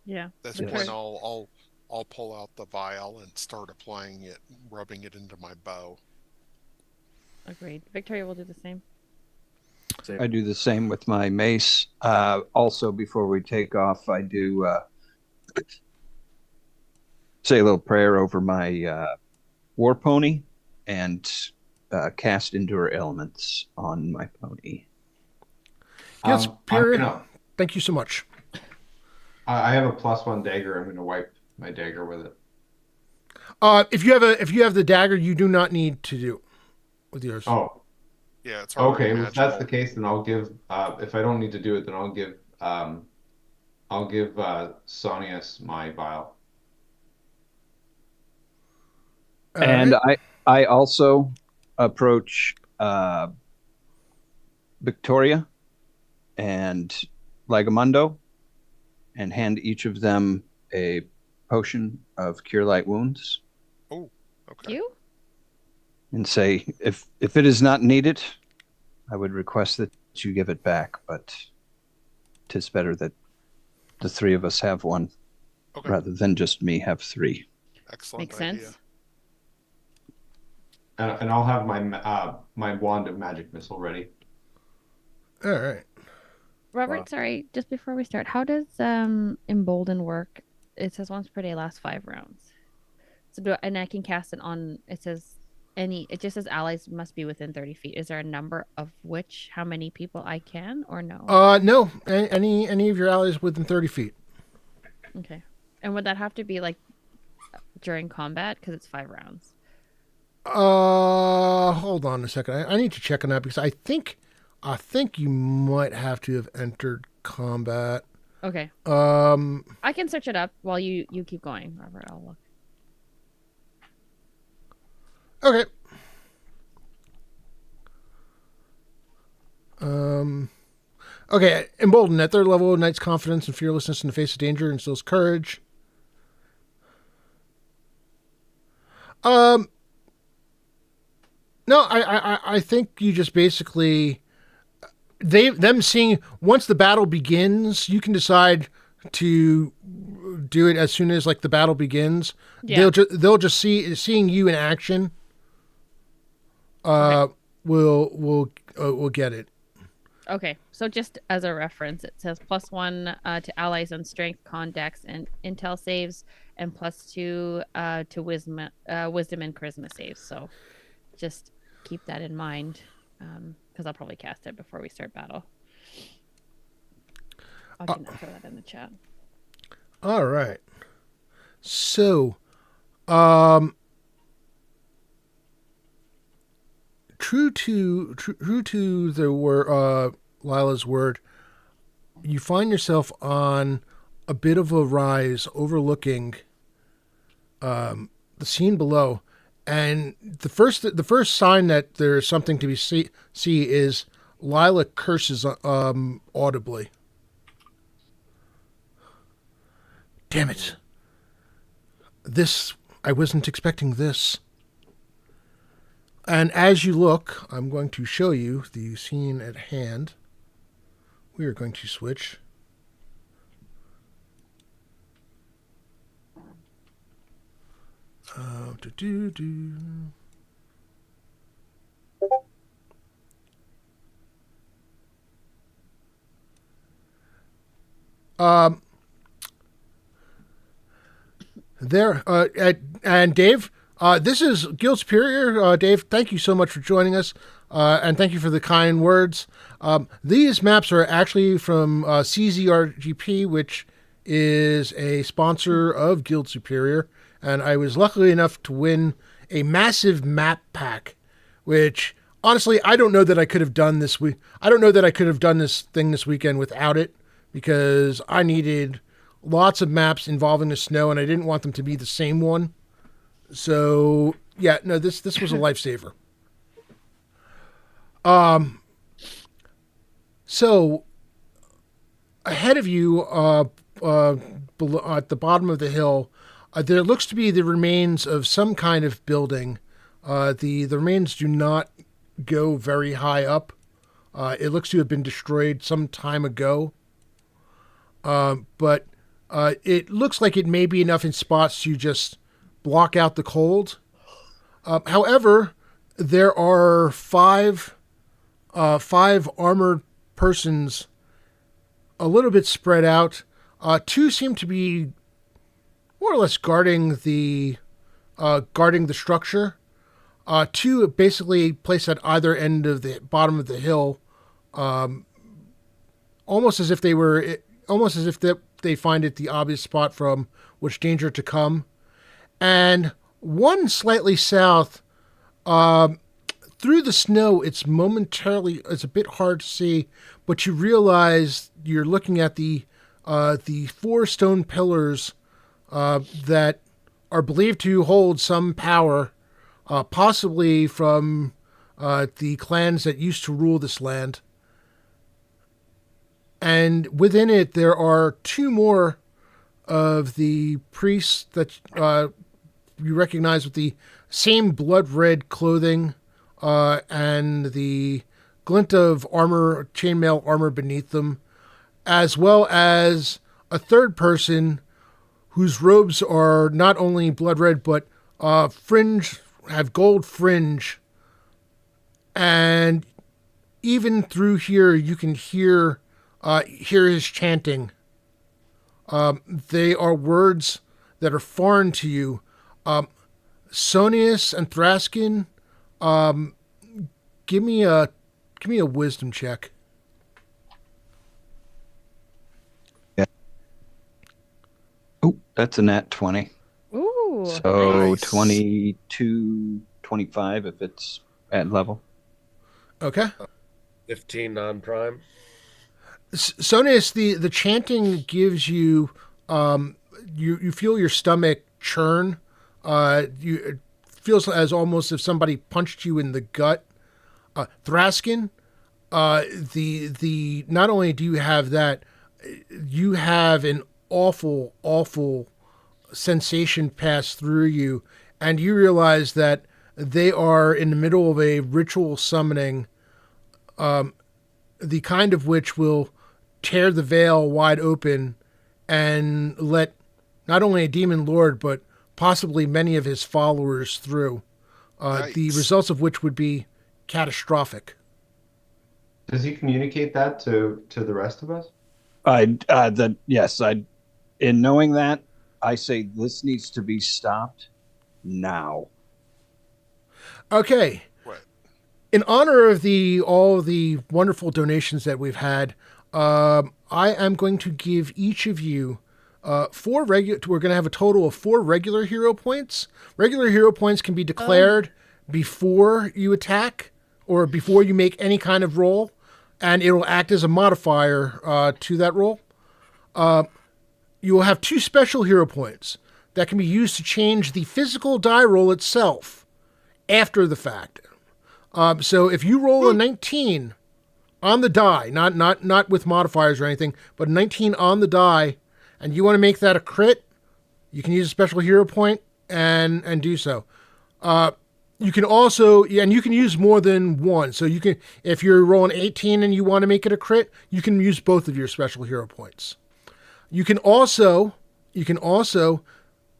S2: Yeah.
S4: At this
S2: Victoria-
S4: point, I'll pull out the vial and start applying it, rubbing it into my bow.
S2: Agreed. Victoria will do the same.
S6: I do the same with my mace. Also, before we take off, I do say a little prayer over my war pony and cast Endure Elements on my pony.
S3: Yes,
S7: I'm
S3: Pierre,
S7: gonna-
S3: thank you so much.
S7: I have a +1 dagger. I'm gonna wipe my dagger with it.
S3: If you have the dagger, you do not need to do with yours.
S7: Oh,
S4: Yeah, it's already
S7: okay. Well, if that's the
S4: magical.
S7: case, then I'll give. If I don't need to do it, then I'll give Sonius my vial.
S6: And
S3: Alright.
S6: I also approach Victoria and Lagamundo and hand each of them a potion of Cure Light Wounds
S4: Oh, okay.
S2: You?
S6: and say, if it is not needed, I would request that you give it back, but 'tis better that the three of us have one
S4: Okay.
S6: rather than just me have three.
S4: Excellent
S2: Makes
S4: idea.
S2: sense.
S7: And I'll have my wand of magic missile ready.
S3: All right.
S2: Robert,
S1: Wow.
S2: sorry, just before we start, how does Embolden work? It says once per day, last 5 rounds. So and I can cast it on. It says it just says allies must be within 30 feet. Is there a number of how many people I can or no?
S3: No. Any of your allies within 30 feet.
S2: Okay. And would that have to be like during combat because it's 5 rounds?
S3: Hold on a second. I need to check on that because I think you might have to have entered combat.
S2: Okay. I can search it up while you keep going, Robert. I'll look.
S3: Okay. Um. Okay. Emboldened at third level, knight's confidence and fearlessness in the face of danger instills courage. Um. No, I think you just basically them seeing once the battle begins, you can decide to do it as soon as like the battle begins.
S2: Yeah.
S3: They'll just seeing you in action.
S2: Okay.
S3: Will get it.
S2: Okay, so just as a reference, it says +1 to allies on strength, con, dex, and intel saves, and +2 to wisdom and charisma saves. So just keep that in mind, because I'll probably cast it before we start battle. I can throw that in the chat.
S3: All right. So, true to the word, Lila's word, you find yourself on a bit of a rise, overlooking the scene below, and the first sign that there's something to be see is Lila curses audibly. Damn it! I wasn't expecting this. And as you look, I'm going to show you the scene at hand. We are going to switch. There, and Dave, this is Guild Superior. Dave, thank you so much for joining us, and thank you for the kind words. These maps are actually from CZRGP, which is a sponsor of Guild Superior, and I was lucky enough to win a massive map pack, which honestly I don't know that I could have done this week. I don't know that I could have done this thing this weekend without it, because I needed lots of maps involving the snow, and I didn't want them to be the same one. So yeah, no, this was a lifesaver. So ahead of you, below, at the bottom of the hill, there looks to be the remains of some kind of building. The remains do not go very high up. It looks to have been destroyed some time ago. But it looks like it may be enough in spots to just block out the cold. However, there are five armored persons a little bit spread out. Two seem to be more or less guarding the structure. Two basically placed at either end of the bottom of the hill, almost as if they find it the obvious spot from which danger to come. And one slightly south, through the snow, it's a bit hard to see, but you realize you're looking at the 4 stone pillars that are believed to hold some power, possibly from the clans that used to rule this land. And within it, there are 2 more of the priests that you recognize with the same blood red clothing and the glint of armor, chainmail armor beneath them, as well as a third person whose robes are not only blood red but have gold fringe, and even through here you can hear his chanting. They are words that are foreign to you. Sonius and Thraskin, give me a wisdom check.
S6: Yeah. Oh, that's a nat 20.
S2: Ooh.
S6: So
S4: Nice.
S6: 22, 25 if it's at level.
S3: Okay.
S1: 15 non-prime.
S3: Sonius, the chanting gives you you feel your stomach churn. feels as almost if somebody punched you in the gut. Thraskin, the not only do you have that, you have an awful sensation pass through you, and you realize that they are in the middle of a ritual summoning, the kind of which will tear the veil wide open and let not only a demon lord but possibly many of his followers through. The results of which would be catastrophic.
S5: Does he communicate that to the rest of us?
S6: Yes, in knowing that, I say this needs to be stopped now.
S3: Okay.
S4: What?
S3: In honor of all the wonderful donations that we've had, I am going to give each of you four regular. We're going to have a total of 4 regular hero points. Regular hero points can be declared before you attack or before you make any kind of roll, and it will act as a modifier to that roll. You will have 2 special hero points that can be used to change the physical die roll itself after the fact. So if you roll a 19 on the die, not with modifiers or anything, but 19 on the die, and you want to make that a crit, you can use a special hero point and do so. You can also, and you can use more than one. So you can, if you're rolling 18 and you want to make it a crit, you can use both of your special hero points. You can also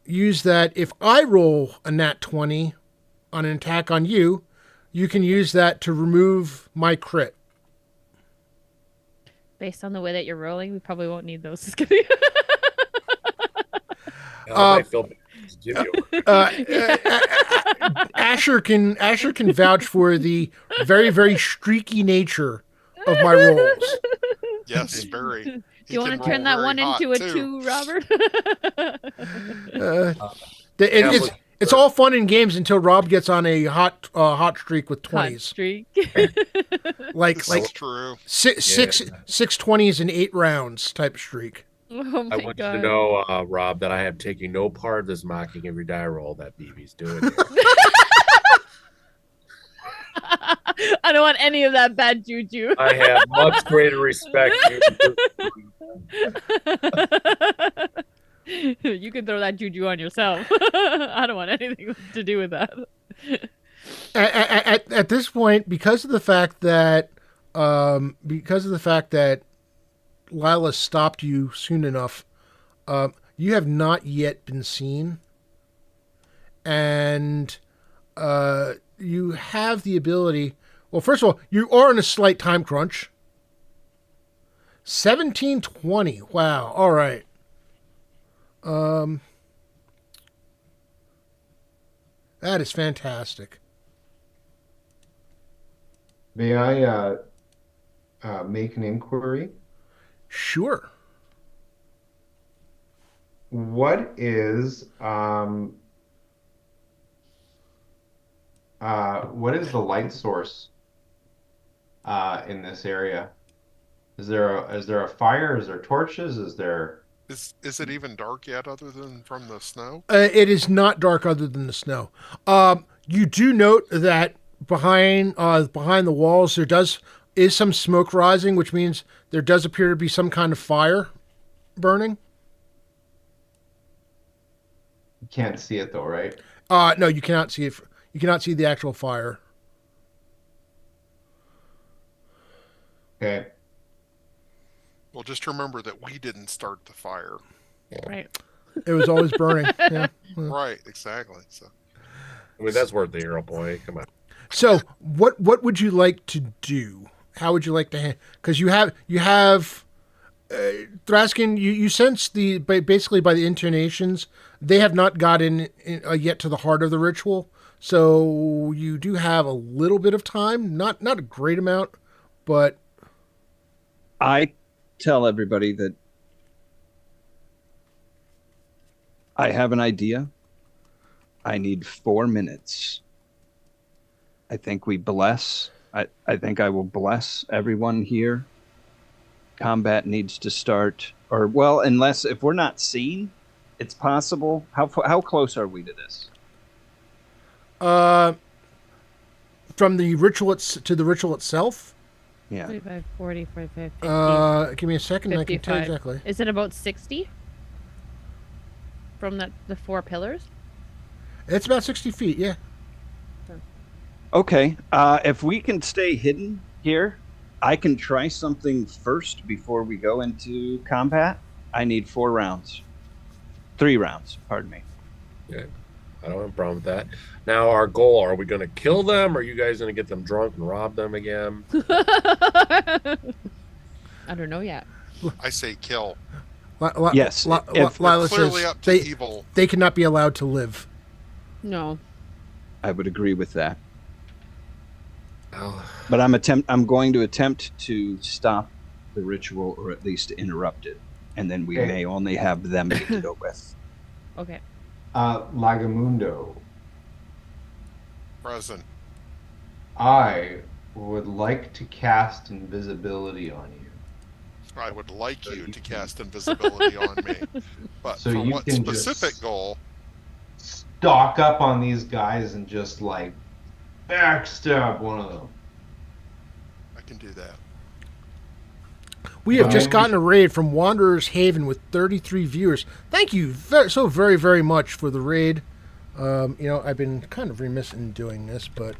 S3: use that if I roll a nat 20 on an attack on you, you can use that to remove my crit.
S2: Based on the way that you're rolling, we probably won't need those.
S1: I feel bad to give you.
S3: Asher can vouch for the very, very streaky nature of my rolls.
S4: Yes, very.
S2: Do you want to turn that one into a 2, Robert?
S3: It's all fun and games until Rob gets on a hot streak with 20s.
S2: Hot streak.
S3: like
S4: true.
S3: Six 20s in 8 rounds type streak.
S2: Oh my
S1: I want
S2: God.
S1: you to know, Rob, that I have taken no part of this mocking every die roll that BB's doing.
S2: I don't want any of that bad juju.
S1: I have much greater respect for
S2: you. You can throw that juju on yourself. I don't want anything to do with that.
S3: At this point, because of the fact that Lila stopped you soon enough, you have not yet been seen, and you have the ability. Well, first of all, you are in a slight time crunch. 17:20. Wow. All right. That is fantastic.
S5: May I make an inquiry?
S3: Sure.
S5: What is the light source in this area? Is there a fire? Is there torches? Is
S4: it even dark yet, other than from the snow?
S3: It is not dark other than the snow. You do note that behind the walls there is some smoke rising, which means there does appear to be some kind of fire burning.
S5: You can't see it though, right?
S3: No, you cannot see it. You cannot see the actual fire.
S5: Okay.
S4: Well, just remember that we didn't start the fire.
S2: Right.
S3: It was always burning. Yeah.
S4: Right, exactly. So,
S1: I mean, that's worth the hero point. Come on.
S3: So, what would you like to do? How would you like to? Because you have Thraskin. You sense basically by the intonations, they have not gotten yet to the heart of the ritual. So you do have a little bit of time, not a great amount, but
S6: I tell everybody that I have an idea. I need 4 minutes. I think we bless. I think I will bless everyone here. Combat needs to start, or well, unless if we're not seen, it's possible. How close are we to this?
S3: Uh, from the ritual to the ritual itself.
S6: Yeah.
S2: 45, 40, 45, 50,
S3: Give me a second. I can tell you
S2: 55.
S3: exactly.
S2: Is it about 60 from the 4 pillars?
S3: It's about 60 feet. Yeah.
S6: Okay. If we can stay hidden here, I can try something first before we go into combat. I need 4 rounds. 3 rounds, pardon me.
S1: Yeah, I don't have a problem with that. Now, our goal, are we going to kill them, or are you guys going to get them drunk and rob them again?
S2: I don't know yet.
S4: I say kill.
S6: Yes, if-
S3: Lila
S4: Clearly
S3: says
S4: up to evil.
S3: they cannot be allowed to live.
S2: No.
S6: I would agree with that.
S1: Oh,
S6: But I'm going to attempt to stop the ritual, or at least interrupt it, and then we
S5: Okay.
S6: may only have them to go with.
S2: Okay.
S7: Lagamundo,
S4: Present.
S7: I would like to cast invisibility on you.
S4: I would like you to cast invisibility on me. But
S7: So
S4: for
S7: you
S4: what
S7: can
S4: specific
S7: just-
S4: goal?
S7: Stalk up on these guys and just like backstab one of them.
S4: I can do that.
S3: We have just
S7: Fine.
S3: gotten a raid from Wanderer's Haven with 33 viewers. Thank you so very, very much for the raid. I've been kind of remiss in doing this, but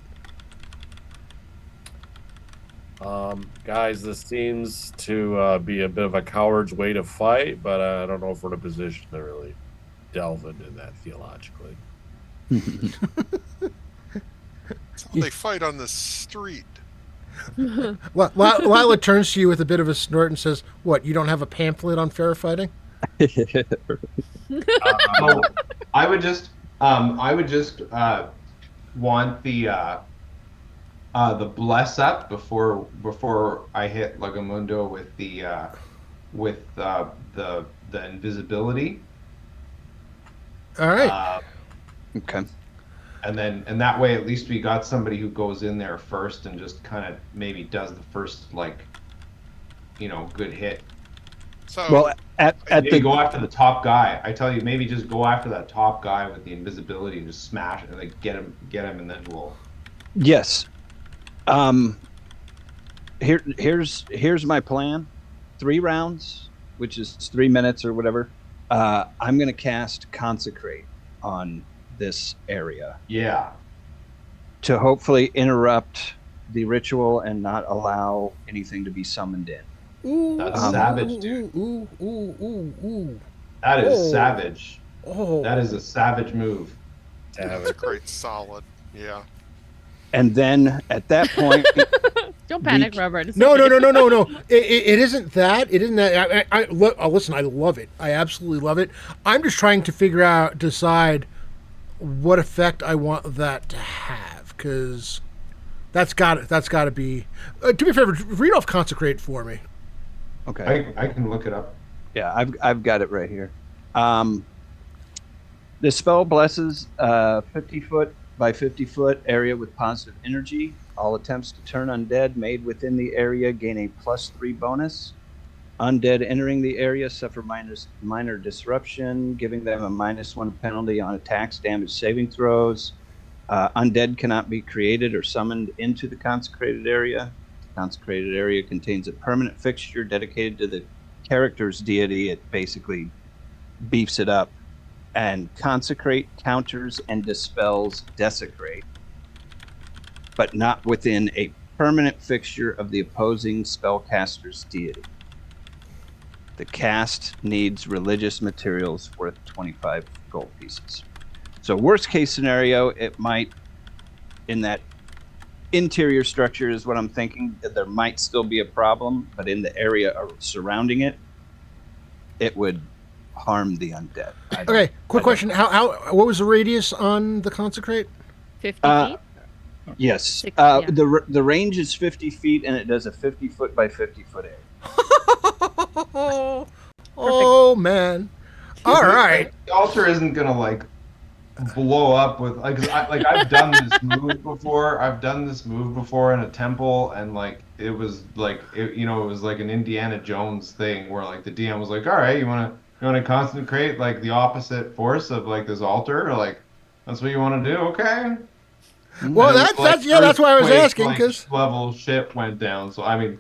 S1: guys, this seems to be a bit of a coward's way to fight, but I don't know if we're in a position to really delve into that theologically.
S4: That's how they fight on the street.
S3: Lila turns to you with a bit of a snort and says, "What? You don't have a pamphlet on fair fighting?"
S7: So I would just want the bless up before I hit Lagamundo with the invisibility.
S3: All right.
S6: Okay.
S7: And that way at least we got somebody who goes in there first and just kind of maybe does the first good hit.
S4: So
S6: Well, at
S7: Maybe
S6: the
S7: go after the top guy. I tell you, maybe just go after that top guy with the invisibility and just smash it and like get him, and then we'll.
S6: yes. Here's my plan. 3 rounds, which is 3 minutes or whatever. I'm gonna cast Consecrate on this area
S7: Yeah.
S6: to hopefully interrupt the ritual and not allow anything to be summoned in.
S3: Ooh,
S7: That's
S3: ooh,
S7: savage,
S3: ooh,
S7: dude.
S3: Ooh, ooh, ooh, ooh.
S7: That is
S3: Oh.
S7: savage.
S3: Oh.
S7: That is a savage move.
S1: Savage.
S4: great solid. Yeah.
S6: And then at that point,
S2: Don't panic,
S6: We-
S2: Robert. It's
S3: No.
S2: okay.
S3: It isn't that. It isn't that. Listen, I love it. I absolutely love it. I'm just trying to decide what effect I want that to have, because that's got to be. Do me a favor, read off Consecrate for me.
S6: okay.
S7: I can look it up.
S6: Yeah, I've got it right here. The spell blesses 50-foot by 50-foot area with positive energy. All attempts to turn undead made within the area gain a +3 bonus. Undead entering the area suffer minor disruption, giving them a -1 penalty on attacks, damage, saving throws. Undead cannot be created or summoned into the consecrated area. The consecrated area contains a permanent fixture dedicated to the character's deity. It basically beefs it up. And consecrate counters and dispels desecrate, but not within a permanent fixture of the opposing spellcaster's deity. The cast needs religious materials worth 25 gold pieces. So worst case scenario, it might, in that interior structure is what I'm thinking, that there might still be a problem, but in the area surrounding it, it would harm the undead.
S3: Okay, quick question. What was the radius on the Consecrate?
S2: 50
S6: Uh,
S2: feet?
S6: Yes.
S2: 60, yeah.
S6: The range is 50 feet, and it does a 50-foot by 50-foot area.
S3: Oh man! All right.
S7: The altar isn't gonna like blow up with like, 'cause I've done this move before. I've done this move before in a temple, and like it was like it was like an Indiana Jones thing where like the DM was like, all right, you wanna consecrate like the opposite force of like this altar, or like that's what you want to do, okay?
S3: Well,
S7: And
S3: that's why I was asking,
S7: like,
S3: because
S7: level shit went down. So I mean,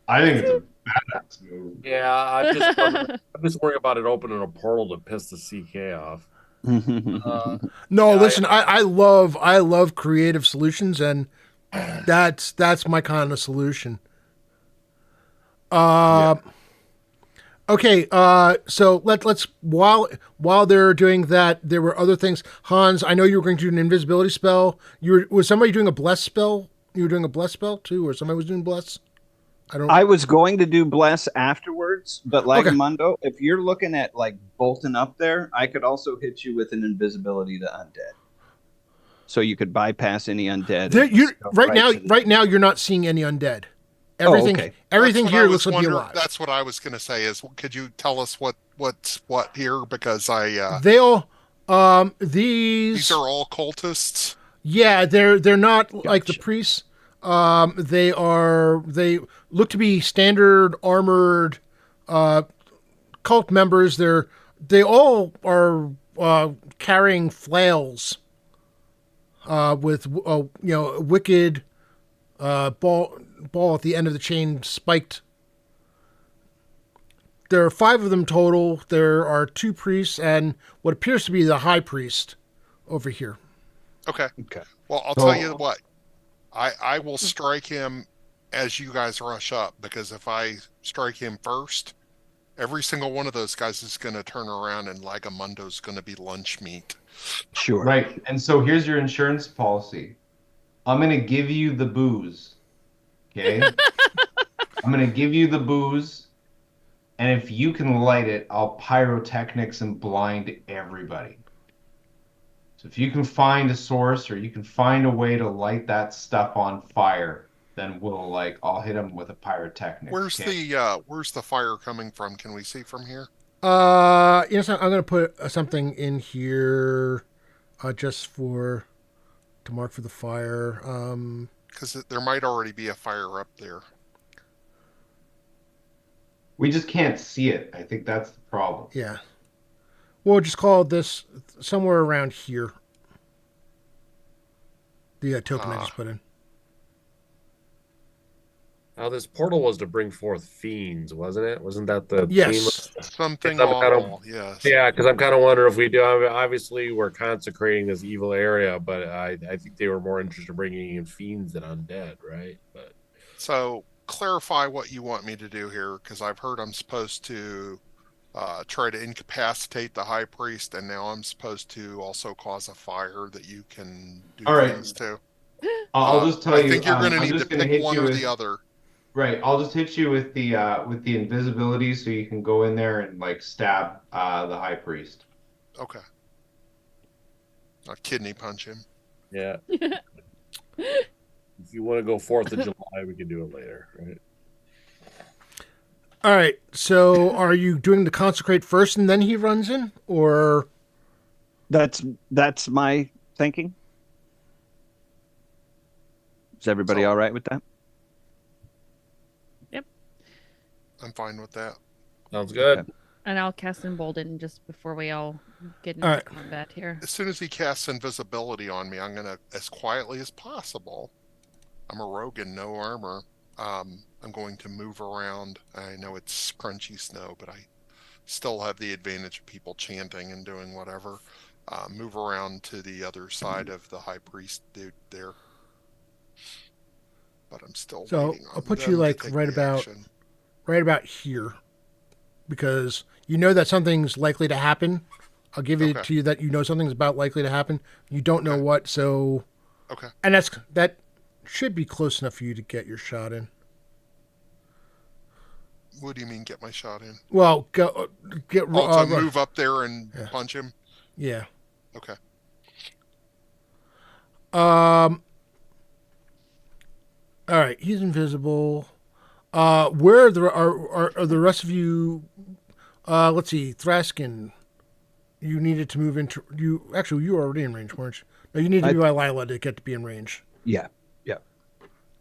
S7: I think it's a badass move.
S1: Yeah, I'm just worried about it opening a portal to piss the CK off.
S3: no,
S1: Yeah,
S3: listen, I love creative solutions, and that's my kind of solution. Okay, so let's while they're doing that, there were other things. Hans, I know you were going to do an invisibility spell. Was somebody doing a bless spell? You were doing a bless spell too, or somebody was doing bless? I don't.
S6: I was going to do bless afterwards, but
S3: Okay.
S6: Lagamundo, if you're looking at like bolting up there, I could also hit you with an invisibility to undead, so you could bypass any undead.
S3: There,
S6: And
S3: you
S6: just go
S3: right now.
S6: to the-
S3: Right now, you're not seeing any undead. Everything,
S6: okay.
S3: everything
S4: That's what I
S3: here
S4: was
S3: looks like be
S4: wondering.
S3: alive.
S4: That's what I was going to say. Is could you tell us what's what here? Because
S3: They all, these
S4: these are all cultists.
S3: yeah, they're not like the
S6: Gotcha.
S3: priests. They look to be standard armored cult members. They all are carrying flails with a wicked ball at the end of the chain spiked. There are 5 of them total. There are 2 priests and what appears to be the high priest over here.
S4: Okay.
S6: Okay.
S4: Well, I'll
S7: So-
S4: tell you what. I will strike him as you guys rush up, because if I strike him first, every single one of those guys is going to turn around and Lagamundo's going to be lunch meat.
S6: Sure.
S7: Right. And so here's your insurance policy. I'm gonna give you the booze. Okay? I'm gonna give you the booze, and if you can light it, I'll pyrotechnics and blind everybody. So if you can find a source or you can find a way to light that stuff on fire, then I'll hit them with a pyrotechnic.
S4: Where's
S7: okay?
S4: where's the fire coming from? Can we see from here?
S3: I'm going to put something in here just to mark for the fire.
S4: Because there might already be a fire up there.
S7: We just can't see it. I think that's the problem.
S3: Yeah. We'll just call this somewhere around here. The token I just put in.
S1: Now this portal was to bring forth fiends, wasn't it? Wasn't that the
S3: Yes.
S1: theme?
S4: Something
S1: I'm kind of-
S4: awful, yes.
S1: Yeah, because I'm kind of wondering if we do. I mean, obviously, we're consecrating this evil area, but I think they were more interested in bringing in fiends than undead, right? But
S4: So clarify what you want me to do here, because I've heard I'm supposed to try to incapacitate the high priest, and now I'm supposed to also cause a fire that you can do
S7: All right.
S4: things to.
S7: I'll just tell you.
S4: I think you're going to
S7: I'm
S4: need to
S7: just gonna
S4: pick
S7: hit
S4: one
S7: you
S4: or
S7: with,
S4: the other.
S7: Right. I'll just hit you with the invisibility, so you can go in there and like stab the high priest.
S4: Okay. I'll kidney punch him.
S1: yeah, if you want to go 4th of July, we can do it later, right?
S3: All right. So are you doing the consecrate first and then he runs in? Or.
S6: That's my thinking. Is everybody
S4: So-
S6: all right with that?
S4: I'm fine with that.
S1: Sounds good.
S6: Okay.
S2: And I'll cast Embolden just before we all get into
S3: All right.
S2: combat here.
S4: As soon as he casts invisibility on me, I'm going to, as quietly as possible, I'm a rogue in no armor. I'm going to move around. I know it's crunchy snow, but I still have the advantage of people chanting and doing whatever. Move around to the other side of the high priest dude there. But I'm still
S3: So,
S4: waiting on
S3: I'll put
S4: them
S3: you,
S4: to
S3: like,
S4: take
S3: right
S4: the
S3: about-
S4: action.
S3: Right about here. Because you know that something's likely to happen. I'll give it
S4: Okay.
S3: to you that you know something's about likely to happen. You don't know
S4: Okay.
S3: what, so.
S4: Okay.
S3: And that should be close enough for you to get your shot in.
S4: What do you mean, get my shot in?
S3: Well, get
S4: Oh, to move up there and
S3: Yeah.
S4: punch him?
S3: Yeah.
S4: Okay.
S3: All right, he's invisible. Where are the rest of you? Let's see, Thraskin. You needed to move into you. Actually, you were already in range, weren't you? No, you need to be by Lila to get to be in range.
S6: Yeah. Yeah.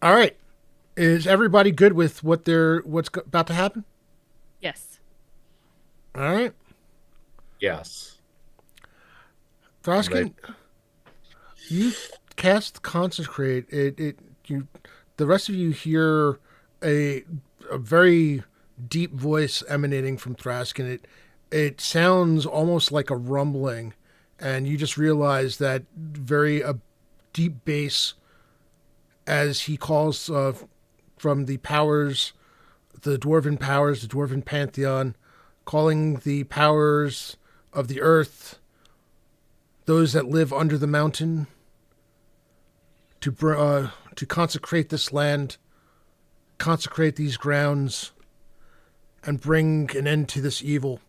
S3: All right. Is everybody good with what's about to happen?
S2: Yes.
S3: All right,
S1: Yes.
S3: Thraskin. You cast consecrate, the rest of you hear a very deep voice emanating from Thrask, and it sounds almost like a rumbling, and you just realize that very deep bass as he calls from the powers, the dwarven pantheon, calling the powers of the earth, those that live under the mountain, to consecrate this land, consecrate these grounds, and bring an end to this evil.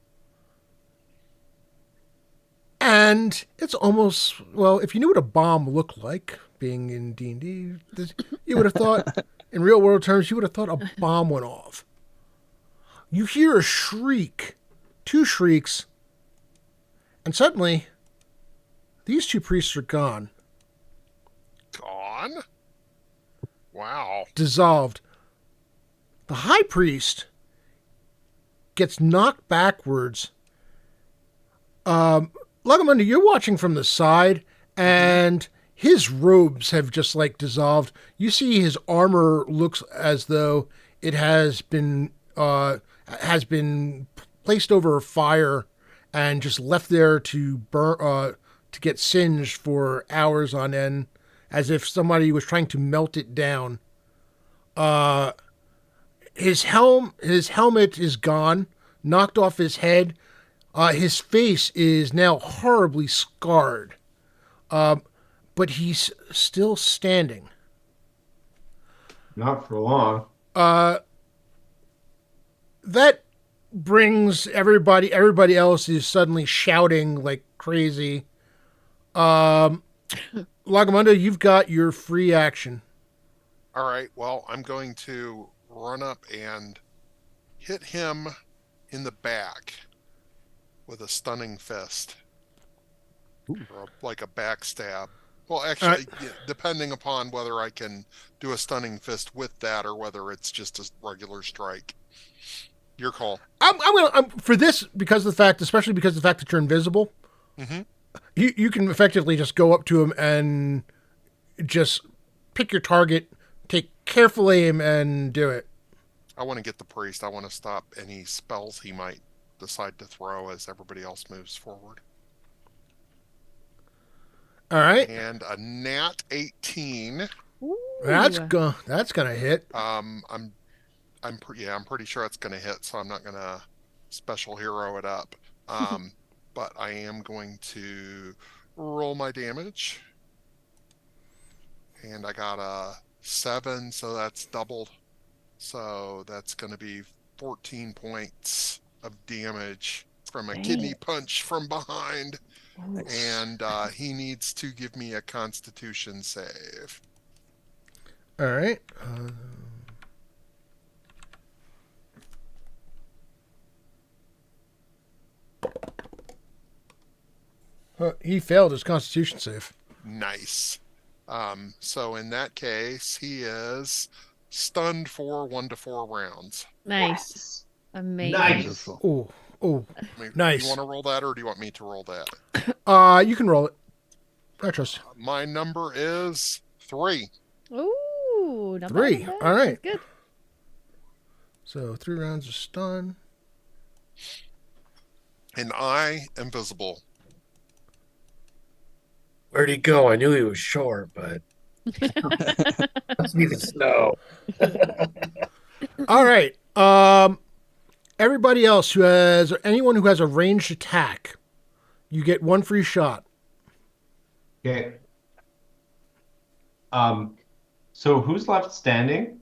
S3: And it's almost, well, if you knew what a bomb looked like, being in D&D, you would have thought, in real world terms, you would have thought a bomb went off. You hear a shriek, 2 shrieks, and suddenly, these 2 priests are gone.
S4: Gone? Wow.
S3: Dissolved. The high priest gets knocked backwards. Lugamander, you're watching from the side, and his robes have just like dissolved. You see his armor looks as though it has been placed over a fire and just left there to burn, to get singed for hours on end, as if somebody was trying to melt it down. His helmet is gone, knocked off his head. His face is now horribly scarred, but he's still standing.
S7: Not for long.
S3: That brings everybody else is suddenly shouting like crazy. Lagamunda, you've got your free action.
S4: All right, well, I'm going to run up and hit him in the back with a stunning fist. Or like a backstab. Well, actually, yeah, depending upon whether I can do a stunning fist with that or whether it's just a regular strike. Your call.
S3: I'm for this, because of the fact, especially because of the fact that you're invisible.
S4: Mm-hmm.
S3: You can effectively just go up to him and just pick your target, take careful aim, and do it.
S4: I want to get the priest. I want to stop any spells he might decide to throw as everybody else moves forward.
S3: All right.
S4: And a nat 18.
S2: Ooh.
S3: That's gonna hit.
S4: I'm pretty sure it's gonna hit, so I'm not gonna special hero it up. But I am going to roll my damage. And I got a 7, so that's doubled. So that's gonna be 14 points of damage from a kidney punch from behind. And he needs to give me a Constitution save.
S3: All right. He failed his Constitution save.
S4: Nice. So in that case, he is stunned for 1 to 4 rounds.
S2: Nice. Amazing.
S7: Nice.
S3: Oh, nice.
S4: Do you want to roll that, or do you want me to roll that?
S3: You can roll it. I trust.
S4: My number is 3.
S2: Ooh, not
S3: 3.
S2: bad, not bad.
S3: All right.
S2: That's good.
S3: So 3 rounds of stun.
S4: And I am visible.
S1: Where'd he go? I knew he was short, but must be the snow.
S3: All right. Everybody else anyone who has a ranged attack, you get 1 free shot.
S7: Okay. So who's left standing?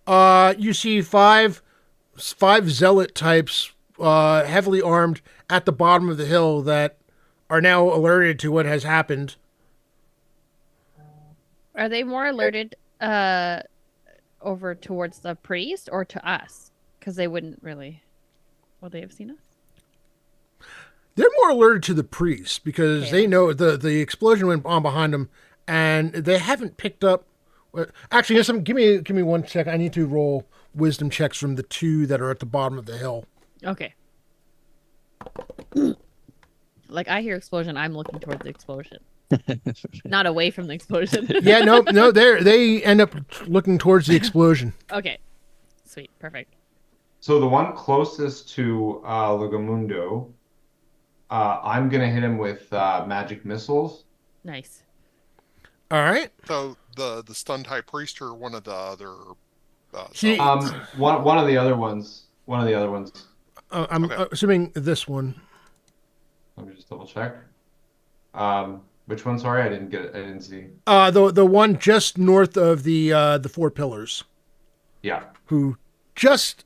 S3: You see 5 zealot types, heavily armed, at the bottom of the hill that are now alerted to what has happened.
S2: Are they more alerted over towards the priest or to us? Because they wouldn't really. Would they have seen us?
S3: They're more alerted to the priest because
S2: Okay.
S3: they know the explosion went on behind them, and they haven't picked up. Actually, give me 1 sec. I need to roll wisdom checks from the 2 that are at the bottom of the hill.
S2: Okay. Like I hear explosion, I'm looking towards the explosion. Not away from the explosion.
S3: Yeah, no, they end up looking towards the explosion.
S2: Okay. Sweet. Perfect.
S5: So the one closest to Ligamundo, I'm gonna hit him with magic missiles.
S2: Nice.
S3: All right.
S4: So the stunned high priest or one of the other
S3: He-
S4: zealots?
S5: One of the other ones. One of the other ones.
S3: I'm
S4: Okay.
S3: assuming this one.
S5: Let me just double check. Which one? Sorry, I didn't get it. I didn't see.
S3: The one just north of the four pillars,
S5: Yeah.
S3: who just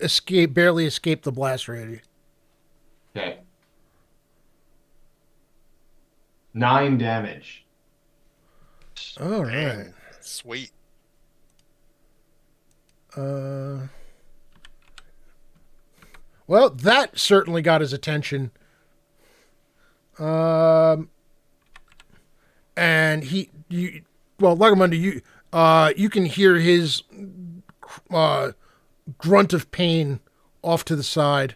S3: barely escaped the blast radius.
S5: Okay. 9 damage.
S3: All right.
S4: Man, sweet.
S3: Well, that certainly got his attention. And Lagamundo, you can hear his grunt of pain off to the side,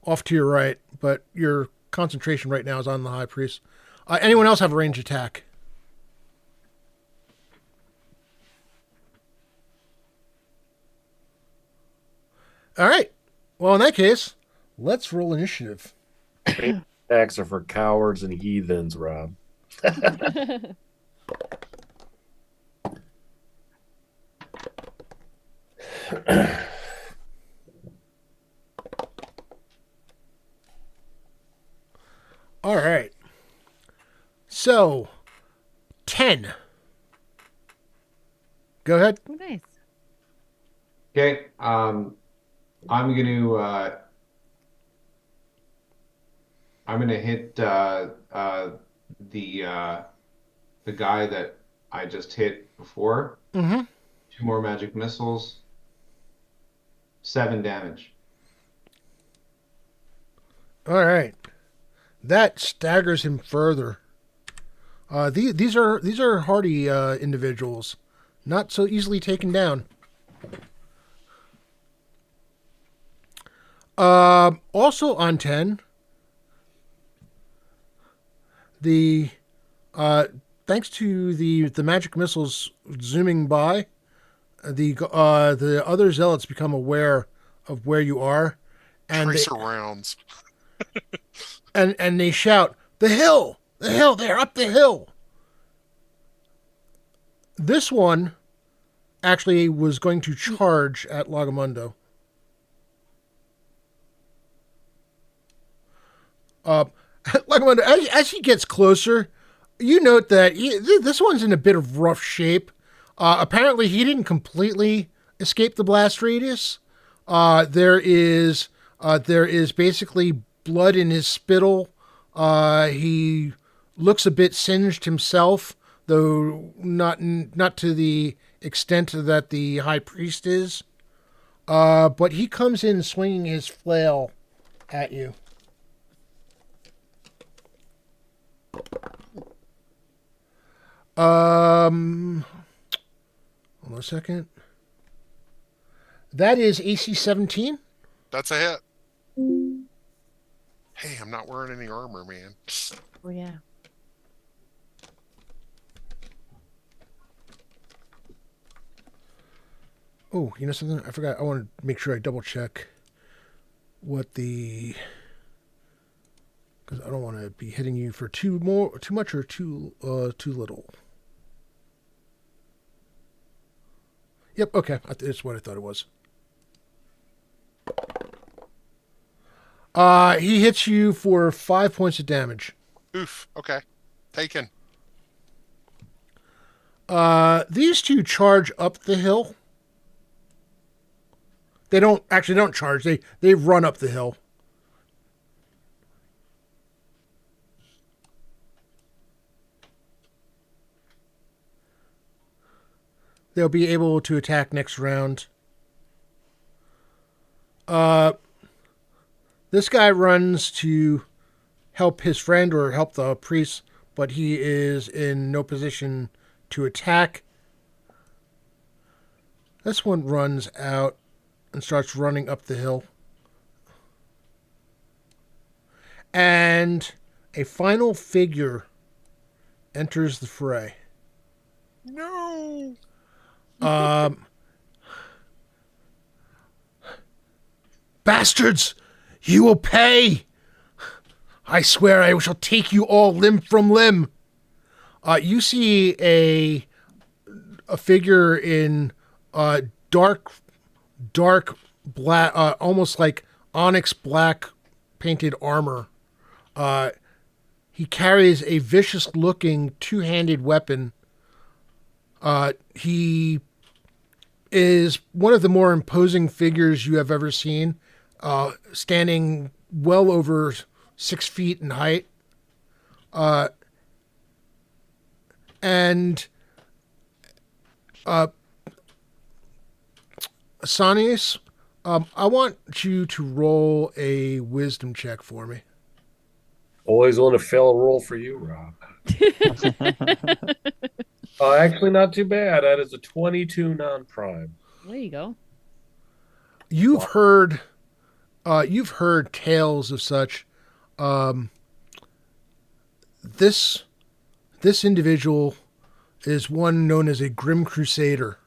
S3: off to your right, but your concentration right now is on the high priest. Anyone else have a range attack? All right. Well, in that case, let's roll initiative.
S1: Attacks are for cowards and heathens, Rob.
S3: All right. So, 10. Go ahead.
S2: Oh, nice.
S5: Okay. I'm gonna hit the guy that I just hit before.
S3: Mm-hmm.
S5: 2 more magic missiles. 7 damage.
S3: All right. That staggers him further. These are hardy individuals, not so easily taken down. Also on 10, the thanks to the magic missiles zooming by, the other zealots become aware of where you are, and
S4: Tracer rounds.
S3: and they shout, the hill, they're up the hill. This one actually was going to charge at Lagamundo. Lagamundo, as he gets closer, you note that this one's in a bit of rough shape. Apparently, he didn't completely escape the blast radius. There is basically blood in his spittle. He looks a bit singed himself, though not to the extent that the high priest is. But he comes in swinging his flail at you. Hold on a second. That is AC 17.
S4: That's a hit. Hey, I'm not wearing any armor, man.
S2: Oh, yeah.
S3: Oh, you know something? I forgot. I want to make sure I double check what the, because I don't want to be hitting you for too much or too little. Yep. Okay, that's what I thought it was. He hits you for 5 points of damage.
S4: Oof. Okay. Taken.
S3: These two charge up the hill. They don't charge. They run up the hill. They'll be able to attack next round. This guy runs to help his friend or help the priest, but he is in no position to attack. This one runs out and starts running up the hill. And a final figure enters the fray.
S4: No.
S3: Bastards, you will pay. I swear I shall take you all limb from limb. You see a figure in dark black, almost like onyx black painted armor. He carries a vicious-looking two-handed weapon. He is one of the more imposing figures you have ever seen, standing well over 6 feet in height. And Asanius, I want you to roll a wisdom check for me.
S1: Always want to fill a role for you, Rob. Actually, not too bad. That is a 22 non-prime.
S2: There you go.
S3: You've heard tales of such. This individual is one known as a Grim Crusader,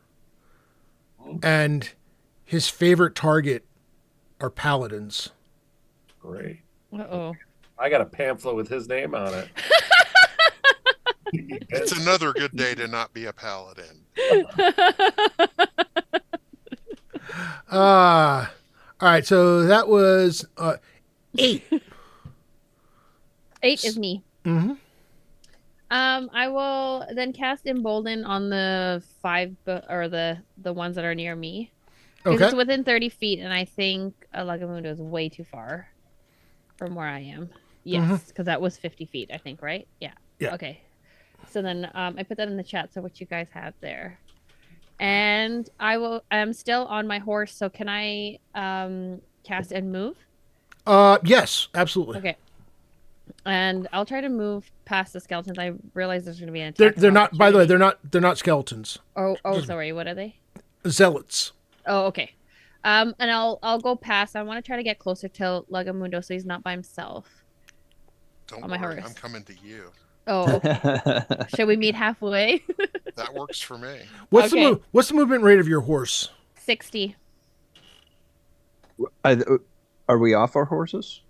S3: and his favorite target are paladins.
S1: Great.
S2: Uh-oh.
S1: I got a pamphlet with his name on it.
S4: It's another good day to not be a paladin.
S3: All right, so that was 8.
S2: 8 is me.
S3: Mm-hmm.
S2: I will then cast Embolden on the 5 or the ones that are near me. Because
S3: Okay.
S2: it's within 30 feet, and I think Lagamundo is way too far from where I am. Yes, because that was 50 feet, I think, right? Yeah.
S3: Yeah.
S2: Okay. So then I put that in the chat, so what you guys have there. And I'm still on my horse, so can I cast and move?
S3: Yes, absolutely.
S2: Okay. And I'll try to move past the skeletons. I realize there's going to be an attack.
S3: They're not. By the way, they're not skeletons.
S2: Oh, sorry. What are they?
S3: Zealots.
S2: Oh, okay. And I'll go past. I want to try to get closer to Lagamundo so he's not by himself.
S4: Don't
S2: On my
S4: worry,
S2: horse.
S4: I'm coming to you.
S2: Oh, okay. Should we meet halfway?
S4: That works for me.
S3: What's
S2: Okay.
S3: what's the movement rate of your horse?
S2: 60.
S6: Are we off our horses?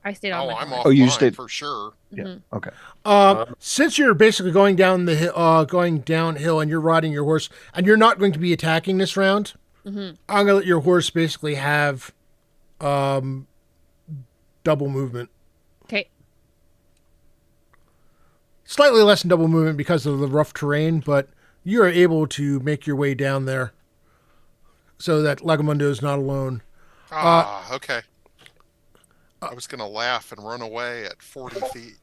S2: I stayed on
S4: Oh,
S2: my
S4: I'm
S2: horse.
S4: off
S6: Oh, you
S4: mine
S6: stayed-
S4: for sure.
S2: Mhm.
S6: Okay.
S3: Since you're basically going down the going downhill, and you're riding your horse, and you're not going to be attacking this round,
S2: Mhm.
S3: I'm gonna let your horse basically have double movement.
S2: Okay.
S3: Slightly less than double movement because of the rough terrain, but you are able to make your way down there so that Lagamundo is not alone.
S4: Okay. I was going to laugh and run away at 40 feet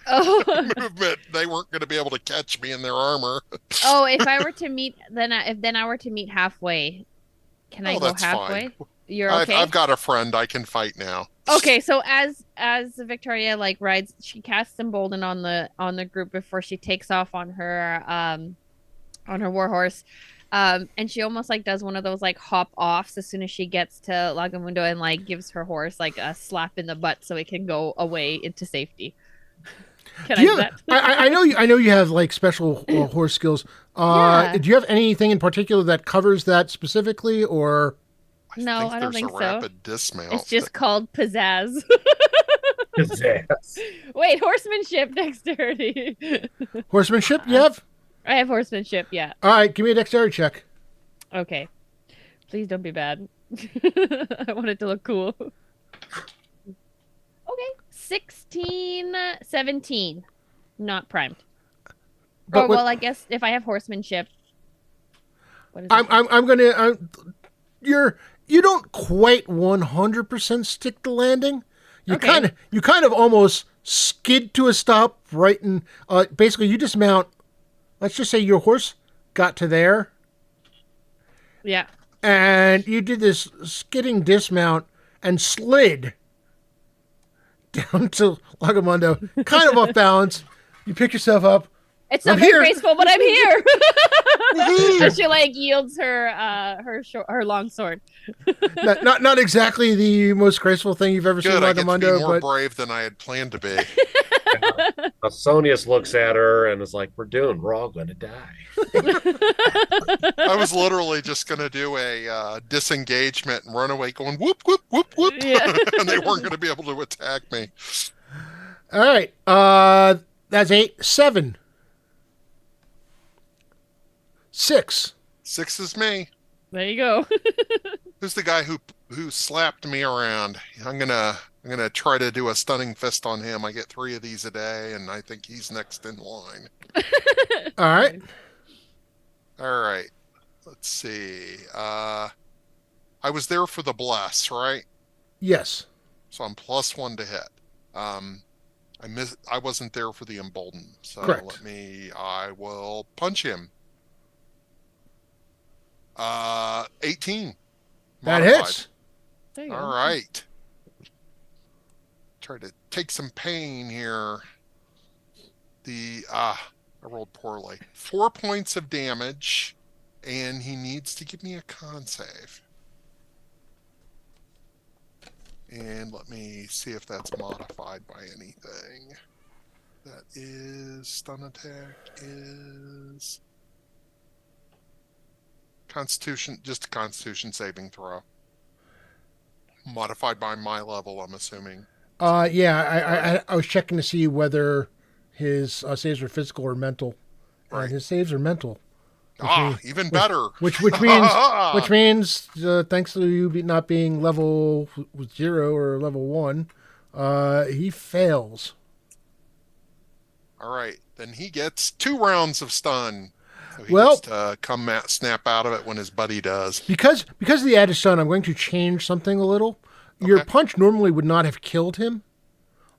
S2: Oh.
S4: movement. They weren't going to be able to catch me in their armor.
S2: Oh, if I were to meet if I were to meet halfway, can I
S4: Oh,
S2: go
S4: that's
S2: halfway?
S4: fine.
S2: You're
S4: I've,
S2: okay.
S4: I've got a friend I can fight now.
S2: Okay, so as Victoria rides, she casts Embolden on the group before she takes off on her warhorse. And she almost does one of those hop offs as soon as she gets to Lagamundo and gives her horse a slap in the butt so it can go away into safety. Can I do that?
S3: I know you have special horse skills.
S2: Yeah.
S3: Do you have anything in particular that covers that specifically, or?
S2: No, I don't think
S4: there's a
S2: so.
S4: rapid dismount.
S2: It's just called pizzazz.
S1: Pizzazz.
S2: Wait, horsemanship, dexterity.
S3: Horsemanship, you have?
S2: I have horsemanship, yeah.
S3: All right, give me a dexterity check.
S2: Okay. Please don't be bad. I want it to look cool. Okay. 16, 17. Not primed.
S3: But
S2: Well, I guess if I have horsemanship. What is it?
S3: I'm gonna. You don't quite 100% stick the landing. You
S2: Okay.
S3: kind of almost skid to a stop right in. Basically, you dismount. Let's just say your horse got to there,
S2: Yeah.
S3: and you did this skidding dismount and slid down to Lagamundo, kind of off balance. You pick yourself up.
S2: It's not
S3: I'm
S2: very
S3: here.
S2: graceful, but I'm here. And she yields her long sword.
S3: Not exactly the most graceful thing you've ever
S4: Good,
S3: seen
S4: I get to be
S3: Lagamundo,
S4: more
S3: but
S4: brave than I had planned to be.
S1: Sonius looks at her and is like, "We're doomed. We're all going to die."
S4: I was literally just going to do a disengagement and run away going whoop, whoop, whoop, whoop.
S2: Yeah.
S4: And they weren't going to be able to attack me.
S3: All right. That's 8. 7. 6.
S4: 6 is me.
S2: There you go.
S4: Who's the guy who slapped me around? I'm gonna try to do a stunning fist on him. I get 3 of these a day, and I think he's next in line.
S3: All right.
S4: All right. Let's see. I was there for the bless, right?
S3: Yes.
S4: So I'm +1 to hit. I wasn't there for the embolden. So
S3: Correct.
S4: I will punch him. 18.
S3: That
S4: Modified.
S3: hits.
S2: There you
S4: All
S2: go.
S4: right. Try to take some pain here. I rolled poorly. 4 points of damage, and he needs to give me a con save. And let me see if that's modified by anything. That is stun attack is Constitution, just a Constitution saving throw. Modified by my level, I'm assuming.
S3: Yeah, I was checking to see whether his saves are physical or mental.
S4: Right.
S3: And his saves are mental.
S4: Even better.
S3: Which means thanks to you not being level 0 or level 1, he fails.
S4: All right, then he gets 2 rounds of stun. So he
S3: Well-
S4: gets to snap out of it when his buddy does.
S3: Because of the added stun, I'm going to change something a little. Your
S4: Okay.
S3: punch normally would not have killed him,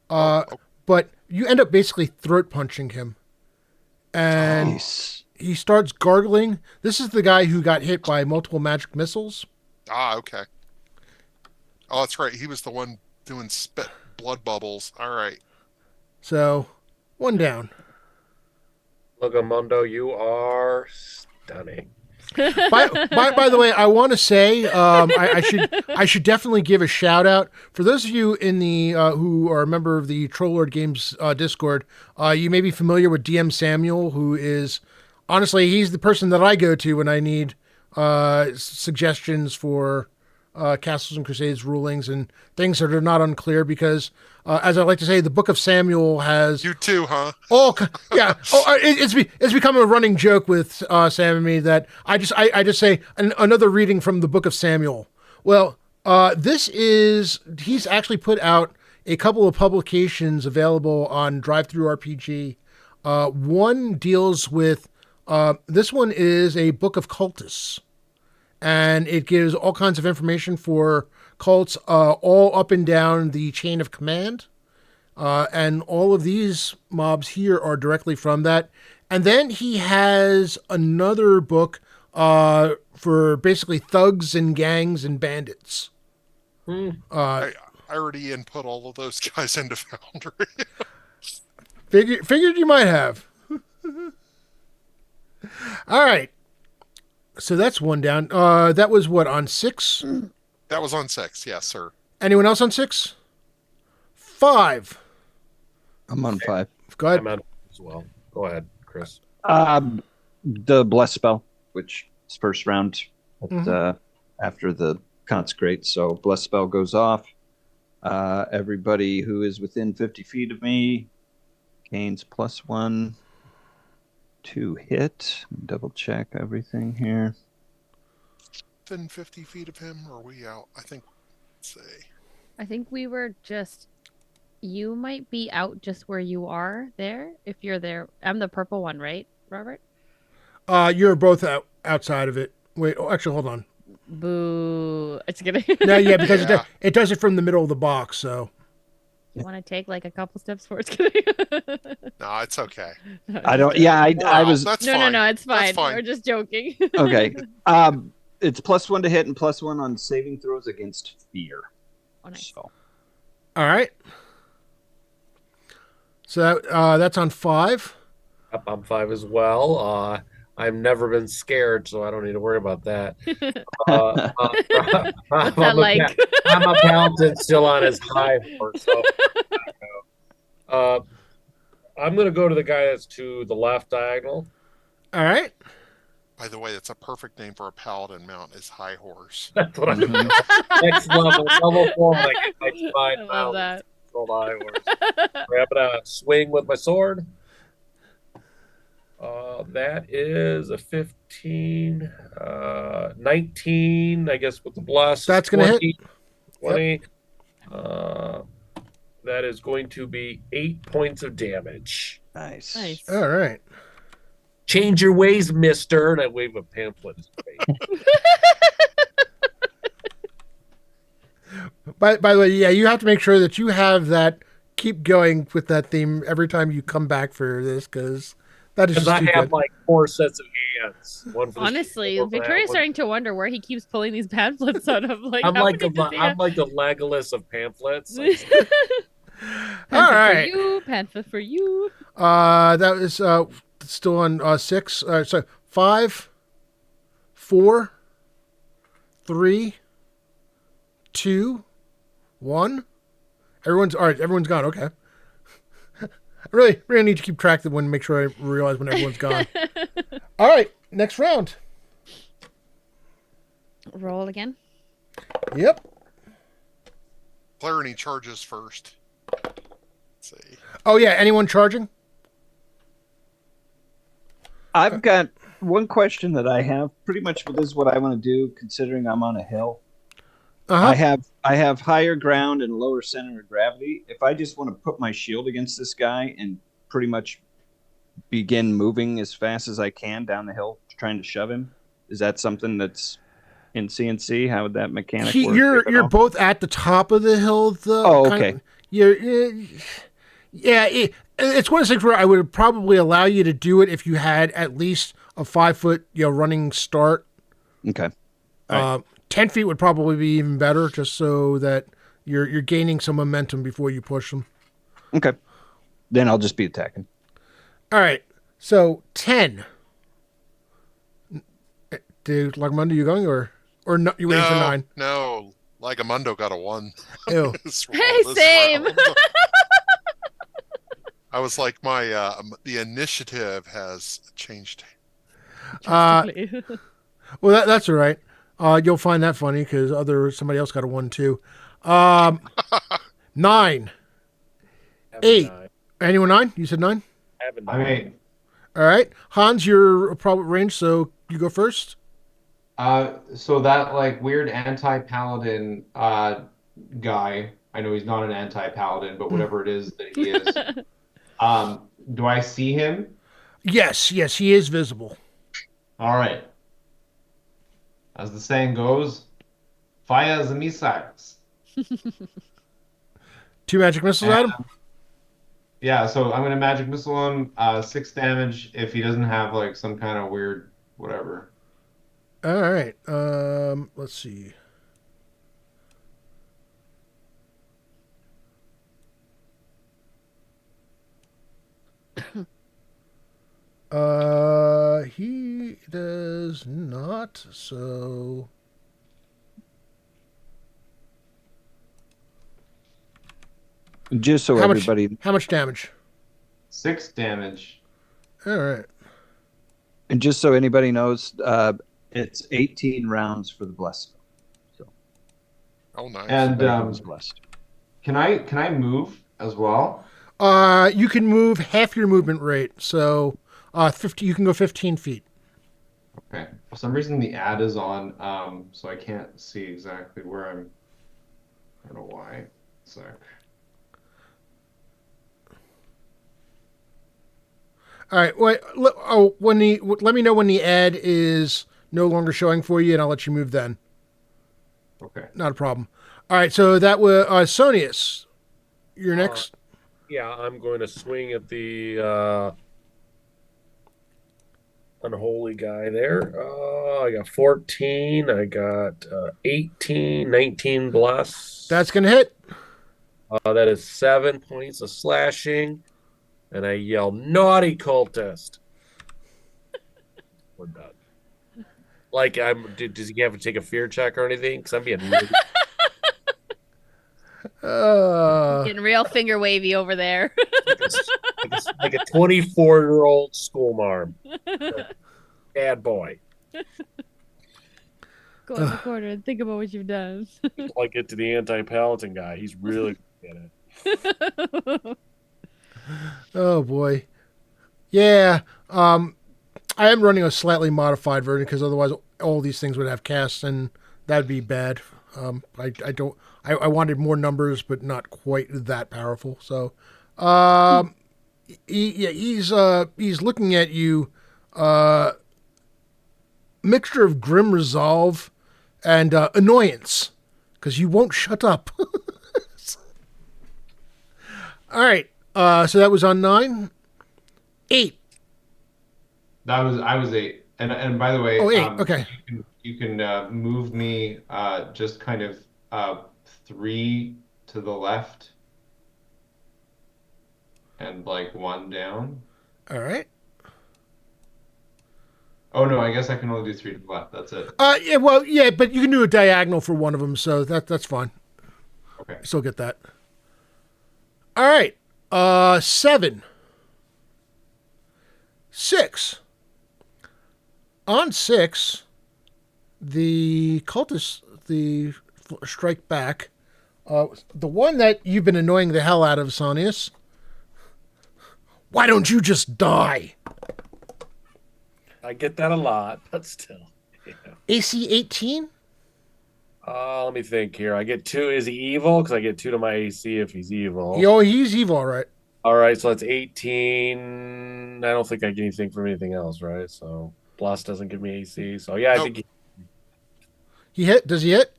S4: Oh,
S3: but you end up basically throat punching him. And
S6: Nice.
S3: he starts gargling. This is the guy who got hit by multiple magic missiles.
S4: okay. Oh, that's right. He was the one doing spit blood bubbles. All right.
S3: So, 1 down.
S1: Logamundo, you are stunning.
S3: By the way, I want to say I should definitely give a shout out for those of you in the who are a member of the Trollord Games Discord. You may be familiar with DM Samuel, who is honestly he's the person that I go to when I need suggestions for Castles and Crusades rulings and things that are not unclear because. As I like to say, the Book of Samuel has
S4: You too, huh?
S3: It's become a running joke with Sam and me that I just say another reading from the Book of Samuel. Well, he's actually put out a couple of publications available on Drive-Thru RPG. One deals with this one is a book of cultists, and it gives all kinds of information for cults all up and down the chain of command. And all of these mobs here are directly from that. And then he has another book for basically thugs and gangs and bandits.
S4: I already input all of those guys into Foundry.
S3: Figured you might have. All right. So that's 1 down. That was what, on 6?
S4: That was on 6, yes, sir.
S3: Anyone else on 6? 5.
S6: I'm on 5.
S3: Go ahead.
S1: I'm out as well. Go ahead, Chris.
S6: The bless spell, which is first round after the consecrate. So bless spell goes off. Everybody who is within 50 feet of me gains +1 to hit. Double check everything here.
S4: Within 50 feet of him, or are we out? I think, let's see.
S2: I think we were just. You might be out just where you are there. If you're there, I'm the purple one, right, Robert?
S3: You're both outside of it. Wait, actually, hold on.
S2: Boo! It's gonna.
S3: No, yeah, because
S4: Yeah.
S3: it does it from the middle of the box. So
S2: You want to take like a couple steps forward? It's gonna.
S4: No, it's okay.
S6: I don't. Yeah, I
S4: Wow,
S6: was
S4: That's
S2: No,
S4: fine.
S2: no, it's
S4: That's
S2: fine.
S4: fine.
S2: We're just joking.
S6: okay. It's +1 to hit and +1 on saving throws against fear.
S2: Oh, nice.
S6: So
S3: all right. So that's on 5.
S1: Up on 5 as well. I've never been scared, so I don't need to worry about that.
S2: What's that like?
S1: I'm a paladin still on his high horse. So, I'm gonna go to the guy that's to the left diagonal.
S3: All right.
S4: By the way, it's a perfect name for a paladin mount is High Horse.
S1: That's what I
S6: Mhm.
S1: next level 4. I get my
S2: I
S1: divine
S2: love
S1: mount.
S2: that.
S1: Roll high horse. I'm gonna swing with my sword. That is a 15, 19, I guess with the bless.
S3: That's gonna
S1: 20,
S3: hit.
S1: 20. That is going to be 8 points of damage.
S6: Nice.
S2: Nice.
S3: All right.
S1: Change your ways, mister. And I wave a pamphlet in his face.
S3: By the way, yeah, you have to make sure that you have that. Keep going with that theme every time you come back for this, because that is
S1: Because
S3: just
S1: I
S3: too
S1: have
S3: good.
S1: like 4 sets of hands. One for the
S2: Honestly,
S1: shield, one for that
S2: Victoria's
S1: one.
S2: starting to wonder where he keeps pulling these pamphlets out of. Like,
S1: I'm
S2: how
S1: like
S2: many
S1: the
S2: does he
S1: I'm like the Legolas of pamphlets.
S2: have?
S3: All
S2: Pamphlet
S3: right.
S2: for you, pamphlet for you.
S3: That is still on 6. So 5, 4, 3, 2, 1. Everyone's all right. Everyone's gone. Okay. I really need to keep track of when, make sure I realize when everyone's gone. All right. Next round.
S2: Roll again.
S3: Yep.
S4: Clarity charges first. Let's see.
S3: Oh yeah. Anyone charging?
S6: I've got one question that I have. Pretty much this is what I want to do, considering I'm on a hill.
S3: Uh-huh.
S6: I have higher ground and lower center of gravity. If I just want to put my shield against this guy and pretty much begin moving as fast as I can down the hill, trying to shove him, is that something that's in CNC? How would that mechanic work?
S3: You're both at the top of the hill, though.
S6: Oh,
S3: kind
S6: okay.
S3: of- yeah. It's one of those things where I would probably allow you to do it if you had at least a 5-foot, running start.
S6: Okay. All right.
S3: 10 feet would probably be even better, just so that you're gaining some momentum before you push them.
S6: Okay. Then I'll just be attacking.
S3: All right. So 10. Dude, Lagmundo, you going or no? You waiting for 9?
S4: No. Ligamundo got a 1.
S3: Ew.
S4: This
S2: Hey,
S4: this
S2: same.
S4: round. I was like, the initiative has changed.
S2: Drastically.
S3: Well, that's all right. You'll find that funny because somebody else got a 1 too. 9. 8. Anyone 9? You said 9?
S7: I mean,
S3: All right. Hans, you're probably range, so you go first.
S7: so that like weird anti-paladin guy, I know he's not an anti-paladin, but whatever it is that he is, do I see him?
S3: Yes, he is visible.
S7: All right. As the saying goes, fire the missiles.
S3: 2 magic missiles at him.
S7: Yeah, so I'm gonna magic missile him, 6 damage if he doesn't have like some kind of weird whatever.
S3: All right. Let's see. He does not. So
S6: Just so
S3: how
S6: everybody.
S3: much damage?
S7: 6 damage.
S3: All right.
S6: And just so anybody knows, it's 18 rounds for the blessed.
S4: Oh, nice.
S7: And
S6: Everyone's blessed.
S7: can I move as well?
S3: You can move half your movement rate. So 50. You can go 15 feet.
S7: Okay. For some reason the ad is on, so I can't see exactly where I don't know why. So
S3: All right. Wait. Let me know when the ad is no longer showing for you, and I'll let you move then.
S7: okay.
S3: Not a problem. All right. So that was Sonius. You're next.
S1: Yeah, I'm going to swing at the unholy guy there. I got 14. I got 18, 19 bless.
S3: That's gonna hit.
S1: That is 7 points of slashing. And I yell, naughty cultist. We're done. Like, does he have to take a fear check or anything? Because I'm being really...
S2: Getting real finger wavy over there.
S1: like a 24-year-old school marm. Bad boy.
S2: Go in the corner and think about what you've done.
S1: Like it to the anti-Paladin guy. He's really good at it.
S3: Oh boy. Yeah. I am running a slightly modified version because otherwise all these things would have casts and that'd be bad. I wanted more numbers, but not quite that powerful. So, he's looking at you, mixture of grim resolve and annoyance because you won't shut up. All right. So that was on 9. 8.
S7: I was 8. And by the way,
S3: Oh, 8. Okay.
S7: you can move me just kind of 3 to the left and like 1 down.
S3: All right.
S7: Oh no, I guess I can only do 3 to the left. That's it.
S3: Yeah, well, yeah, but you can do a diagonal for one of them, so that's fine.
S7: Okay.
S3: Still get that. All right. 7. 6. On 6, the cultists, the strike back. The one that you've been annoying the hell out of, Sonius. Why don't you just die?
S1: I get that a lot, but still. Yeah.
S3: AC 18?
S1: Let me think here. I get 2. Is he evil? Because I get 2 to my AC if he's evil.
S3: Yo, he's evil, all right.
S1: All right, so that's 18. I don't think I get anything from anything else, right? So plus doesn't give me AC. So yeah, I
S4: Nope.
S1: think
S3: He hit? Does he hit?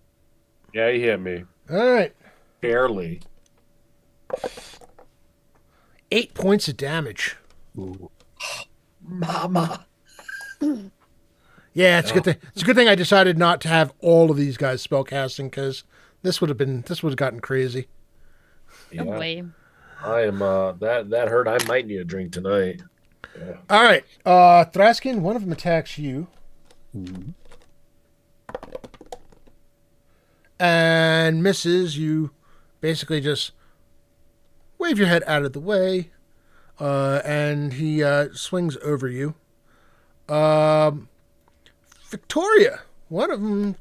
S1: he hit me.
S3: All right.
S1: Barely.
S3: 8 points of damage.
S1: Mama.
S3: Yeah, it's a good thing. It's a good thing I decided not to have all of these guys spellcasting because this would have gotten crazy.
S2: No
S1: Yeah.
S2: way.
S1: I am that hurt. I might need a drink tonight. Yeah.
S3: All right, Thraskin, one of them attacks you, and misses. You basically just wave your head out of the way, and he swings over you. Victoria, one of them,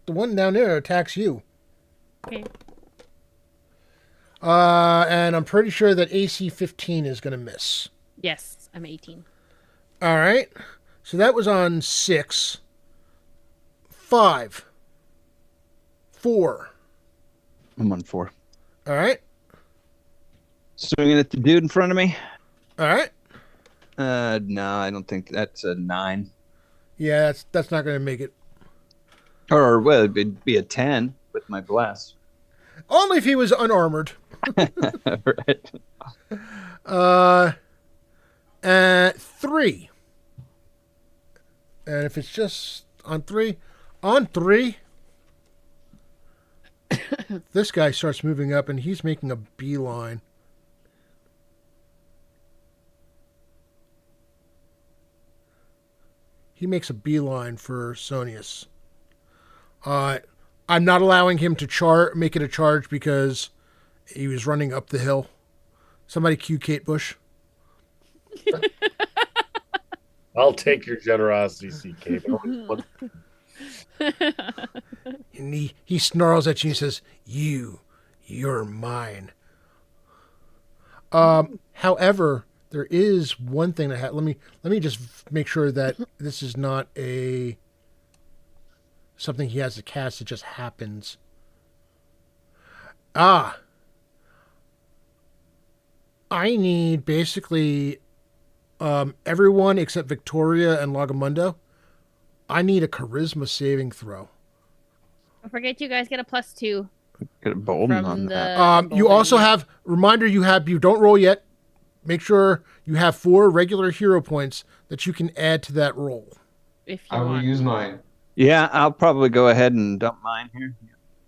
S3: the one down there, attacks you.
S2: Okay.
S3: And I'm pretty sure that AC 15 is going to miss.
S2: Yes, I'm 18.
S3: All right. So that was on 6. 5. 4.
S6: I'm on 4.
S3: All right.
S6: Swinging at the dude in front of me.
S3: All right.
S6: No, I don't think that's a 9.
S3: Yeah, that's not going to make it.
S6: Or well, it'd be a 10 with my bless.
S3: Only if he was unarmored.
S6: Right.
S3: At 3. And if it's just on 3, this guy starts moving up and he's making a beeline. He makes a beeline for Sonius. I'm not allowing him to make it a charge because he was running up the hill. Somebody cue Kate Bush.
S1: I'll take your generosity, CK.
S3: And he snarls at you and says, you're mine. However, there is one thing that let me just make sure that this is not something he has to cast. It just happens. I need basically everyone except Victoria and Lagamundo. I need a charisma saving throw.
S2: Don't forget you guys get a +2
S6: Get a Bolden
S2: from
S6: on
S2: the.
S6: that.
S3: You also have reminder. You don't roll yet. Make sure you have 4 regular hero points that you can add to that roll.
S2: If you
S7: I will
S2: want.
S7: use mine.
S6: Yeah, I'll probably go ahead and dump mine here.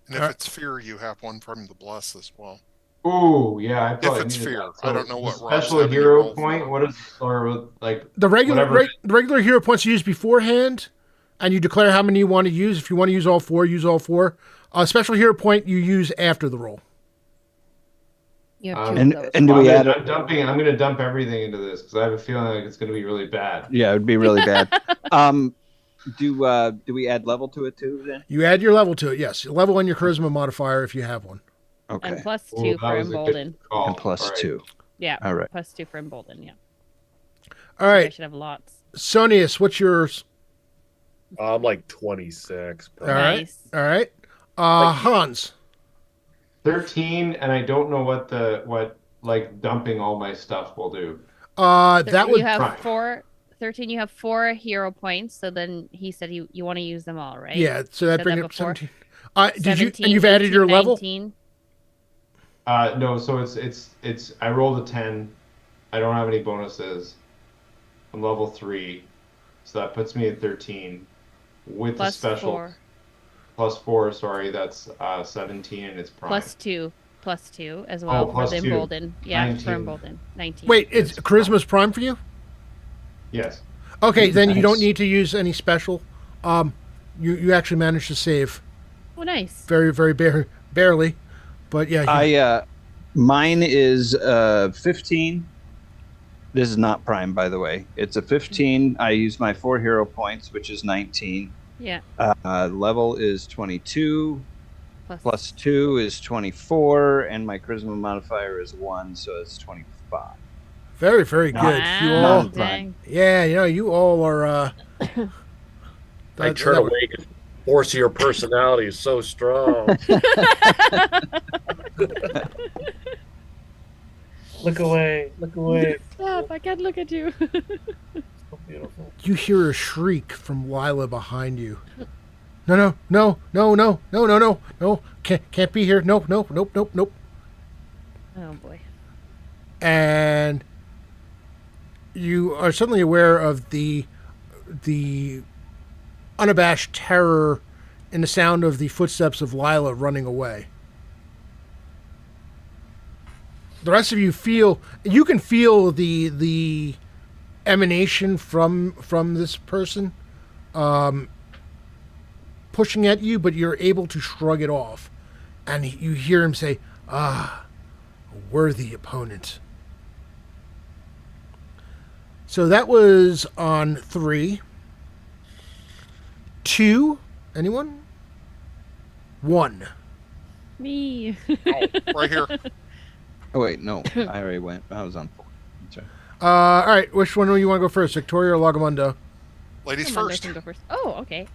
S4: And if it's fear, you have one from the bless as well.
S7: Ooh, yeah, I probably
S4: it's
S7: needed
S4: fear.
S7: that.
S4: I don't know what
S7: the
S4: Rob's
S7: special
S4: having you
S7: hero
S4: roll
S7: point.
S4: for.
S7: What is or like
S3: The
S7: whatever.
S3: the regular hero points you use beforehand, and you declare how many you want to use. If you want to use all 4, use all 4. A special hero point you use after the roll.
S2: You have two
S5: And-
S2: of those.
S6: and do we add?
S7: I'm going to dump everything into this because I have a feeling like it's going to be really bad.
S6: Yeah, it would be really bad. Do we add level to it too then?
S3: You add your level to it. Yes, level on your charisma modifier if you have one.
S6: Okay.
S2: And plus
S7: Ooh,
S2: 2
S7: that
S2: for
S7: was a good
S2: embolden.
S7: call.
S6: And plus
S7: All right.
S6: 2.
S2: Yeah.
S6: All right.
S2: Plus 2 for embolden. Yeah.
S3: All
S2: I
S3: right,
S2: should have lots.
S3: Sonius, what's yours?
S1: I'm like 26.
S3: All right,
S2: Nice.
S3: all right. Hans.
S7: 13, and I don't know what like dumping all my stuff will do.
S3: That would
S2: you have
S7: Prime.
S2: 13. You have 4 hero points. So then he said you want to use them all, right?
S3: yeah. So that
S2: Said
S3: brings
S2: that
S3: up
S2: before?
S3: 17. Did you
S2: 17,
S3: and you've added
S2: 18,
S3: your level?
S2: 19.
S7: No, so it's I rolled a 10. I don't have any bonuses. I'm level 3, so that puts me at 13 with
S2: Plus
S7: the special
S2: 4.
S7: plus 4. Sorry, that's 17, and it's prime.
S2: Plus 2. Plus 2 as well
S7: plus
S2: for the
S7: 2.
S2: embolden. Yeah,
S7: 19.
S2: for embolden. 19.
S3: Wait, it's charisma's prime for you?
S7: Yes.
S3: Okay, then you don't
S6: Nice.
S3: need to use any special. You actually managed to save
S2: Oh, nice.
S3: very barely, but yeah.
S6: Mine is 15. This is not prime, by the way. It's a 15. I use my 4 hero points, which is 19.
S2: Yeah.
S6: Level is 22.
S2: Plus
S6: Plus 2 is 24, and my charisma modifier is 1, so it's 25.
S3: Very good.
S2: Wow,
S3: You all,
S2: dang.
S3: yeah, you all are.
S1: I turn away because the force of your personality is so strong. Look away. Look away.
S2: Stop, I can't look at you.
S1: So beautiful.
S3: You hear a shriek from Lila behind you. No, can't be here. Nope.
S2: Oh boy.
S3: And you are suddenly aware of the unabashed terror in the sound of the footsteps of Lila running away. The rest of you can feel the emanation from this person pushing at you, but you're able to shrug it off. And you hear him say, a worthy opponent. So that was on 3. 2. Anyone? 1.
S2: Me.
S4: Oh, right here.
S6: Oh, wait, no. I already went. I was on 4. That's right.
S3: All right. Which one do you want to go first, Victoria or Lagamundo?
S4: Ladies
S2: Come on,
S4: first.
S2: I can go first. Oh, okay.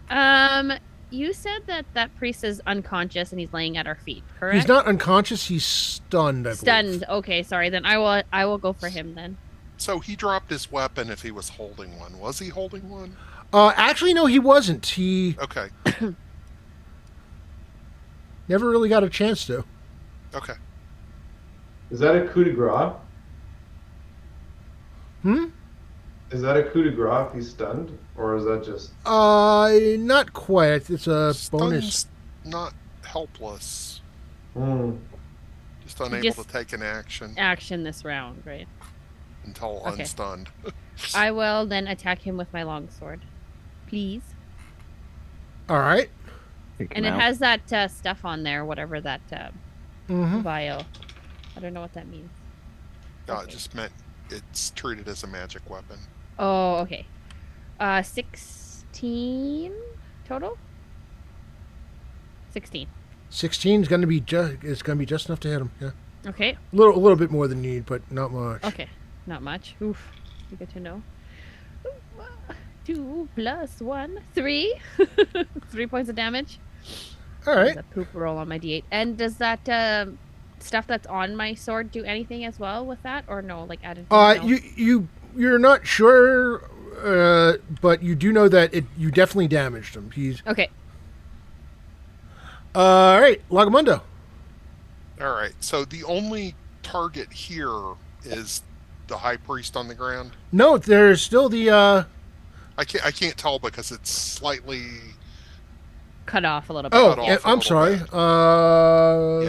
S2: You said that priest is unconscious and he's laying at our feet, correct?
S3: He's not unconscious. He's stunned. I believe.
S2: Stunned. Okay, sorry. Then I will go for him then.
S4: So he dropped his weapon if he was holding one. Was he holding one?
S3: Actually, no, he wasn't. He
S4: Okay.
S3: never really got a chance to.
S4: Okay.
S7: Is that a coup de grace? Is that a coup de grace if he's stunned? Or is that just...
S3: Not quite. It's a bonus.
S4: Stunned's not helpless.
S7: Hmm.
S4: Just unable
S2: Just-
S4: to take an action
S2: Action this round, right?
S4: until
S2: Okay.
S4: unstunned.
S2: I will then attack him with my longsword, please.
S3: All right.
S6: Take
S2: And
S6: him
S2: it
S6: out.
S2: has that stuff on there, whatever that
S3: Mm-hmm.
S2: vial. I don't know what that means.
S4: Yeah,
S2: Okay.
S4: it just meant it's treated as a magic weapon.
S2: Oh, okay. 16 total. 16.
S3: 16 is going to be just enough to hit him. Yeah.
S2: Okay.
S3: A little bit more than you need, but not much.
S2: Okay. Not much. Oof. Good to know. 2 plus 1, 3. 3 points of damage.
S3: All right.
S2: There's a poop roll on my d8. And does that stuff that's on my sword do anything as well with that, or no? Like added?
S3: You're not sure, but you do know that you definitely damaged him. He's
S2: Okay.
S3: all right. Lagamundo.
S4: All right. So the only target here is the high priest on the ground.
S3: No, there's still the.
S4: I can't tell because it's slightly.
S2: Cut off a little bit.
S3: Oh,
S4: off
S3: yeah,
S4: a
S3: I'm
S4: little
S3: sorry.
S4: bit.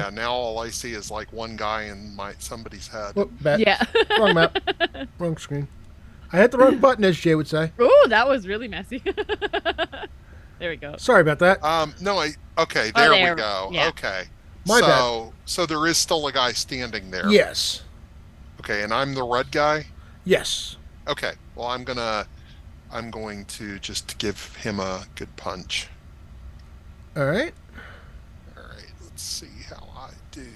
S4: Yeah. Now all I see is like one guy in somebody's head.
S3: Whoop, bad.
S2: Yeah.
S3: Wrong map. Wrong screen. I hit the wrong button, as Jay would say.
S2: Oh, that was really messy. There we go.
S3: Sorry about that.
S4: No. Okay.
S2: Oh,
S4: There
S2: there.
S4: we go.
S2: Yeah.
S4: Okay.
S3: My bad.
S4: So there is still a guy standing there.
S3: Yes.
S4: Okay, and I'm the red guy.
S3: Yes.
S4: Okay. Well, I'm going to just give him a good punch.
S3: All right.
S4: All right. Let's see how I do.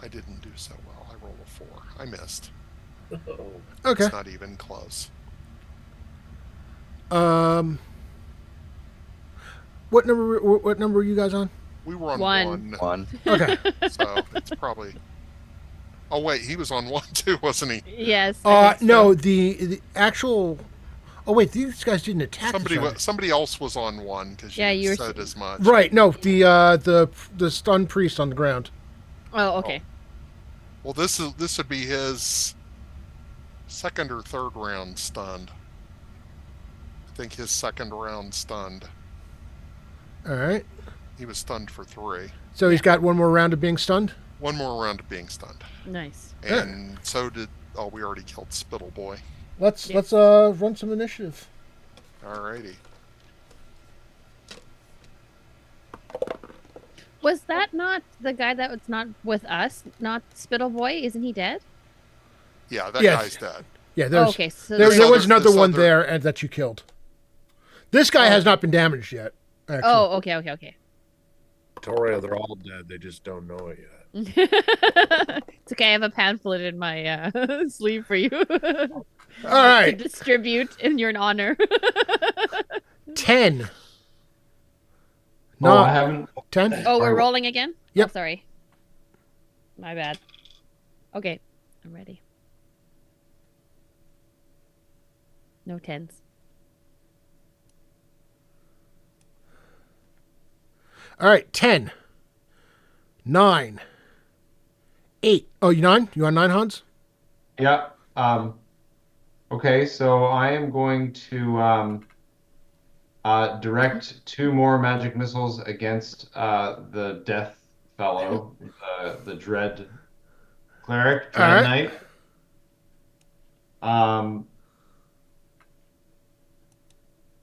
S4: I didn't do so well. I rolled a 4. I missed.
S3: Okay.
S4: It's not even close.
S3: What number are you guys on?
S4: We were on
S2: One.
S4: 1.
S3: Okay.
S4: So it's probably. Oh wait, he was on 1 too, wasn't he?
S2: Yes. I think
S3: No,
S2: so.
S3: the actual. Oh wait, these guys didn't attack.
S4: Somebody else was on 1 because
S2: Yeah,
S4: you
S2: you were
S4: said as much.
S3: Right. No, the stunned priest on the ground.
S2: Oh, okay.
S4: Well, this would be his second or third round stunned. I think his second round stunned.
S3: All right.
S4: He was stunned for 3.
S3: So he's got one more round of being stunned.
S4: One more round of being stunned.
S2: Nice.
S4: And so did. Oh, we already killed Spittle Boy.
S3: Let's run some initiative.
S4: Alrighty.
S2: Was that not the guy that was not with us? Not Spittle Boy? Isn't he dead?
S4: Yeah, that
S3: Yes.
S4: guy's dead.
S3: Yeah, there's
S2: Okay, so
S3: there
S2: there's-
S3: was another
S4: this
S3: one
S4: other-
S3: there and that you killed. This guy has not been damaged yet. Actually.
S2: Oh, okay.
S1: Victoria, they're all dead. They just don't know it yet.
S2: It's okay. I have a pamphlet in my sleeve for you
S3: All
S2: to
S3: right.
S2: distribute in your honor.
S3: 10.
S5: Oh,
S3: No,
S5: I haven't.
S3: 10.
S2: Oh, we're rolling again?
S3: Yep.
S2: Oh, sorry. My bad. Okay, I'm ready. No tens.
S3: All right, 10. 9. 8. Oh, you 9? You on 9, Hans?
S5: Yeah. Okay, so I am going to direct 2 more magic missiles against the death fellow, the dread cleric, dread
S3: All
S5: knight.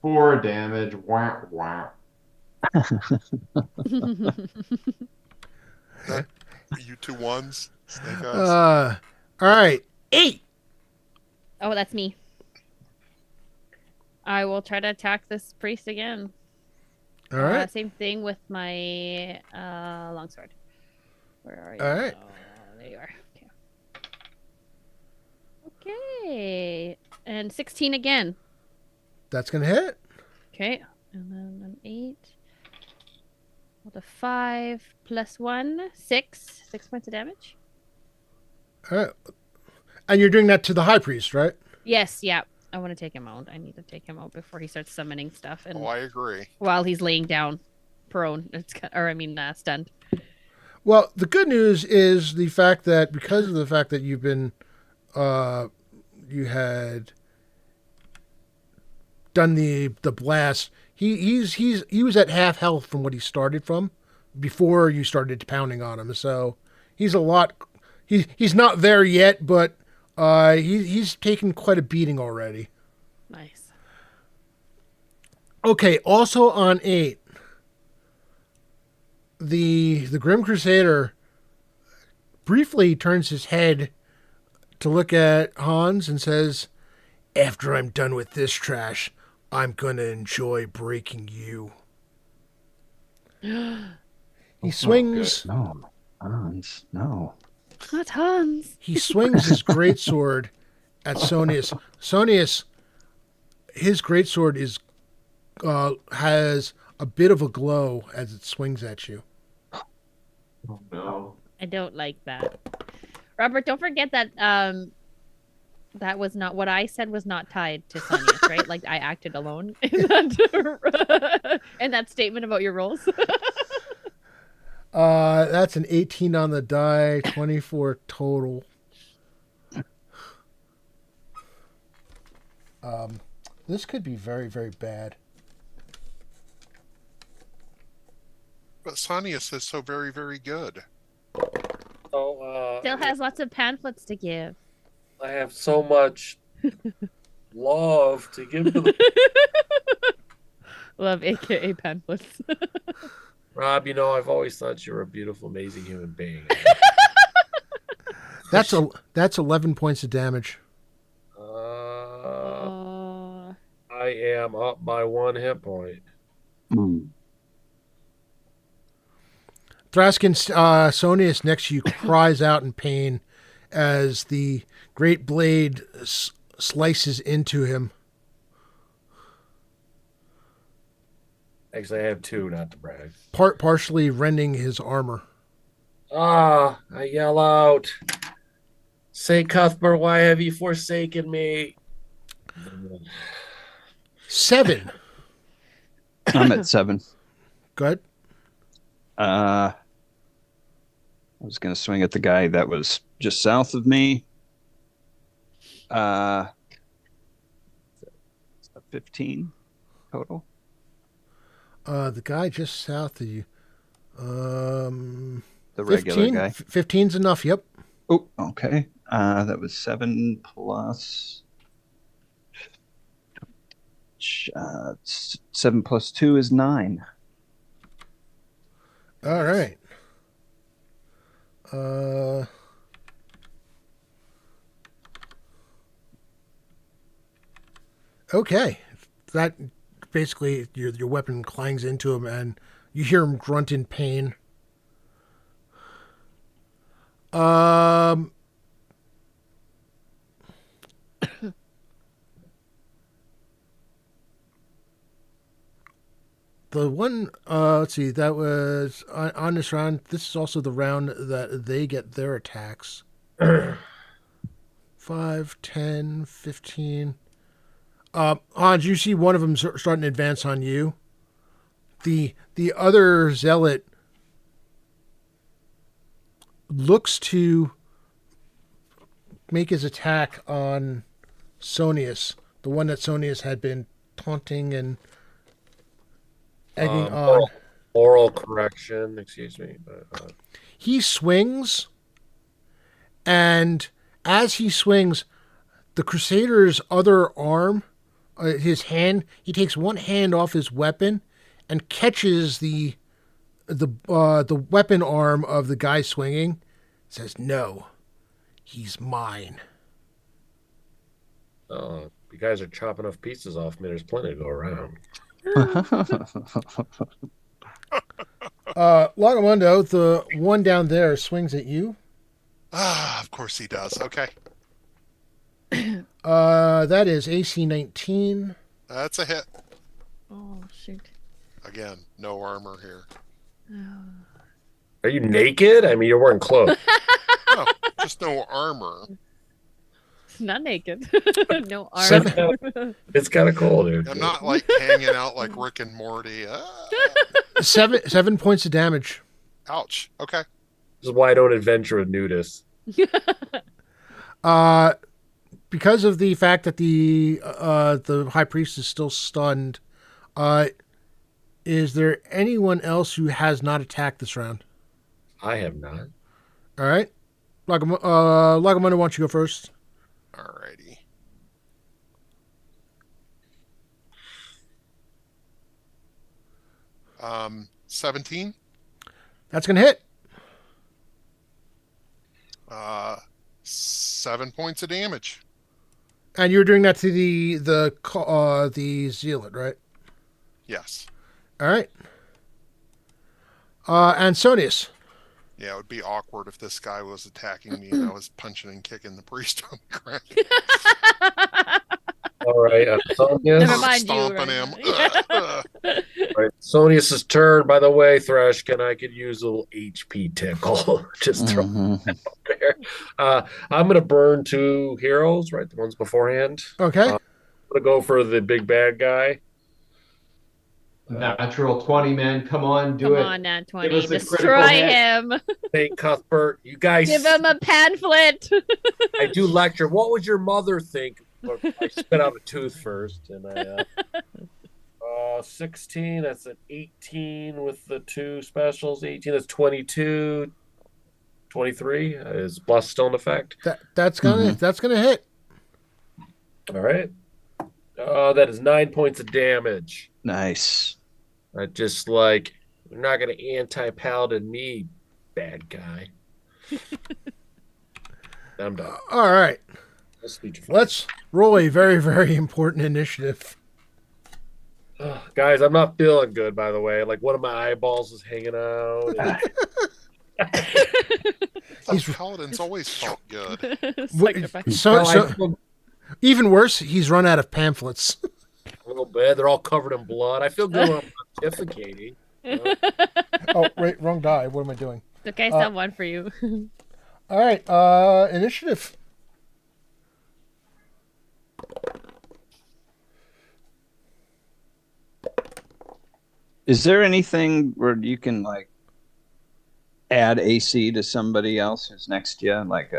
S5: 4 damage. Wah, wah.
S4: Are you 2 1s, Snake Eyes?
S3: All right, 8.
S2: Oh, that's me. I will try to attack this priest again.
S3: All right.
S2: Same thing with my longsword. Where are you?
S3: All right.
S2: Oh, there you are. Okay. Okay. And 16 again.
S3: That's going to hit.
S2: Okay. And then an 8. With a 5 plus 1. 6. 6 points of damage.
S3: All right. And you're doing that to the high priest, right?
S2: Yes, yeah. I want to take him out. I need to take him out before he starts summoning stuff. And
S4: Oh, I agree.
S2: while he's laying down prone, stunned.
S3: Well, the good news is the fact that because of the fact that you've been, you had done the blast. He was at half health from what he started from before you started pounding on him. So he's a lot. He's not there yet, but he's taken quite a beating already.
S2: Nice.
S3: Okay. Also on 8. The Grim Crusader briefly turns his head to look at Hans and says, "After I'm done with this trash, I'm gonna enjoy breaking you." He swings.
S6: No, Hans, no.
S2: Not Hans.
S3: He swings his greatsword at Sonius. Sonius, his greatsword is has a bit of a glow as it swings at you.
S5: Oh, no.
S2: I don't like that. Robert, don't forget that that was not what I said was not tied to Sonius, right? Like I acted alone in that statement about your rolls.
S3: That's an 18 on the die, 24 total. This could be very, very bad.
S4: But Sanius is so very, very good.
S1: So,
S2: Still has lots of pamphlets to give.
S1: I have so much love to give to the.
S2: Love AKA pamphlets.
S1: Rob, I've always thought you were a beautiful, amazing human being.
S3: That's 11 points of damage.
S2: Oh.
S1: I am up by 1 hit point.
S6: Mm.
S3: Thraskin Sonius next to you cries out in pain as the great blade slices into him.
S1: Actually, I have two, not to brag.
S3: Partially rending his armor.
S1: I yell out, St. Cuthbert, why have you forsaken me?
S3: 7.
S6: I'm at 7.
S3: Good.
S6: I was going to swing at the guy that was just south of me. 15 total.
S3: The guy just south of you.
S6: The
S3: 15?
S6: regular guy.
S3: 15's enough, yep.
S6: Oh, okay. That was 7 plus 7 plus 2 is 9.
S3: All right. Okay. That basically your weapon clangs into him and you hear him grunt in pain. The one, let's see, that was on this round. This is also the round that they get their attacks. 5, 10, 15. Hans, you see one of them starting to advance on you. The other zealot looks to make his attack on Sonius, the one that Sonius had been taunting and egging on.
S1: Oral correction, excuse me. But,
S3: He swings, and as he swings, the Crusader's other arm, his hand, he takes one hand off his weapon and catches the weapon arm of the guy swinging. Says, "No, he's mine."
S1: you guys are chopping off pieces off me. There's plenty to go around.
S3: Lagamundo, the one down there, swings at you.
S4: Of course he does. Okay.
S3: That is AC 19.
S4: That's a hit.
S2: Oh, shoot.
S4: Again, no armor here.
S1: Are you naked? I mean, you're wearing clothes.
S4: No, just no armor.
S2: Not naked. No armor.
S1: It's kind of cool, dude.
S4: I'm not like hanging out like Rick and Morty.
S3: 7 points of damage.
S4: Ouch. Okay.
S1: This is why I don't adventure with nudists.
S3: Because of the fact that the high priest is still stunned, is there anyone else who has not attacked this round?
S1: I have not.
S3: All right. Lagamundo, why don't you go first?
S4: Alrighty. Um, 17.
S3: That's going to hit.
S4: 7 points of damage.
S3: And you're doing that to the zealot, right?
S4: Yes.
S3: All right. And Sonius.
S4: Yeah, it would be awkward if this guy was attacking me and I was punching and kicking the priest on the ground.
S1: All right, Sonius.
S2: Never mind
S4: Stomping
S2: you.
S4: him.
S1: Right. Sonius's turn, by the way, Threshkin. I could use a little HP tickle. Just throw that out there. I'm going to burn 2 heroes, right? The ones beforehand.
S3: Okay.
S1: I'm going to go for the big bad guy.
S7: Natural 20, man. Come on, do
S2: Come
S7: it.
S2: on, Nat
S7: Give
S2: 20.
S7: us a critical
S2: Destroy
S7: hit.
S2: him.
S1: St. Cuthbert, you guys.
S2: Give him a pamphlet.
S1: I do lecture. What would your mother think? I spit out a tooth first, and I 16. That's an 18 with the 2 specials. 18. That's 22. 23. Is Bless still in effect?
S3: That's gonna hit.
S1: All right. Oh, that is 9 points of damage.
S6: Nice.
S1: I just like, you're not going to anti-paladin me, bad guy. I'm done.
S3: All right.
S1: Let's speech.
S3: Let's roll a very, very important initiative.
S1: Guys, I'm not feeling good, by the way. Like, one of my eyeballs is hanging out.
S3: He's-
S4: Paladin's always felt good.
S2: Sacrifice.
S3: So even worse, he's run out of pamphlets.
S1: A little bit. They're all covered in blood. I feel good when I'm pontificating.
S3: Oh, wait, wrong die. What am I doing?
S2: Okay, I still have one for you.
S3: All right, initiative.
S6: Is there anything where you can like add AC to somebody else who's next to you, like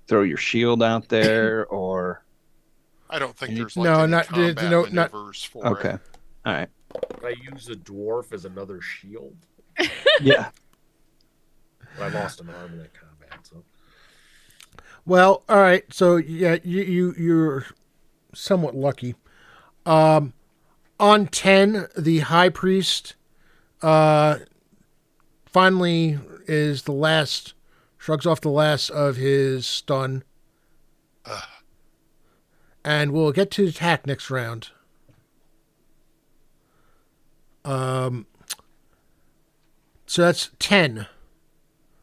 S6: throw your shield out there, or
S4: I don't think there's
S3: No,
S4: any
S3: not-
S4: combat
S3: no, not-
S4: maneuvers for
S6: okay,
S4: it.
S6: all right,
S1: Can I use a dwarf as another shield?
S6: yeah.
S1: But I lost an arm in that combat, so.
S3: Well, all right. So yeah, you're somewhat lucky. On 10, the high priest finally is the last, shrugs off the last of his stun, and we'll get to attack next round. So that's 10.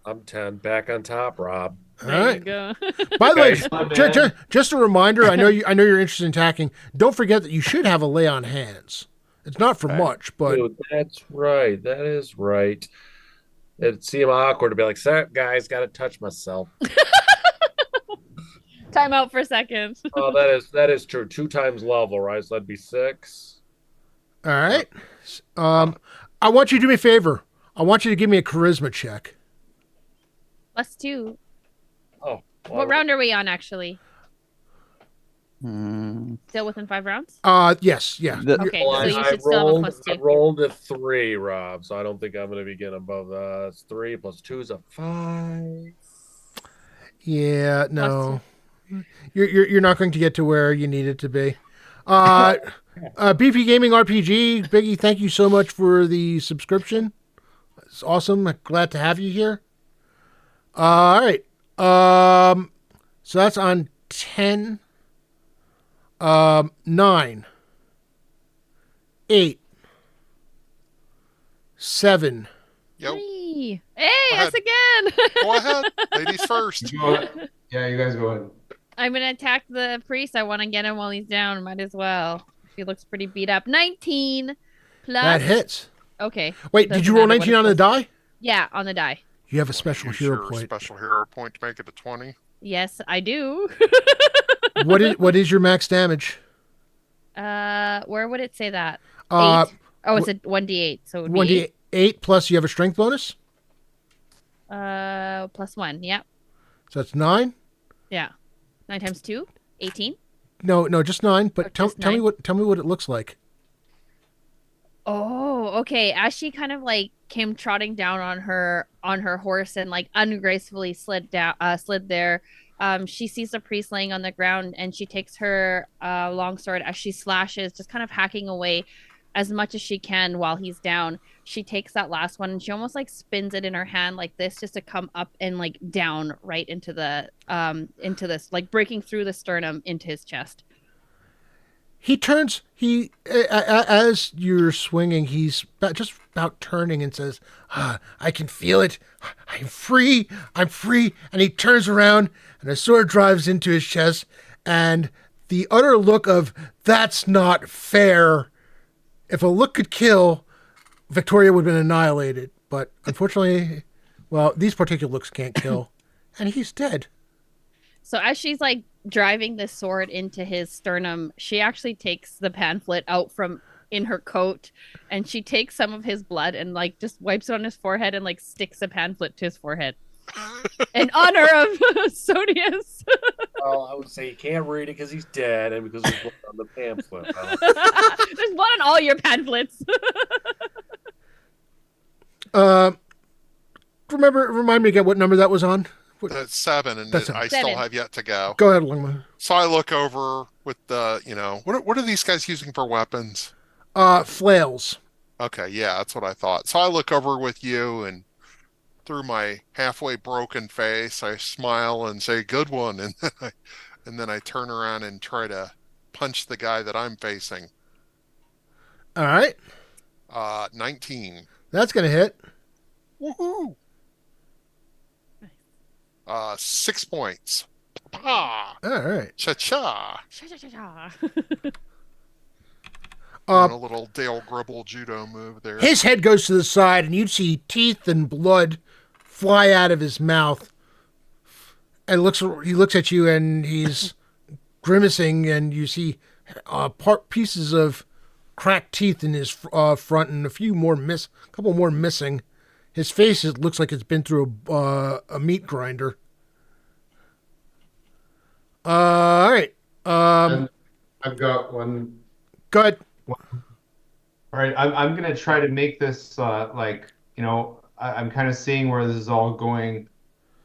S1: I'm 10. Back on top, Rob.
S3: All
S2: There you
S3: right.
S2: go.
S3: By the way,
S1: Guys.
S3: just a reminder. I know you're interested in attacking. Don't forget that you should have a lay on hands. It's not for much, but
S1: Dude, that's right. That is right. It'd seem awkward to be like, "Sorry, guys, got to touch myself."
S2: Time out for a second.
S1: Oh, that is true. 2 times level, right? So that'd be 6.
S3: all right. I want you to do me a favor. I want you to give me a charisma check.
S2: +2.
S1: Oh,
S2: What round are we on, actually?
S6: Mm,
S2: Still within 5 rounds?
S3: Yes, yeah.
S6: The-
S2: Okay,
S1: Well,
S2: so you
S1: I
S2: should still have a
S1: rolled,
S2: +2.
S1: I rolled a 3, Rob. So I don't think I'm going to be getting above that. It's 3 plus 2 is a 5.
S3: Yeah, no. You're not going to get to where you need it to be. BP Gaming RPG, Biggie, thank you so much for the subscription. It's awesome. Glad to have you here. All right. So that's on 10. 9. 8. 7.
S4: Yep.
S2: 3. Hey,
S4: Go
S2: us again.
S4: Go ahead. Ladies first.
S7: Yeah, you guys go ahead.
S2: I'm gonna attack the priest. I want to get him while he's down. Might as well. He looks pretty beat up. 19 plus.
S3: That hits.
S2: Okay.
S3: Wait, did
S2: Doesn't
S3: you roll
S2: matter what
S3: 19 on
S2: it
S3: the die?
S2: Yeah, on the die.
S3: You have a special
S4: Use
S3: hero
S4: your
S3: point.
S4: Special hero point to make it a 20.
S2: Yes, I do.
S3: What is your max damage?
S2: Where would it say that?
S3: Uh,
S2: 8. Oh, it's a 1d8. So it would
S3: 1d8 plus you have a strength bonus.
S2: be +1. Yeah.
S3: So that's 9.
S2: Yeah. 9 times 2, 18.
S3: No, just 9. But
S2: Oh,
S3: tell
S2: just
S3: me
S2: 9.
S3: what it looks like.
S2: Oh, okay. As she kind of like came trotting down on her horse and like ungracefully slid there. She sees the priest laying on the ground and she takes her longsword as she slashes, just kind of hacking away as much as she can while he's down. She takes that last one and she almost like spins it in her hand like this just to come up and like down right into this, like breaking through the sternum into his chest.
S3: He turns. As you're swinging, he's just about turning and says, "I can feel it. I'm free. I'm free." And he turns around, and a sword drives into his chest, and the utter look of "That's not fair." If a look could kill, Victoria would have been annihilated. But unfortunately, well, these particular looks can't kill, and he's dead.
S2: So as she's like driving this sword into his sternum, she actually takes the pamphlet out from in her coat and she takes some of his blood and like just wipes it on his forehead and like sticks a pamphlet to his forehead in honor of Sodius.
S1: Well, I would say you can't read it because he's dead and because there's blood on the pamphlet.
S2: There's blood on all your pamphlets.
S3: Remind me again what number that was on
S4: That's 7, and
S3: That's
S4: I
S2: 7.
S4: still have yet to go.
S3: Go ahead, Longman.
S4: So I look over with what are these guys using for weapons?
S3: Flails.
S4: Okay, yeah, that's what I thought. So I look over with you, and through my halfway broken face, I smile and say, "Good one," and then I turn around and try to punch the guy that I'm facing.
S3: All right.
S4: 19.
S3: That's going to hit.
S4: Woohoo! 6 points. Pa!
S3: All right.
S4: Cha-cha!
S2: Sha-sha-sha-sha.
S3: Uh,
S4: Doing a little Dale Gribble judo move there.
S3: His head goes to the side, and you'd see teeth and blood fly out of his mouth. And he looks at you, and he's grimacing, and you see pieces of cracked teeth in his front, and couple more missing. His face looks like it's been through a meat grinder. All right.
S7: And I've got one.
S3: Go ahead.
S7: All right, I'm gonna try to make this I'm kind of seeing where this is all going.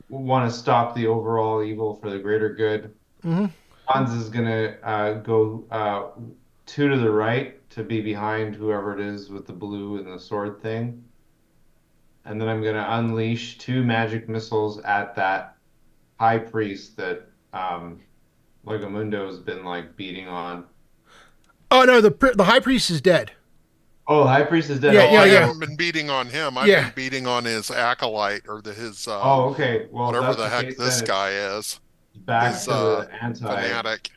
S7: Want to stop the overall evil for the greater good.
S3: Mm-hmm.
S7: Hans is gonna go 2 to the right to be behind whoever it is with the blue and the sword thing, and then I'm gonna unleash 2 magic missiles at that high priest that Legamundo's been like beating on.
S3: Oh no, the high priest is dead.
S7: Oh, the high priest is dead.
S3: Yeah,
S7: Oh,
S3: yeah,
S4: I
S3: yeah.
S4: haven't been beating on him. I've
S3: Yeah.
S4: been beating on his acolyte or his
S7: Oh, okay. Well,
S4: whatever
S7: that's
S4: the heck
S7: case,
S4: this
S7: then
S4: guy is.
S7: it's back
S4: His
S7: to the
S4: fanatic.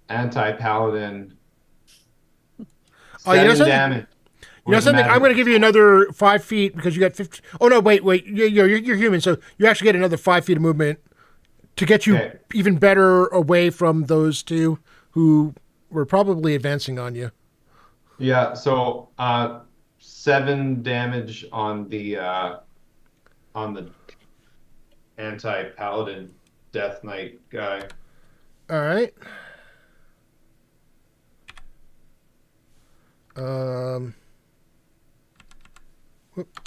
S7: anti-paladin.
S3: Oh, you know
S7: 7
S3: something?
S7: damage.
S3: You know
S7: with
S3: something? I'm
S7: magic.
S3: going to give you another 5 feet because you got 50. Oh no, wait. You're human, so you actually get another 5 feet of movement to get you
S7: Okay.
S3: even better away from those 2 who were probably advancing on you.
S7: Yeah, so 7 damage on the anti-paladin Death Knight guy.
S3: All right. Whoop.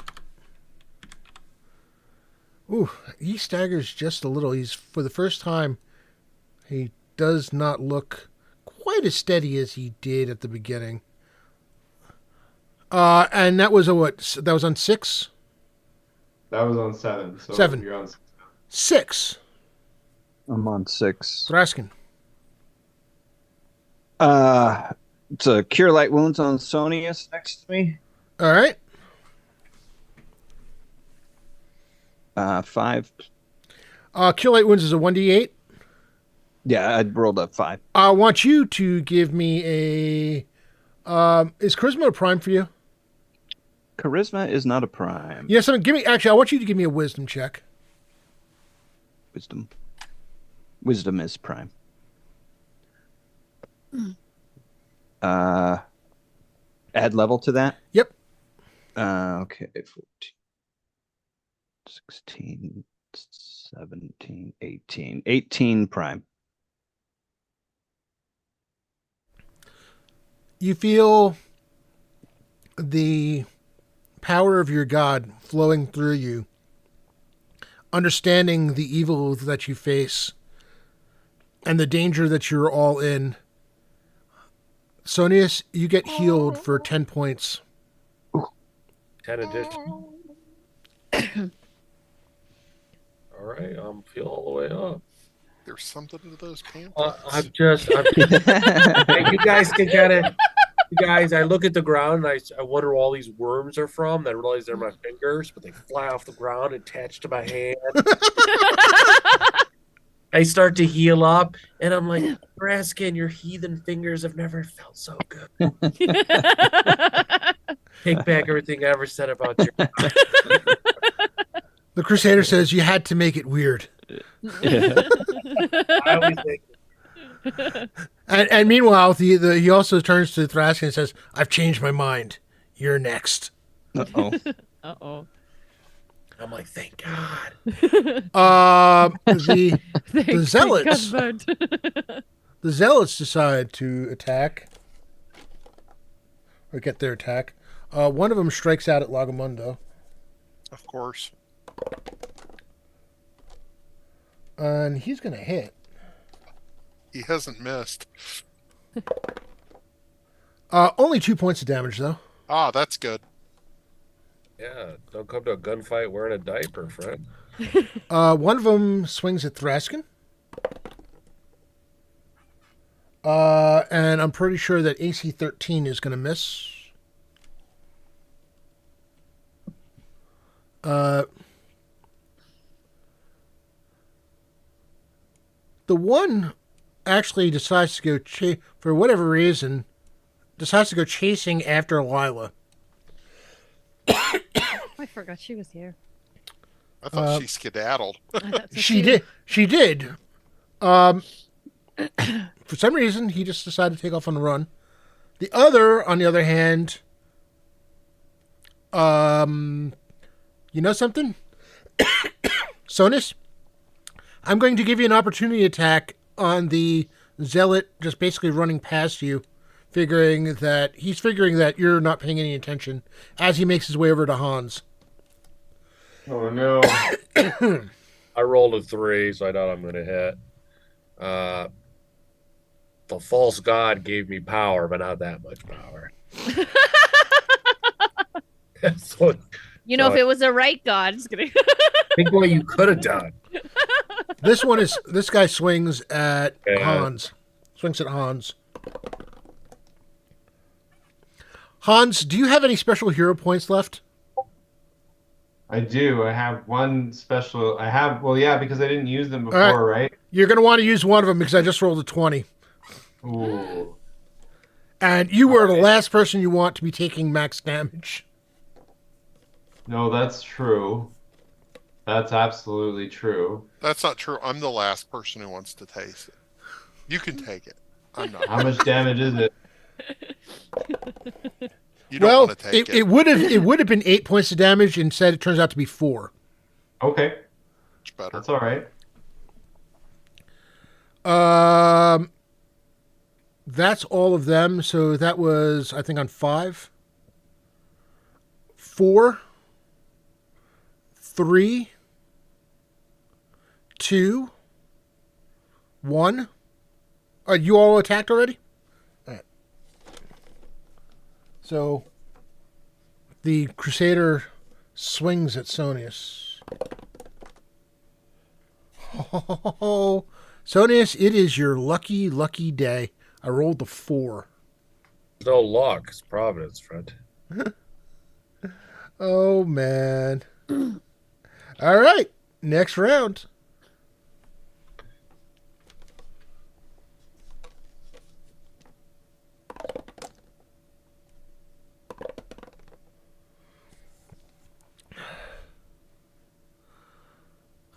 S3: Ooh, he staggers just a little. He's for the first time. He does not look quite as steady as he did at the beginning. And that was what? That was on 6?
S7: That was on 7. So
S3: 7.
S7: you're on
S3: 6.
S6: I'm on 6.
S3: Thraskin.
S6: It's a Cure Light Wounds on Sonius next to me.
S3: All right.
S6: 5.
S3: Kill Light Wounds is a 1d8.
S6: Yeah, I rolled up 5.
S3: I want you to give me a. Is Charisma a prime for you?
S6: Charisma is not a prime.
S3: Yes. Actually, I want you to give me a Wisdom check.
S6: Wisdom. Wisdom is prime. Add level to that?
S3: Yep.
S6: Okay. 14, 16, 17, 18. 18 prime.
S3: You feel the power of your God flowing through you, understanding the evil that you face and the danger that you're all in. Sonius, you get healed for 10 points.
S1: 10 additional. All right, I'm feeling all the way up.
S4: There's something to those pants.
S1: Hey, you guys can kind of, I look at the ground and I wonder where all these worms are from. I realize they're my fingers, but they fly off the ground attached to my hand. I start to heal up, and I'm like, Raskin, your heathen fingers have never felt so good. Take back everything I ever said about you.
S3: The Crusader says you had to make it weird.
S1: I always think.
S3: And meanwhile, he also turns to Thraskin and says, "I've changed my mind. You're next."
S6: Uh-oh.
S2: Uh-oh.
S1: I'm like, thank God.
S3: The
S2: Thanks,
S3: zealots.
S2: Cuthbert.
S3: The zealots decide to attack or get their attack. One of them strikes out at Lagamundo.
S4: Of course.
S3: And he's going to hit.
S4: He hasn't missed.
S3: Only 2 points of damage, though.
S4: Ah, that's good.
S1: Yeah, don't come to a gunfight wearing a diaper, friend.
S3: One of them swings at Thraskin. And I'm pretty sure that AC 13 is going to miss. The one actually decides to go, for whatever reason, decides to go chasing after Lila.
S2: I forgot she was here.
S4: I thought she skedaddled.
S2: I thought so
S3: She
S2: too.
S3: did. She did. For some reason, he just decided to take off on the run. The other, on the other hand, you know something? Sonus, I'm going to give you an opportunity attack on the zealot just basically running past you, figuring that you're not paying any attention as he makes his way over to Hans.
S7: Oh no.
S1: I rolled a 3, so I thought I'm going to hit. The false god gave me power, but not that much power. So
S2: You know,
S1: So-
S2: if it was a right god, just kidding.
S1: think what you could have done.
S3: This guy swings at
S1: Yeah.
S3: Hans. Swings at Hans. Hans, do you have any special hero points left?
S7: I do. I have one special. Well, yeah, because I didn't use them before,
S3: right.
S7: right?
S3: You're going to want to use one of them because I just rolled a 20.
S7: Ooh.
S3: And you were the last person you want to be taking max damage.
S7: No, that's true. That's absolutely true.
S4: That's not true. I'm the last person who wants to taste it. You can take it. I'm not.
S7: How much damage is it?
S4: You don't
S3: Well,
S4: want to take it.
S3: it would have been 8 points of damage. Instead, it turns out to be 4.
S7: Okay,
S4: Much better.
S7: that's all right.
S3: That's all of them. So that was, I think, on 5, 4, 3, 2, 1. You all attacked already? All right. So the Crusader swings at Sonius. Oh, Sonius, it is your lucky, lucky day. I rolled the 4.
S1: There's no luck. It's Providence, friend.
S3: Oh, man. All right. Next round.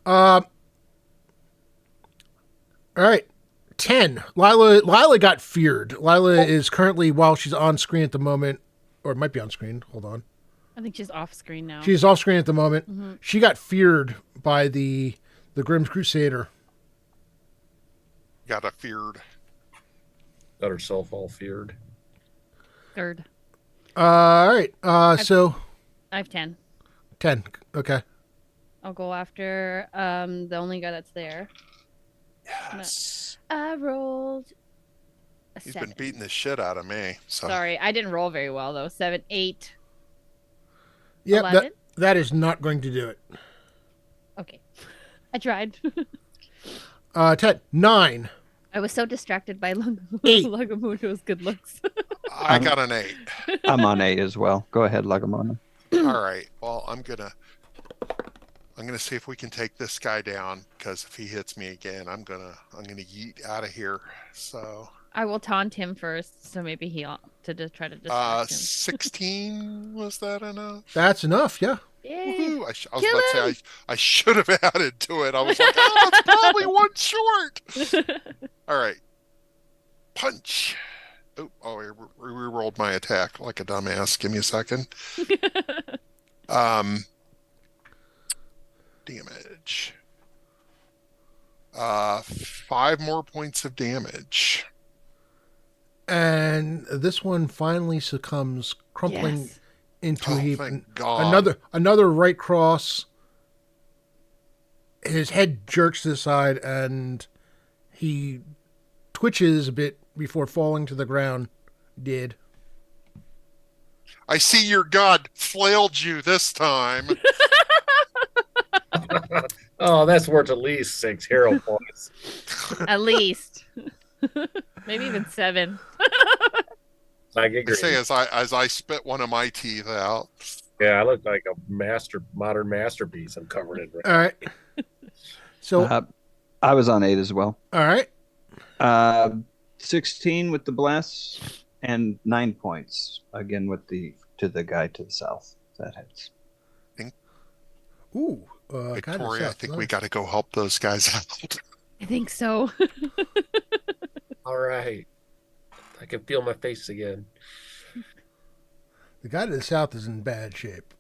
S3: All right. 10. Lila got feared. Lila is currently, while she's on screen at the moment, or it might be on screen. Hold on.
S2: I think she's off screen now.
S3: She's off screen at the moment.
S2: Mm-hmm.
S3: She got feared by the Grim Crusader.
S4: Got a feared.
S1: Got herself all feared.
S2: Third.
S3: All right. So
S2: I have 10.
S3: 10. Okay.
S2: I'll go after the only guy that's there.
S4: Yes.
S2: I rolled a
S4: He's
S2: 7.
S4: been beating the shit out of me. So
S2: Sorry, I didn't roll very well though. 7, 8.
S3: Yep.
S2: 11?
S3: That is not going to do it.
S2: Okay. I tried.
S3: 10. 9.
S2: I was so distracted by
S3: 8.
S2: Lagamuno's good looks.
S4: I got an 8.
S6: I'm on 8 as well. Go ahead, Lagamona.
S4: All right. Well, I'm gonna see if we can take this guy down, because if he hits me again, I'm gonna yeet out of here. So
S2: I will taunt him first, so maybe he'll try to distract him.
S4: 16, was that enough?
S3: That's enough. Yeah.
S2: Yay.
S4: Woohoo. I was
S2: Kill
S4: about to
S2: him!
S4: say I should have added to it. I was like, oh, that's probably one short. All right. Punch. Oh, I re-rolled my attack like a dumbass. Give me a second. Damage. 5 more points of damage.
S3: And this one finally succumbs, crumpling
S2: Yes.
S3: into a heap.
S4: Thank God.
S3: Another right cross. his head jerks to the side and he twitches a bit before falling to the ground. Dead.
S4: I see your god flailed you this time.
S1: Oh, that's worth at least 6 hero points.
S2: At least. Maybe even 7.
S1: I
S4: I
S1: agree.
S4: say as I spit one of my teeth out.
S1: Yeah, I look like a modern masterpiece. I'm covered in.
S3: All right. So,
S6: I was on 8 as well.
S3: all right.
S6: 16 with the bless and 9 points again with the guy to the south. That hits.
S3: Ooh.
S4: Victoria, I think we got to go help those guys out.
S2: I think so.
S1: All right. I can feel my face again.
S3: The guy to the south is in bad shape.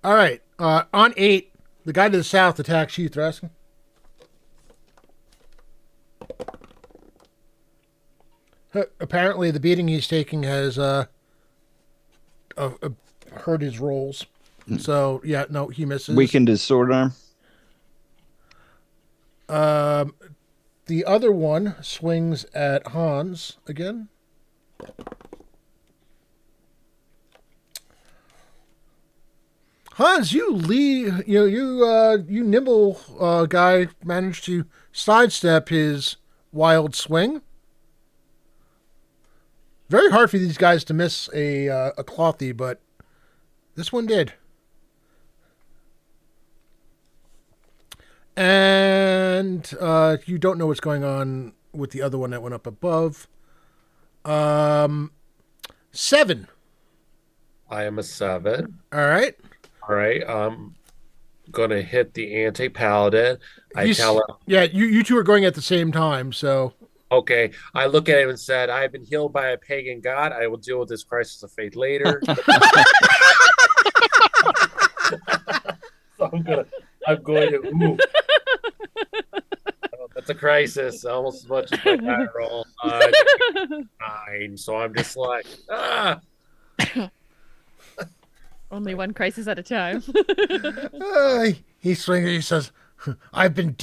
S3: All right. On 8, the guy to the south attacks you, Thraskin. Apparently, the beating he's taking has hurt his rolls. So, yeah, no, he misses.
S6: Weakened his sword arm.
S3: The other one swings at Hans again. Hans, you nimble guy managed to sidestep his wild swing. Very hard for these guys to miss a clothy, but this one did. And you don't know what's going on with the other one that went up above. 7.
S1: I am a 7.
S3: All right.
S1: All right. I'm gonna hit the anti-paladin. I tell him,
S3: yeah, you two are going at the same time, so
S1: okay. I look at him and said, "I have been healed by a pagan god. I will deal with this crisis of faith later." So I'm going to. Ooh. That's a crisis, almost as much as my die roll. 9. So I'm just like, ah.
S2: Only one crisis at a time.
S3: He swings. He says, "I've been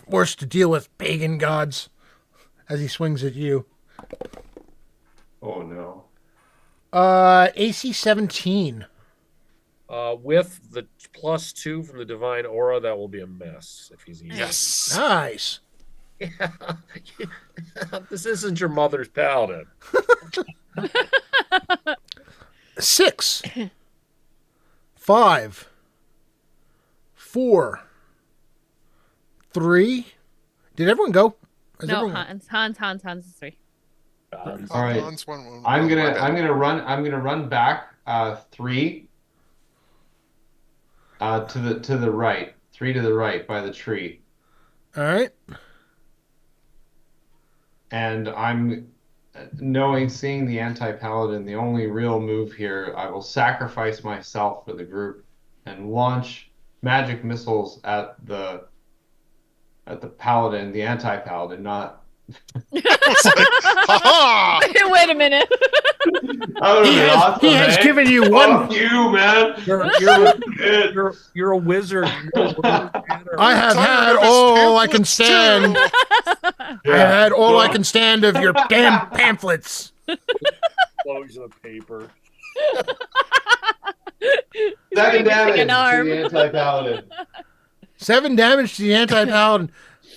S3: forced to deal with pagan gods." As he swings at you.
S7: Oh no.
S3: AC 17.
S1: With the +2 from the divine aura, that will be a miss if he's easy.
S4: Yes.
S3: Nice.
S1: Yeah. This isn't your mother's paladin.
S3: 6. 5. 4. 3. Did everyone go?
S2: No, Hans is 3.
S7: All right. I'm gonna run back 3 to the right. 3 to the right by the tree.
S3: All right.
S7: And seeing the anti-paladin, the only real move here, I will sacrifice myself for the group and launch magic missiles at the paladin, the anti-paladin, not.
S2: Wait a minute.
S3: He has given you one.
S7: Fuck you, man.
S1: You're a wizard.
S3: I have had all I can stand. I have had all I can stand of your damn pamphlets.
S1: Close the paper.
S7: 7 damage
S2: an arm.
S7: to the anti-paladin.
S3: 7 damage to the anti-paladin.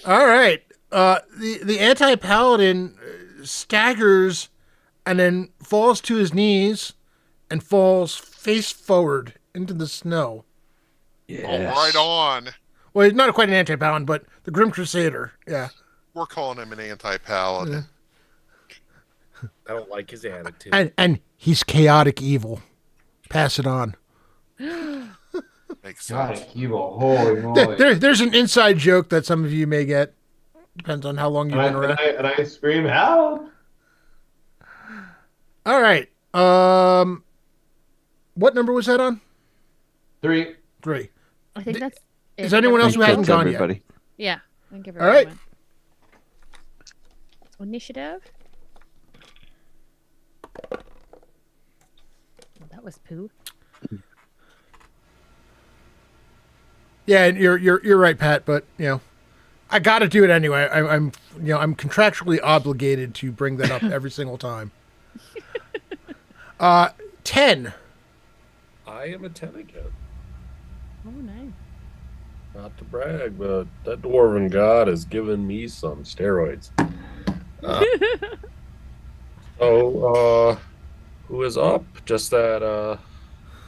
S3: All right. The anti-paladin staggers and then falls to his knees and falls face forward into the snow.
S6: Yes.
S4: Oh, right on.
S3: Well, he's not quite an anti-paladin, but the Grim Crusader. Yeah.
S4: We're calling him an anti-paladin.
S1: I don't like his attitude.
S3: And he's chaotic evil. Pass it on.
S4: Makes sense.
S7: God, evil. Holy moly.
S3: There's an inside joke that some of you may get. Depends on how long you've been around.
S7: And I scream, help!
S3: All right. What number was that on?
S7: 3.
S3: 3.
S2: I think that's it.
S3: Is there anyone else who hasn't gone yet?
S6: Everybody.
S2: Yeah. I think
S3: All right.
S2: Initiative. Oh, that was poo.
S3: Yeah, and you're right, Pat. But I got to do it anyway. I'm contractually obligated to bring that up every single time. 10.
S1: I am a 10 again.
S2: Oh, nice.
S1: Not to brag, but that dwarven god has given me some steroids. Who is up? Just that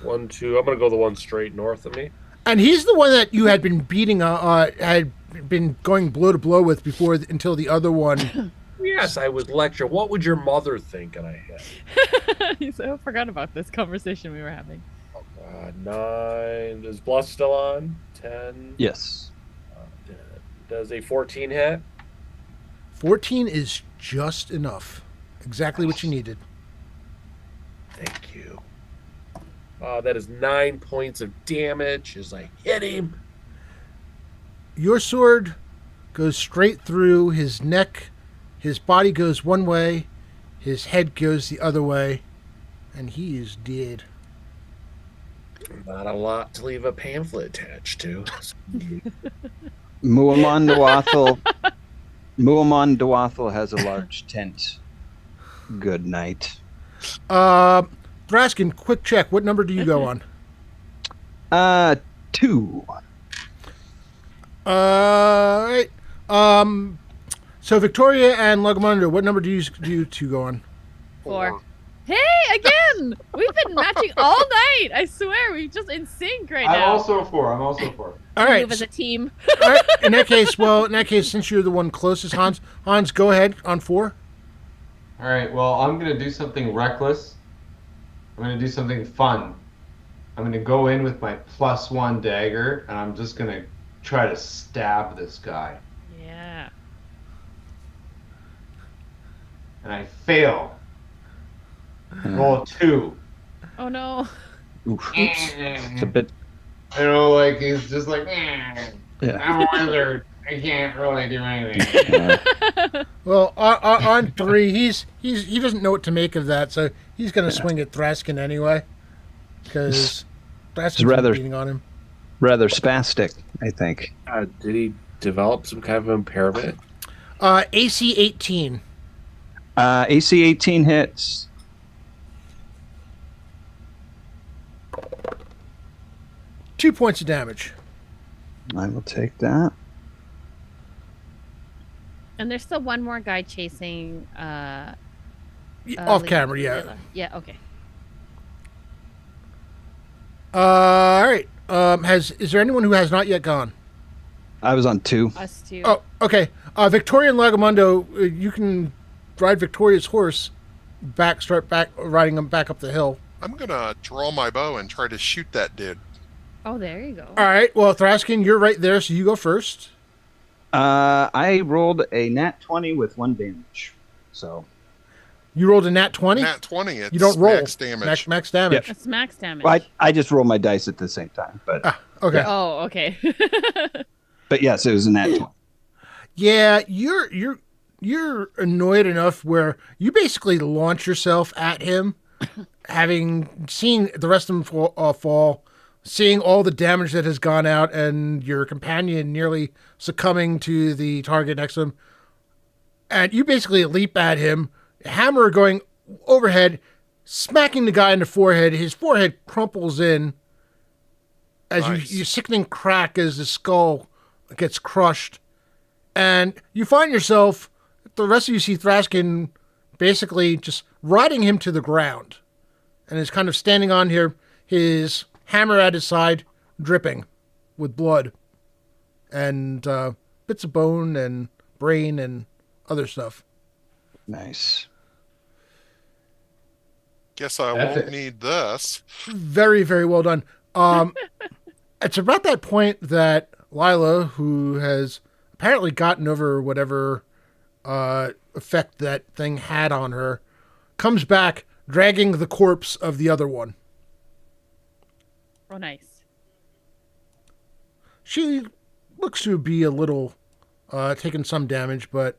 S1: 1, 2. I'm gonna go the one straight north of me.
S3: And he's the one that you had been beating, had been going blow to blow with before until the other one.
S1: Yes, I was lecturing. What would your mother think? And I hit.
S2: He said, I forgot about this conversation we were having.
S1: 9. Is Bluff still on? 10.
S6: Yes.
S1: Does a 14 hit?
S3: 14 is just enough. Exactly what you needed.
S1: Thank you. That is 9 points of damage as I hit him.
S3: Your sword goes straight through his neck. His body goes one way. His head goes the other way. And he is dead.
S1: Not a lot to leave a pamphlet attached to.
S6: Muamon Dwathel has a large tent. Good night.
S3: Thraskin, quick check. What number do you go on?
S6: 2.
S3: All right. So Victoria and Lagamundo, what number do you two go on?
S2: 4. Hey, again! We've been matching all night. I swear, we're just in sync right
S7: I'm
S2: now.
S7: also 4. I'm also 4.
S3: All
S2: We
S3: right.
S2: move as a team.
S3: All right. In that case, since you're the one closest, Hans, go ahead on 4.
S7: All right. Well, I'm gonna do something reckless. I'm gonna do something fun. I'm gonna go in with my +1 dagger, and I'm just gonna try to stab this guy.
S2: Yeah.
S7: And I fail. Roll 2.
S2: Oh no.
S6: Oof. It's a bit.
S7: Like he's just like,
S6: Yeah.
S7: I'm a wizard. I can't really do anything.
S3: Well, on 3, he doesn't know what to make of that, so he's going to swing at Thraskin anyway, because Thraskin's
S6: rather-
S3: beating on him.
S6: Rather spastic, I think.
S1: Did he develop some kind of impairment?
S3: AC 18.
S6: AC 18 hits.
S3: 2 points of damage.
S6: I will take that.
S2: And there's still one more guy chasing.
S3: Off
S2: Lady
S3: camera, yeah.
S2: Gorilla. Yeah. Okay.
S3: All right. Is there anyone who has not yet gone?
S6: I was on 2.
S2: Us two.
S3: Oh, okay. Victoria and Lagamundo, you can ride Victoria's horse start riding him back up the hill.
S4: I'm gonna draw my bow and try to shoot that dude.
S2: Oh, there you go.
S3: All right. Well, Thraskin, you're right there, so you go first.
S6: I rolled a nat 20 with 1 damage. So.
S3: You rolled a nat 20?
S4: Nat 20, it's
S3: You don't roll.
S4: max damage.
S3: Max damage.
S2: That's max damage.
S6: Well, I just roll my dice at the same time, but
S3: Okay.
S2: Oh, okay.
S6: but yes, it was a nat 20.
S3: Yeah, you're annoyed enough where you basically launch yourself at him, having seen the rest of them fall, seeing all the damage that has gone out, and your companion nearly succumbing to the target next to him. And you basically leap at him, hammer going overhead, smacking the guy in the forehead. His forehead crumples in as
S4: Nice.
S3: you sickening crack as the skull gets crushed. And you find yourself, the rest of you see Thraskin basically just riding him to the ground. And is kind of standing on here, his hammer at his side, dripping with blood. And bits of bone and brain and other stuff.
S6: Nice.
S4: Guess I
S7: That's
S4: won't
S7: it.
S4: need this.
S3: Very, very well done. It's about that point that Lila, who has apparently gotten over whatever effect that thing had on her, comes back dragging the corpse of the other one.
S2: Oh, nice.
S3: She looks to be a little taken some damage, but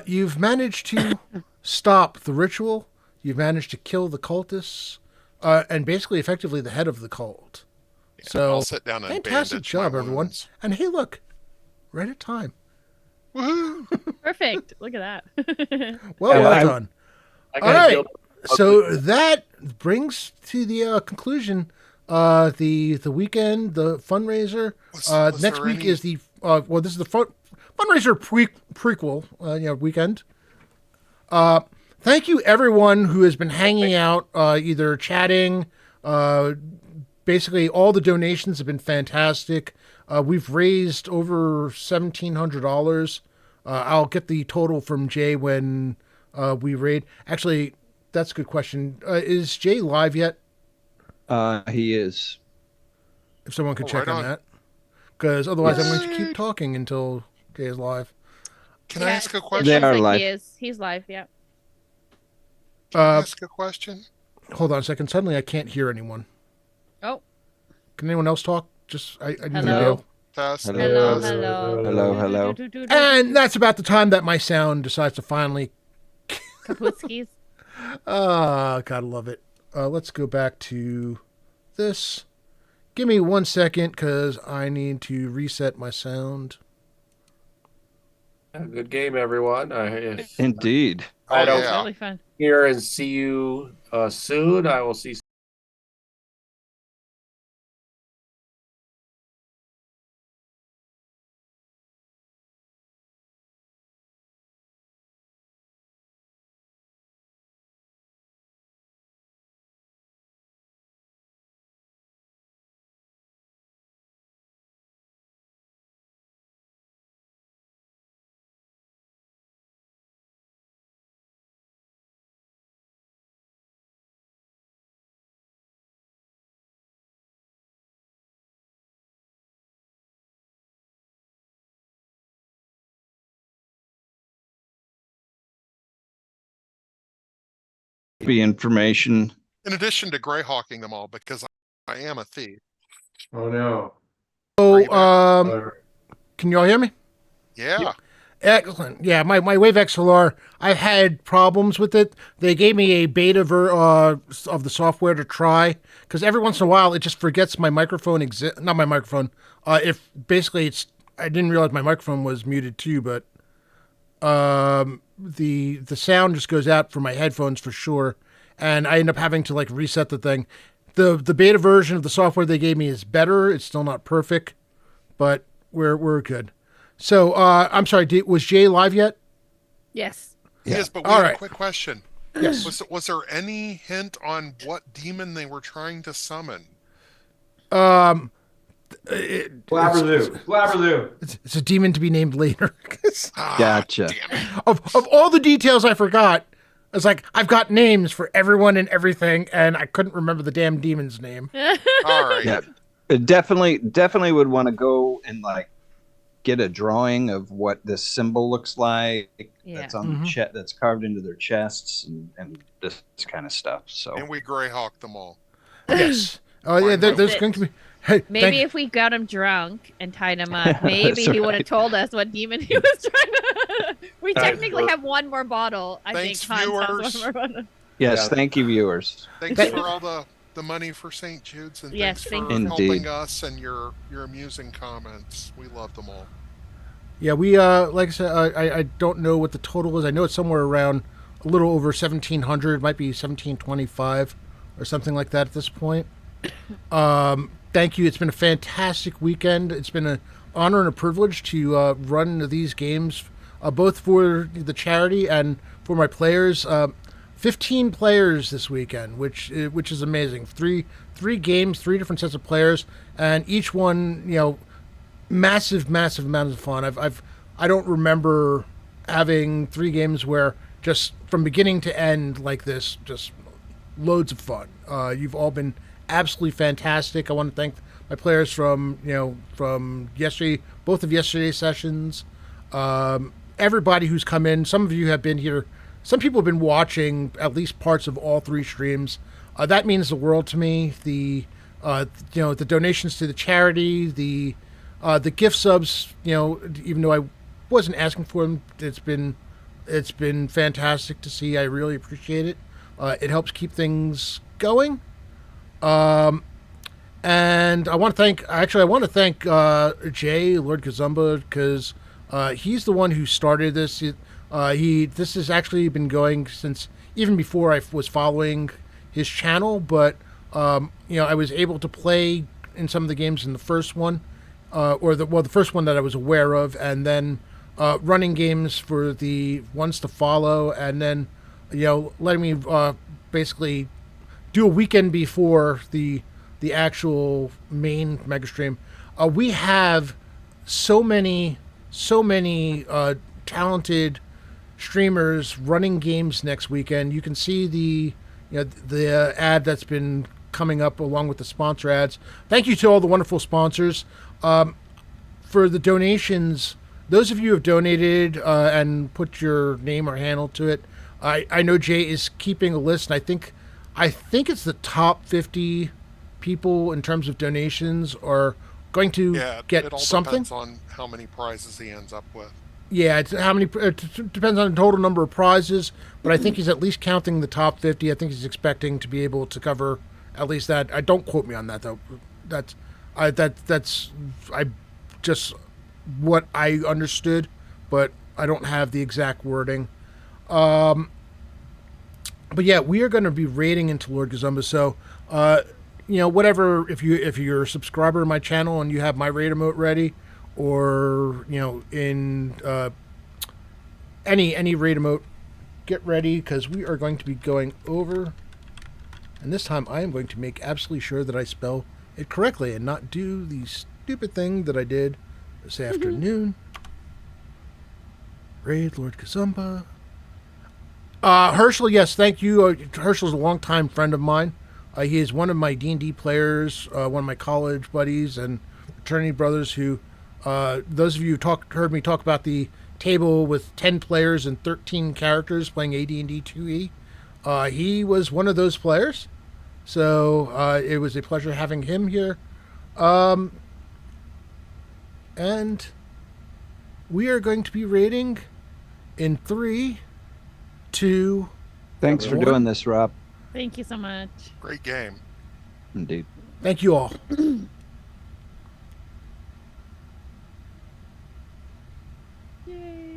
S3: you've managed to stop the ritual. You've managed to kill the cultists and basically effectively the head of the cult. So
S4: I'll sit down and
S3: fantastic
S4: bandage
S3: job,
S4: my
S3: everyone.
S4: wounds.
S3: And hey, look, right at time.
S4: Woohoo!
S2: Perfect. Look at that.
S3: Well,
S1: Yeah,
S3: well done.
S1: I
S3: All
S1: gotta
S3: right.
S1: deal-
S3: So that brings to the conclusion the weekend, the fundraiser.
S4: Was
S3: Next
S4: there
S3: week
S4: any-
S3: is the this is the fundraiser prequel weekend. Thank you everyone who has been hanging out, either chatting. Basically, all the donations have been fantastic. We've raised over $1,700. I'll get the total from Jay when we raid. Actually, that's a good question. Is Jay live yet?
S6: He is.
S3: If someone could
S4: Oh,
S3: check
S4: right
S3: on
S4: on.
S3: that, because otherwise I'm going to
S4: Yay.
S3: keep talking until Jay is live.
S4: Can I ask a
S2: it
S4: question?
S6: They
S2: looks
S6: are
S2: like
S6: live.
S2: He is. He's live. Yeah.
S4: Can I
S3: Uh,
S4: ask a question?
S3: hold on a second. Suddenly I can't hear anyone.
S2: Oh.
S3: Can anyone else talk? Just I need to
S2: Hello?
S3: go.
S4: Test.
S6: Hello.
S4: test.
S6: Hello.
S3: And that's about the time that my sound decides to finally.
S2: Kaputskis.
S3: Gotta love it. Let's go back to this. Give me 1 second, because I need to reset my sound.
S1: Good game, everyone.
S6: Indeed.
S4: Oh,
S1: I don't
S4: yeah.
S2: Really fun.
S1: hear and see you soon. I will see
S6: Be information.
S4: In addition to greyhawking them all, because I am a thief.
S7: Oh no.
S4: Are you
S3: So,
S4: back?
S3: can you all hear me?
S4: Yeah.
S3: Excellent. Yeah, my Wave XLR, I've had problems with it. They gave me a beta of the software to try, because every once in a while it just forgets my microphone not my microphone. If basically I didn't realize my microphone was muted too, but the sound just goes out for my headphones for sure, and I end up having to like reset the thing. The beta version of the software they gave me is better. It's still not perfect, but we're good. So, I'm sorry, was Jay live yet?
S2: Yes.
S4: Yes, but we
S3: All
S4: have
S3: right.
S4: a quick question.
S3: Yes.
S4: Was there any hint on what demon they were trying to summon?
S3: Blabberzoo. It's a demon to be named later.
S6: Gotcha.
S4: Damn it.
S3: of all the details I forgot, I was like, I've got names for everyone and everything, and I couldn't remember the damn demon's name.
S4: All right.
S6: Yeah. It definitely would want to go and like get a drawing of what this symbol looks like.
S2: Yeah.
S6: That's on the chest, that's carved into their chests, and this kind of stuff. So
S4: And we greyhawked them all.
S3: Yes. Oh, yeah, there's going to be... Hey,
S2: Maybe if we got him drunk and tied him up, maybe he would have told us what demon he was trying to. We technically have one more bottle. I
S4: Thanks,
S2: think Hans has
S4: viewers.
S2: one more bottle.
S6: yes,
S1: Yeah.
S6: thank you, viewers.
S4: Thanks
S3: That-
S4: for all the money for St. Jude's, and
S2: Yes,
S4: thanks
S2: thank
S4: for
S6: you.
S4: helping
S6: Indeed.
S4: us and your amusing comments. We love them all.
S3: Yeah, we, like I said, I don't know what the total is. I know it's somewhere around a little over 1,700. It might be 1,725 or something like that at this point. Thank you. It's been a fantastic weekend. It's been an honor and a privilege to run these games, both for the charity and for my players. 15 players this weekend, which is amazing. Three games, 3 different sets of players, and each one, massive amounts of fun. I don't remember having 3 games where just from beginning to end like this, just loads of fun. You've all been absolutely fantastic. I want to thank my players from yesterday, both of yesterday's sessions. Everybody who's come in. Some of you have been here. Some people have been watching at least parts of all 3 streams. That means the world to me. The donations to the charity, the gift subs. Even though I wasn't asking for them, it's been fantastic to see. I really appreciate it. It helps keep things going. And I want to thank Jay, Lord Kazumba, because he's the one who started this. This has actually been going since even before I was following his channel, but I was able to play in some of the games in the first one, the first one that I was aware of, and then running games for the ones to follow, and then letting me basically do a weekend before the actual main Megastream. We have so many talented streamers running games next weekend. You can see the ad that's been coming up along with the sponsor ads. Thank you to all the wonderful sponsors for the donations. Those of you who have donated and put your name or handle to it. I know Jay is keeping a list. And I think it's the top 50 people in terms of donations are going to get
S4: it all
S3: something.
S4: Depends on how many prizes he ends up with.
S3: Yeah, it's how many. It depends on the total number of prizes, but I think he's at least counting the top 50. I think he's expecting to be able to cover at least that. I don't quote me on that though. That's just what I understood, but I don't have the exact wording. But yeah, we are going to be raiding into Lord Gazumba. So, whatever. If you're a subscriber to my channel and you have my raid emote ready, or in any raid emote, get ready because we are going to be going over. And this time, I am going to make absolutely sure that I spell it correctly and not do the stupid thing that I did this afternoon. Raid Lord Gazumba. Herschel, yes, thank you. Herschel's a longtime friend of mine. He is one of my D&D players, one of my college buddies and fraternity brothers who, those of you who heard me talk about the table with 10 players and 13 characters playing AD&D 2E. He was one of those players. So it was a pleasure having him here. And we are going to be raiding in 3, 2.
S6: Thanks for doing this, Rob.
S2: Thank you so much.
S4: Great game.
S6: Indeed.
S3: Thank you all.
S2: Yay.